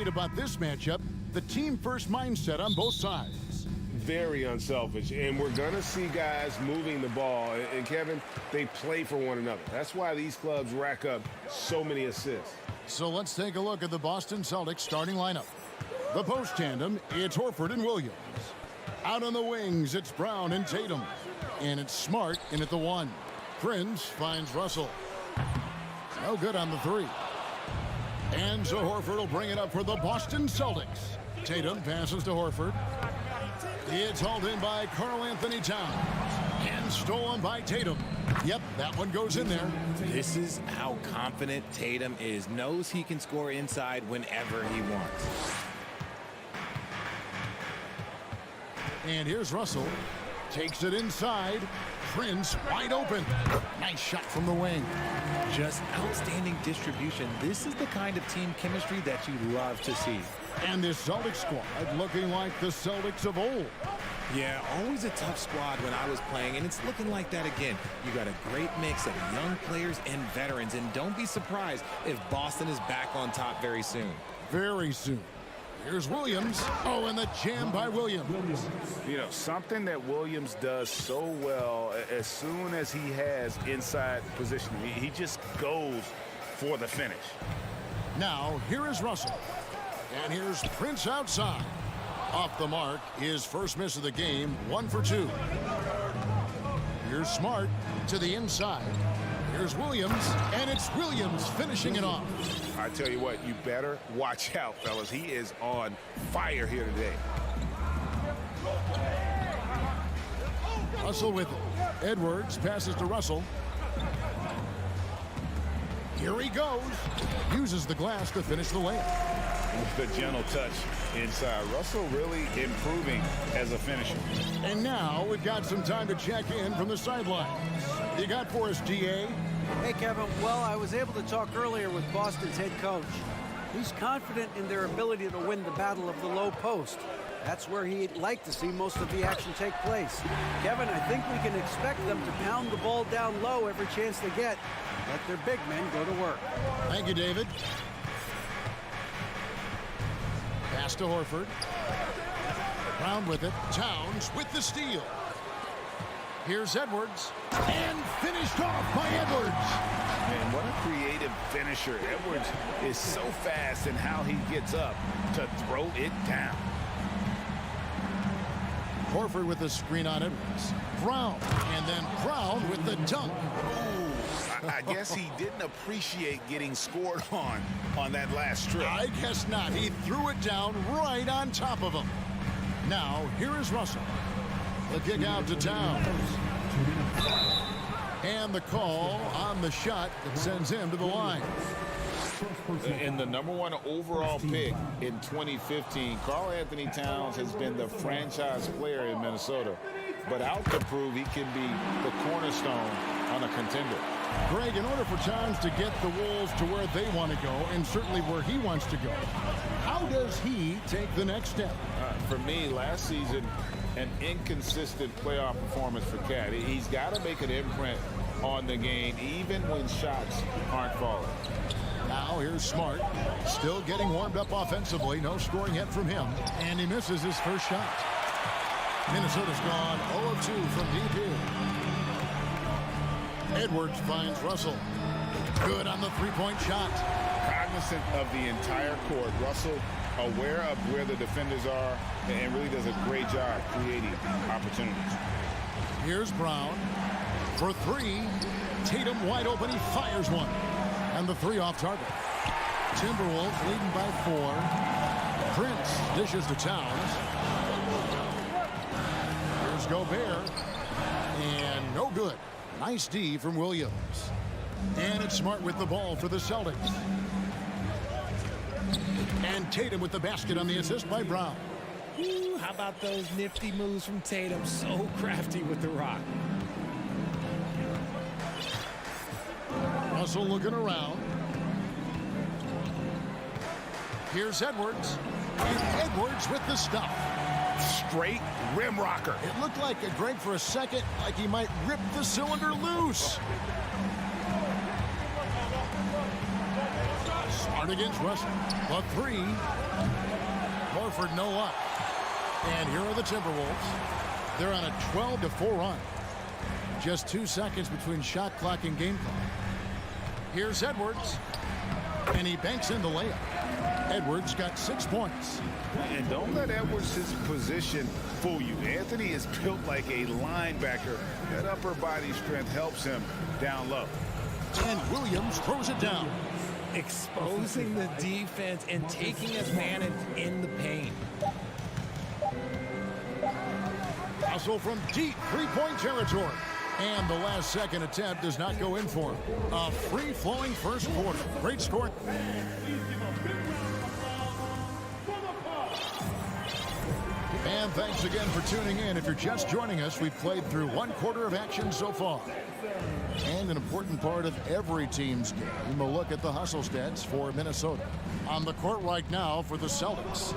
About this matchup, the team-first mindset on both sides. Very unselfish, and we're going to see guys moving the ball. And, Kevin, they play for one another. That's why these clubs rack up so many assists. So let's take a look at the Boston Celtics starting lineup. The post tandem, it's Horford and Williams. Out on the wings, it's Brown and Tatum. And it's Smart in at the 1. Prince finds Russell. No good on the 3. And so Horford will bring it up for the Boston Celtics. Tatum passes to Horford. It's hauled in by Karl-Anthony Towns. And stolen by Tatum. Yep, that one goes in there. This is how confident Tatum is. Knows he can score inside whenever he wants. And here's Russell. Takes it inside. Prince wide open. Nice shot from the wing. Just outstanding distribution. This is the kind of team chemistry that you love to see. And this Celtics squad looking like the Celtics of old. Yeah, always a tough squad when I was playing, and it's looking like that again. You got a great mix of young players and veterans, and don't be surprised if Boston is back on top very soon. Very soon. Here's Williams. Oh, and the jam by Williams. You know, something that Williams does so well, as soon as he has inside positioning, he just goes for the finish. Now, here is Russell. And here's Prince outside. Off the mark, his first miss of the game, 1 for 2. Here's Smart to the inside. Here's Williams, and it's Williams finishing it off. I tell you what, you better watch out, fellas. He is on fire here today. Russell with it. Edwards passes to Russell. Here he goes. Uses the glass to finish the layup. With the gentle touch inside. Russell really improving as a finisher. And now we've got some time to check in from the sidelines. You got for us, DA? Hey, Kevin. Well, I was able to talk earlier with Boston's head coach. He's confident in their ability to win the battle of the low post. That's where he'd like to see most of the action take place. Kevin, I think we can expect them to pound the ball down low every chance they get. Let their big men go to work. Thank you, David. Pass to Horford. Brown with it. Towns with the steal. Here's Edwards. And finished off by Edwards. Man, what a creative finisher. Edwards is so fast in how he gets up to throw it down. Horford with the screen on Edwards. Brown. And then Brown with the dunk. Ooh, I guess he didn't appreciate getting scored on that last strip. I guess not. He threw it down right on top of him. Now, here is Russell. The kick out to Towns. And the call on the shot that sends him to the line. And the #1 overall pick in 2015, Karl-Anthony Towns has been the franchise player in Minnesota, but out to prove he can be the cornerstone on a contender. Greg, in order for Towns to get the Wolves to where they want to go, and certainly where he wants to go, how does he take the next step? For me, last season, an inconsistent playoff performance for Cat. He's got to make an imprint on the game, even when shots aren't falling. Now here's Smart, still getting warmed up offensively. No scoring yet from him, and he misses his first shot. Minnesota's gone 0 of 2 from deep here. Edwards finds Russell. Good on the three-point shot. Cognizant of the entire court, Russell aware of where the defenders are and really does a great job creating opportunities. Here's Brown for three. Tatum wide open. He fires one. And the three off target. Timberwolves leading by 4. Prince dishes to Towns. Here's Gobert. And no good. Nice D from Williams. And it's Smart with the ball for the Celtics. And Tatum with the basket on the assist by Brown. Ooh, how about those nifty moves from Tatum? So crafty with the rock. Russell looking around. Here's Edwards. And Edwards with the stuff. Straight rim rocker. It looked like Greg for a second, like he might rip the cylinder loose. Smart against Russell. The three. Horford no luck. And here are the Timberwolves. They're on a 12-4 run. Just 2 seconds between shot clock and game clock. Here's Edwards. And he banks in the layup. Edwards got 6 points. And don't let Edwards' position fool you. Anthony is built like a linebacker. That upper body strength helps him down low. And Williams throws it down. Exposing the defense and taking advantage in the paint. Russell from deep three-point territory. And the last second attempt does not go in for him. A free-flowing first quarter. Great score. And thanks again for tuning in. If you're just joining us, we've played through 1 quarter of action so far. And an important part of every team's game, a look at the hustle stats for Minnesota. On the court right now for the Celtics.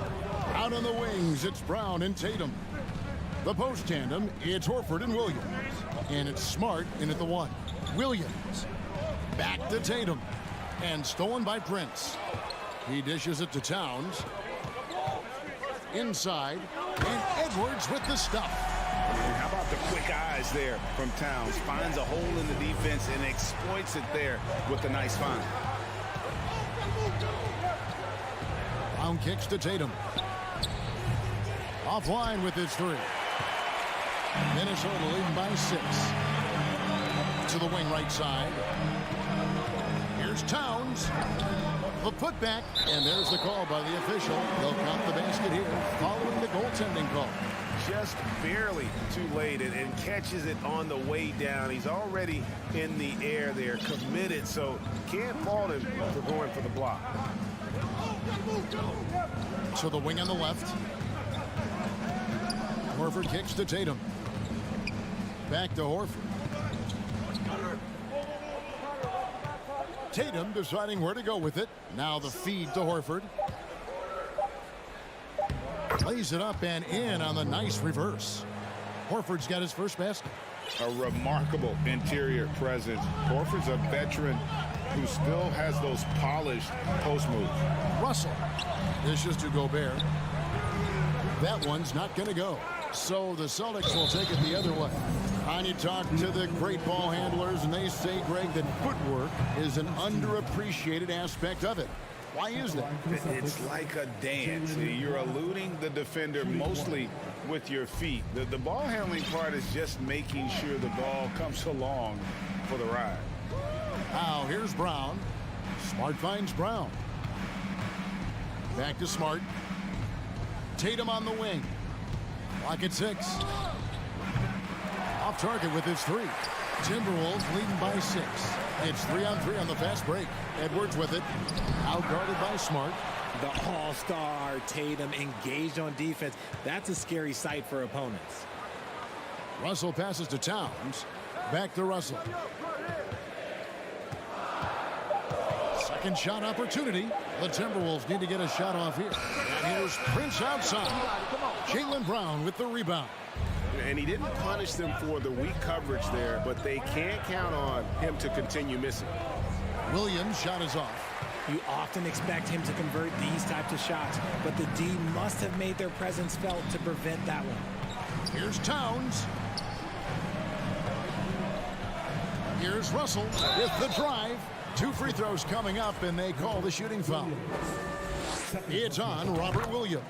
Out on the wings, it's Brown and Tatum. The post tandem, it's Horford and Williams. And it's Smart in at the 1. Williams. Back to Tatum. And stolen by Prince. He dishes it to Towns. Inside. And Edwards with the stuff. And how about the quick eyes there from Towns? Finds a hole in the defense and exploits it there with a nice find. Brown kicks to Tatum. Offline with his 3. Minnesota leading by 6. To the wing right side. Here's Towns. The putback, and there's the call by the official. They'll count the basket here following the goaltending call. Just barely too late and catches it on the way down. He's already in the air there, committed, so can't fault him for going for the block. To the wing on the left. Horford kicks to Tatum. Back to Horford. Tatum deciding where to go with it. Now the feed to Horford. Lays it up and in on the nice reverse. Horford's got his first basket. A remarkable interior presence. Horford's a veteran who still has those polished post moves. Russell. Dishes to Gobert. That one's not going to go. So the Celtics will take it the other way. And you talk to the great ball handlers, and they say, Greg, that footwork is an underappreciated aspect of it. Why is that? It's like a dance. You're eluding the defender mostly with your feet. The ball handling part is just making sure the ball comes along for the ride. Now here's Brown. Smart finds Brown. Back to Smart. Tatum on the wing. Clock at 6. Off target with his 3. Timberwolves leading by 6. It's 3-on-3 on the fast break. Edwards with it. Outguarded by Smart. The all-star Tatum engaged on defense. That's a scary sight for opponents. Russell passes to Towns. Back to Russell. Second shot opportunity. The Timberwolves need to get a shot off here. And here's Prince outside. Jaylen Brown with the rebound. And he didn't punish them for the weak coverage there, but they can't count on him to continue missing. Williams' shot is off. You often expect him to convert these types of shots, but the D must have made their presence felt to prevent that one. Here's Towns. Here's Russell with the drive. 2 free throws coming up, and they call the shooting foul. It's on Robert Williams.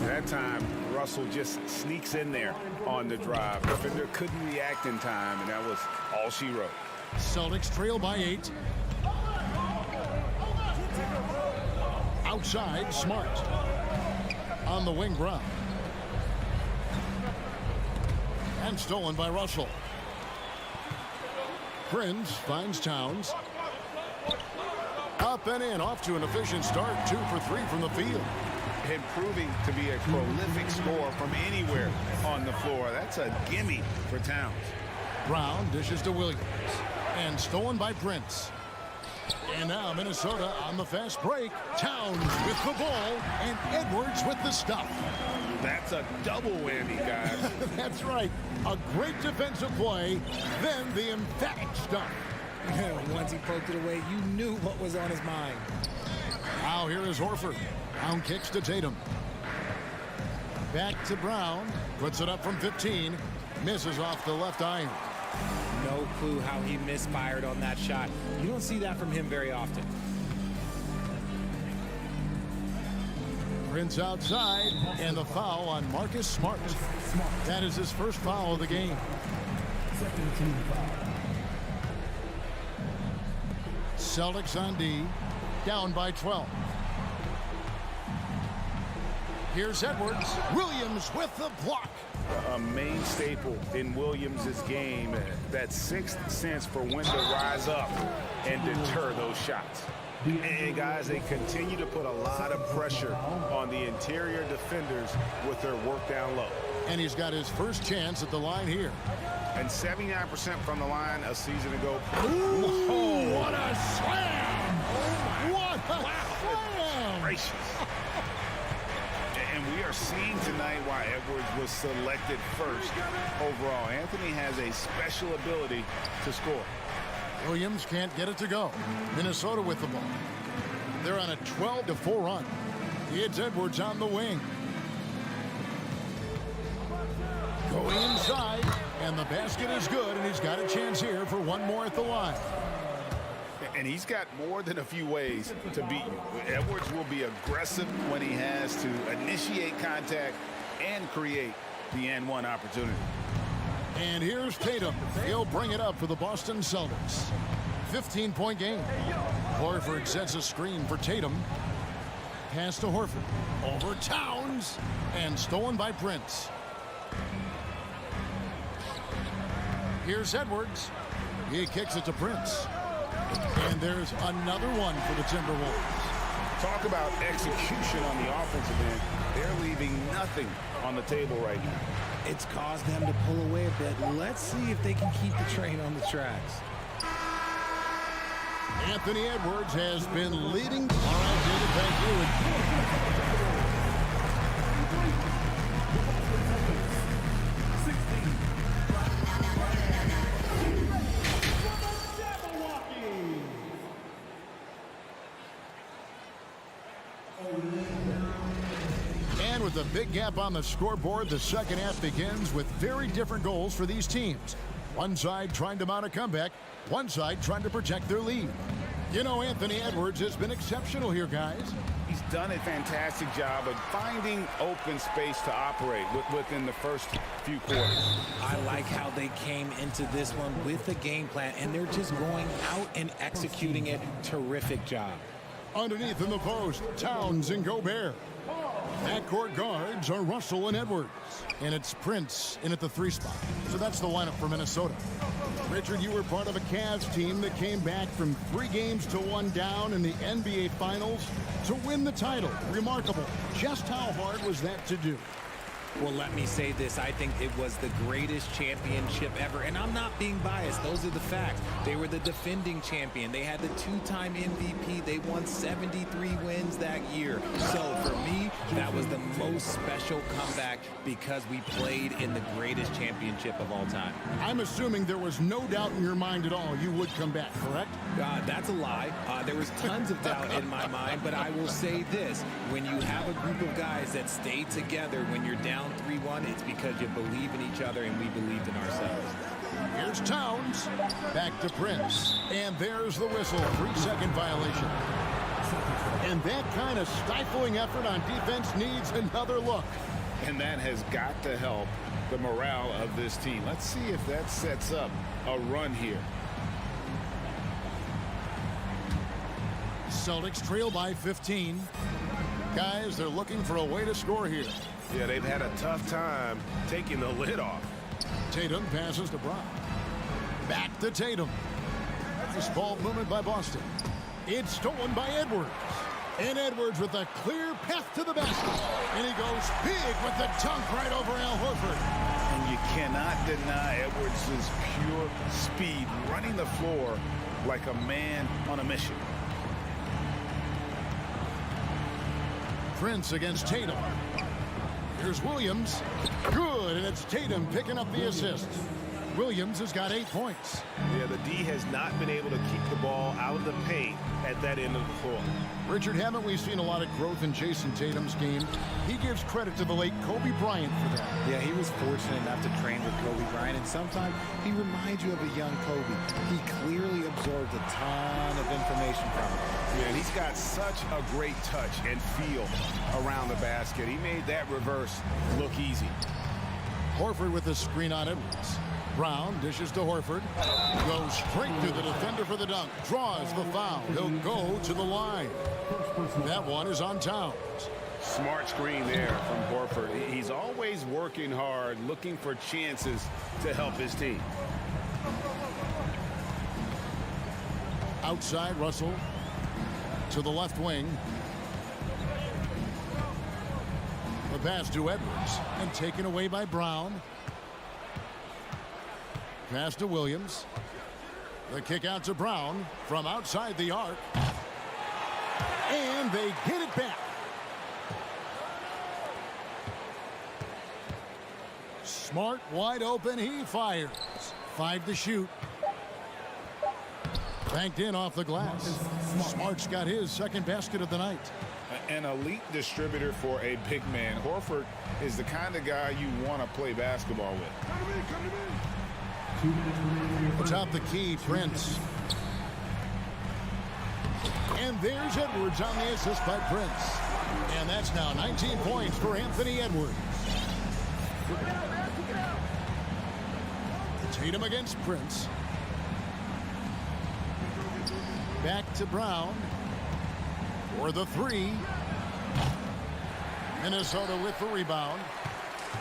That time, Russell just sneaks in there on the drive. Defender couldn't react in time, and that was all she wrote. Celtics trail by 8. Outside, Smart. On the wing, Brown. And stolen by Russell. Prince finds Towns. Up and in, off to an efficient start. 2 for 3 from the field. Improving to be a prolific scorer from anywhere on the floor. That's a gimme for Towns. Brown dishes to Williams. And stolen by Prince. And now Minnesota on the fast break. Towns with the ball and Edwards with the stuff. That's a double whammy, guys. That's right. A great defensive play, then the emphatic stuff. Once he poked it away, you knew what was on his mind. Now here is Horford. Brown kicks to Tatum. Back to Brown. Puts it up from 15. Misses off the left iron. No clue how he misfired on that shot. You don't see that from him very often. Prince outside, and the foul on Marcus Smart. That is his first foul of the game. Celtics on D, down by 12. Here's Edwards. Williams with the block. A main staple in Williams' game, that sixth sense for when to rise up and deter those shots. And guys, they continue to put a lot of pressure on the interior defenders with their work down low. And he's got his first chance at the line here. And 79% from the line a season ago. Ooh, what a slam! What a slam! Gracious. And we are seeing tonight why Edwards was selected first overall. Anthony has a special ability to score. Williams can't get it to go. Minnesota with the ball. They're on a 12-4 run. It's Edwards on the wing. Going inside, and the basket is good, and he's got a chance here for one more at the line. And he's got more than a few ways to beat you. Edwards will be aggressive when he has to initiate contact and create the and-one opportunity. And here's Tatum. He'll bring it up for the Boston Celtics. 15-point game. Horford sets a screen for Tatum. Pass to Horford. Over Towns. And stolen by Prince. Here's Edwards. He kicks it to Prince. And there's another one for the Timberwolves. Talk about execution on the offensive end. They're leaving nothing on the table right now. It's caused them to pull away a bit. Let's see if they can keep the train on the tracks. Anthony Edwards has been leading. All right, David, thank you. And with a big gap on the scoreboard, the second half begins with very different goals for these teams. One side trying to mount a comeback, one side trying to protect their lead. You know, Anthony Edwards has been exceptional here, guys. He's done a fantastic job of finding open space to operate within the first few quarters. I like how they came into this one with a game plan, and they're just going out and executing it. Terrific job. Underneath in the post, Towns and Gobert. Backcourt guards are Russell and Edwards. And it's Prince in at the 3 spot. So that's the lineup for Minnesota. Richard, you were part of a Cavs team that came back from 3 games to 1 down in the NBA Finals to win the title. Remarkable. Just how hard was that to do? Well, let me say this. I think it was the greatest championship ever. And I'm not being biased. Those are the facts. They were the defending champion. They had the 2-time MVP. They won 73 wins that year. So for me, that was the most special comeback because we played in the greatest championship of all time. I'm assuming there was no doubt in your mind at all you would come back, correct? That's a lie. There was tons of doubt in my mind, but I will say this. When you have a group of guys that stay together when you're down 3-1, it's because you believe in each other and we believed in ourselves. Here's Towns. Back to Prince. And there's the whistle. 3-second violation. And that kind of stifling effort on defense needs another look. And that has got to help the morale of this team. Let's see if that sets up a run here. Celtics trail by 15. Guys, they're looking for a way to score here. Yeah, they've had a tough time taking the lid off. Tatum passes to Brown. Back to Tatum. This ball movement by Boston. It's stolen by Edwards. And Edwards with a clear path to the basket. And he goes big with the dunk right over Al Horford. And you cannot deny Edwards' pure speed, running the floor like a man on a mission. Prince against Tatum. Here's Williams. Good, and it's Tatum picking up the assist. Williams has got 8 points. Yeah, the D has not been able to keep the ball out of the paint at that end of the floor. Richard, haven't we seen a lot of growth in Jason Tatum's game? He gives credit to the late Kobe Bryant for that. Yeah, he was fortunate enough to train with Kobe Bryant, and sometimes he reminds you of a young Kobe. He clearly absorbed a ton of information from him. Yeah, and he's got such a great touch and feel around the basket. He made that reverse look easy. Horford with the screen on Edwards. Brown dishes to Horford. Goes straight to the defender for the dunk. Draws the foul. He'll go to the line. That one is on Towns. Smart screen there from Horford. He's always working hard, looking for chances to help his team. Outside, Russell to the left wing. The pass to Edwards and taken away by Brown. Pass to Williams. The kick out to Brown from outside the arc. And they get it back. Smart wide open. He fires. 5 to shoot. Banked in off the glass. Smart's got his second basket of the night. An elite distributor for a big man. Horford is the kind of guy you want to play basketball with. Come to me, come to me. Atop the key, Prince. And there's Edwards on the assist by Prince. And that's now 19 points for Anthony Edwards. Tatum against Prince. Back to Brown for the 3. Minnesota with the rebound.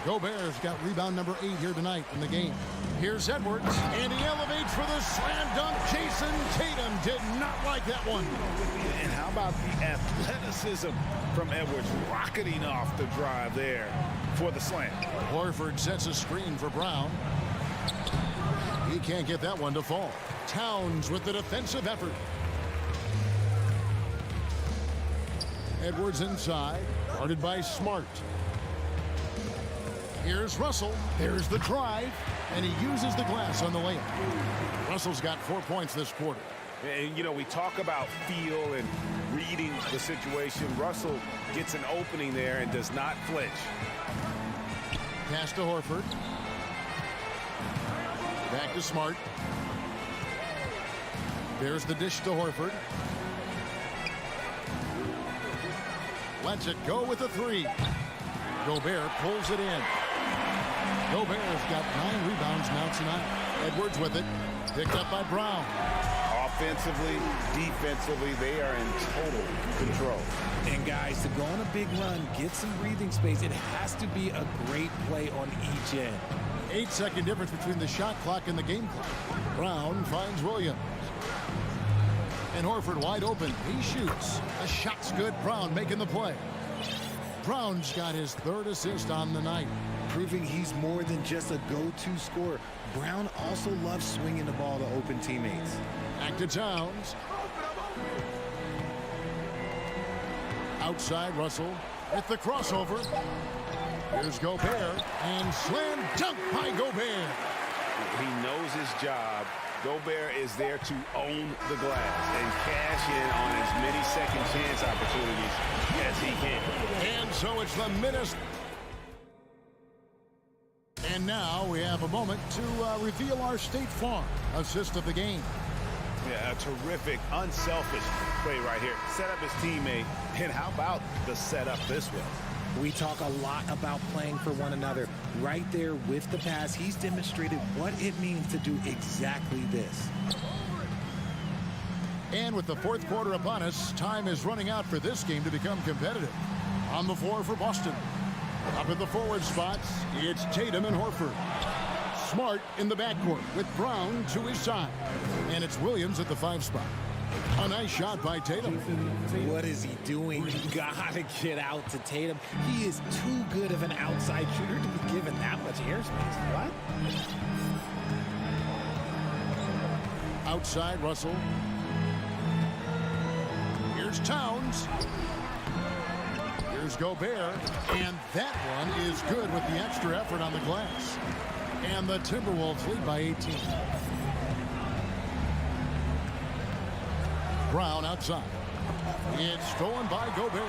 Gobert's got rebound number 8 here tonight in the game. Here's Edwards, and he elevates for the slam dunk. Jason Tatum did not like that one. And how about the athleticism from Edwards rocketing off the drive there for the slam. Horford sets a screen for Brown. He can't get that one to fall. Towns with the defensive effort. Edwards inside, guarded by Smart. Here's Russell. There's the drive, and he uses the glass on the layup. Russell's got 4 points this quarter. And, you know, we talk about feel and reading the situation. Russell gets an opening there and does not flinch. Pass to Horford. Back to Smart. There's the dish to Horford. Lets it go with a 3. Gobert pulls it in. Gobert's got 9 rebounds now tonight. Edwards with it. Picked up by Brown. Offensively, defensively, they are in total control. And guys, to go on a big run, get some breathing space, it has to be a great play on each end. 8-second difference between the shot clock and the game clock. Brown finds Williams. And Horford wide open. He shoots. The shot's good. Brown making the play. Brown's got his 3rd assist on the night. Proving he's more than just a go-to scorer. Brown also loves swinging the ball to open teammates. Back to Towns. Outside, Russell with the crossover. Here's Gobert, and slam dunk by Gobert. He knows his job. Gobert is there to own the glass and cash in on as many second chance opportunities as he can. And so it's the Minnesota. And now we have a moment to reveal our State Farm assist of the game. Yeah, a terrific, unselfish play right here. Set up his teammate, and how about the setup this way? We talk a lot about playing for one another. Right there with the pass, he's demonstrated what it means to do exactly this. And with the 4th quarter upon us, time is running out for this game to become competitive. On the floor for Boston. Up in the forward spots, it's Tatum and Horford. Smart in the backcourt with Brown to his side. And it's Williams at the 5 spot. A nice shot by Tatum. What is he doing? You gotta get out to Tatum. He is too good of an outside shooter to be given that much airspace. What? Outside, Russell. Here's Towns. Here's Gobert. And that one is good with the extra effort on the glass. And the Timberwolves lead by 18. Brown outside. It's stolen by Gobert.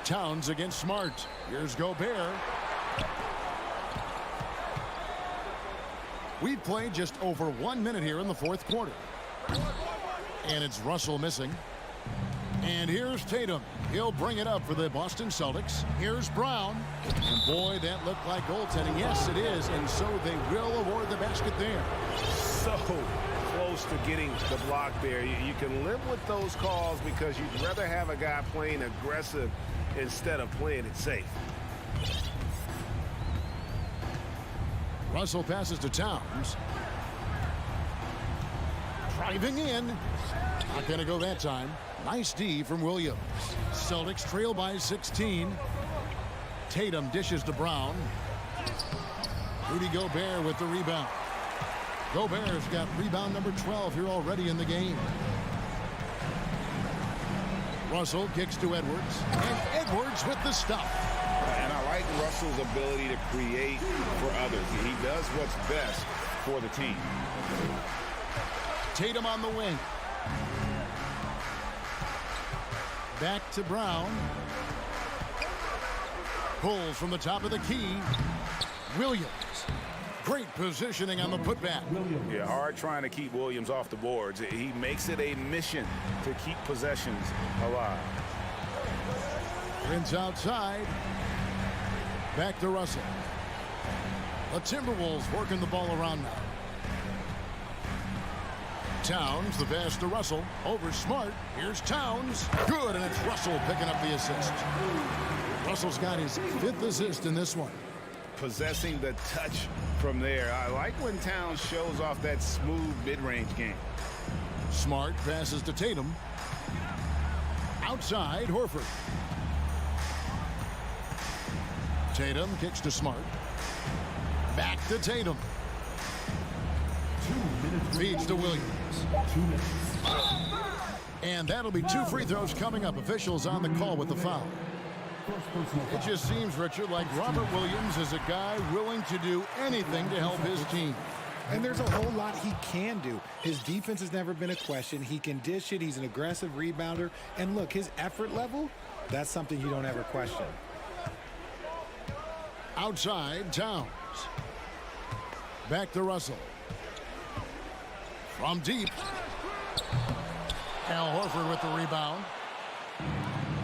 Towns against Smart. Here's Gobert. We've played just over 1 minute here in the 4th quarter. And it's Russell missing. And here's Tatum. He'll bring it up for the Boston Celtics. Here's Brown. And boy, that looked like goaltending. Yes, it is. And so they will award the basket there. So close to getting the block there. You can live with those calls because you'd rather have a guy playing aggressive instead of playing it safe. Russell passes to Towns. Driving in. Not going to go that time. Nice D from Williams. Celtics trail by 16. Tatum dishes to Brown. Rudy Gobert with the rebound. Gobert's got rebound number 12 here already in the game. Russell kicks to Edwards. And Edwards with the stop. And I like Russell's ability to create for others. He does what's best for the team. Tatum on the wing. Back to Brown. Pulls from the top of the key. Williams. Great positioning on the putback. Yeah, hard trying to keep Williams off the boards. He makes it a mission to keep possessions alive. Prince outside. Back to Russell. The Timberwolves working the ball around now. Towns, the pass to Russell. Over Smart. Here's Towns. Good, and it's Russell picking up the assist. Russell's got his 5th assist in this one. Possessing the touch from there. I like when Towns shows off that smooth mid-range game. Smart passes to Tatum. Outside, Horford. Tatum kicks to Smart. Back to Tatum. Feeds to Williams. And that'll be 2 free throws coming up. Officials on the call with the foul. It just seems, Richard, like Robert Williams is a guy willing to do anything to help his team. And there's a whole lot he can do. His defense has never been a question. He can dish it. He's an aggressive rebounder. And look, his effort level, that's something you don't ever question. Outside, Towns. Back to Russell. From deep. Al Horford with the rebound.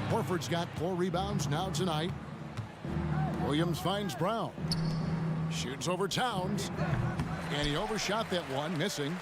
Horford's got 4 rebounds now tonight. Williams finds Brown. Shoots over Towns. And he overshot that one, missing.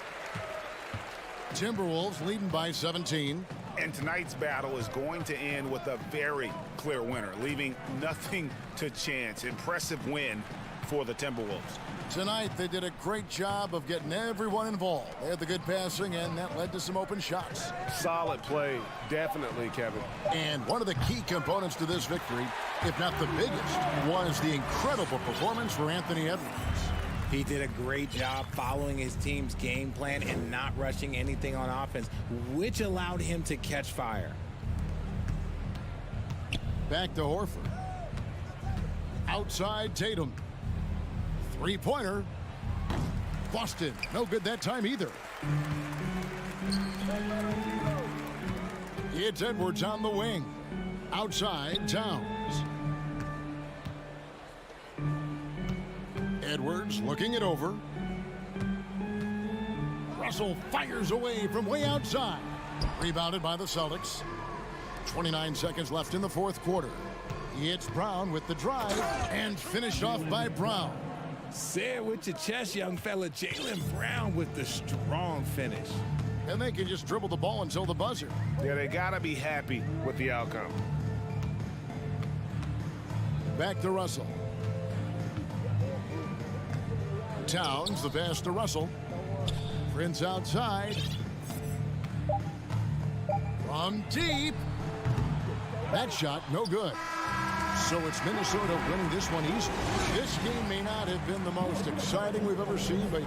Timberwolves leading by 17. And tonight's battle is going to end with a very clear winner, leaving nothing to chance. Impressive win for the Timberwolves. Tonight, they did a great job of getting everyone involved. They had the good passing, and that led to some open shots. Solid play, definitely, Kevin. And one of the key components to this victory, if not the biggest, was the incredible performance for Anthony Edwards. He did a great job following his team's game plan and not rushing anything on offense, which allowed him to catch fire. Back to Horford. Outside, Tatum. Three-pointer. Boston. No good that time either. It's Edwards on the wing. Outside, Towns. Edwards looking it over. Russell fires away from way outside. Rebounded by the Celtics. 29 seconds left in the 4th quarter. It's Brown with the drive and finished off by Brown. Say it with your chest, young fella. Jaylen Brown with the strong finish. and they can just dribble the ball until the buzzer. Yeah, they got to be happy with the outcome. Back to Russell. Towns, the pass to Russell. Prince outside. From deep. That shot, no good. So it's Minnesota winning this one easily. This game may not have been the most exciting we've ever seen, but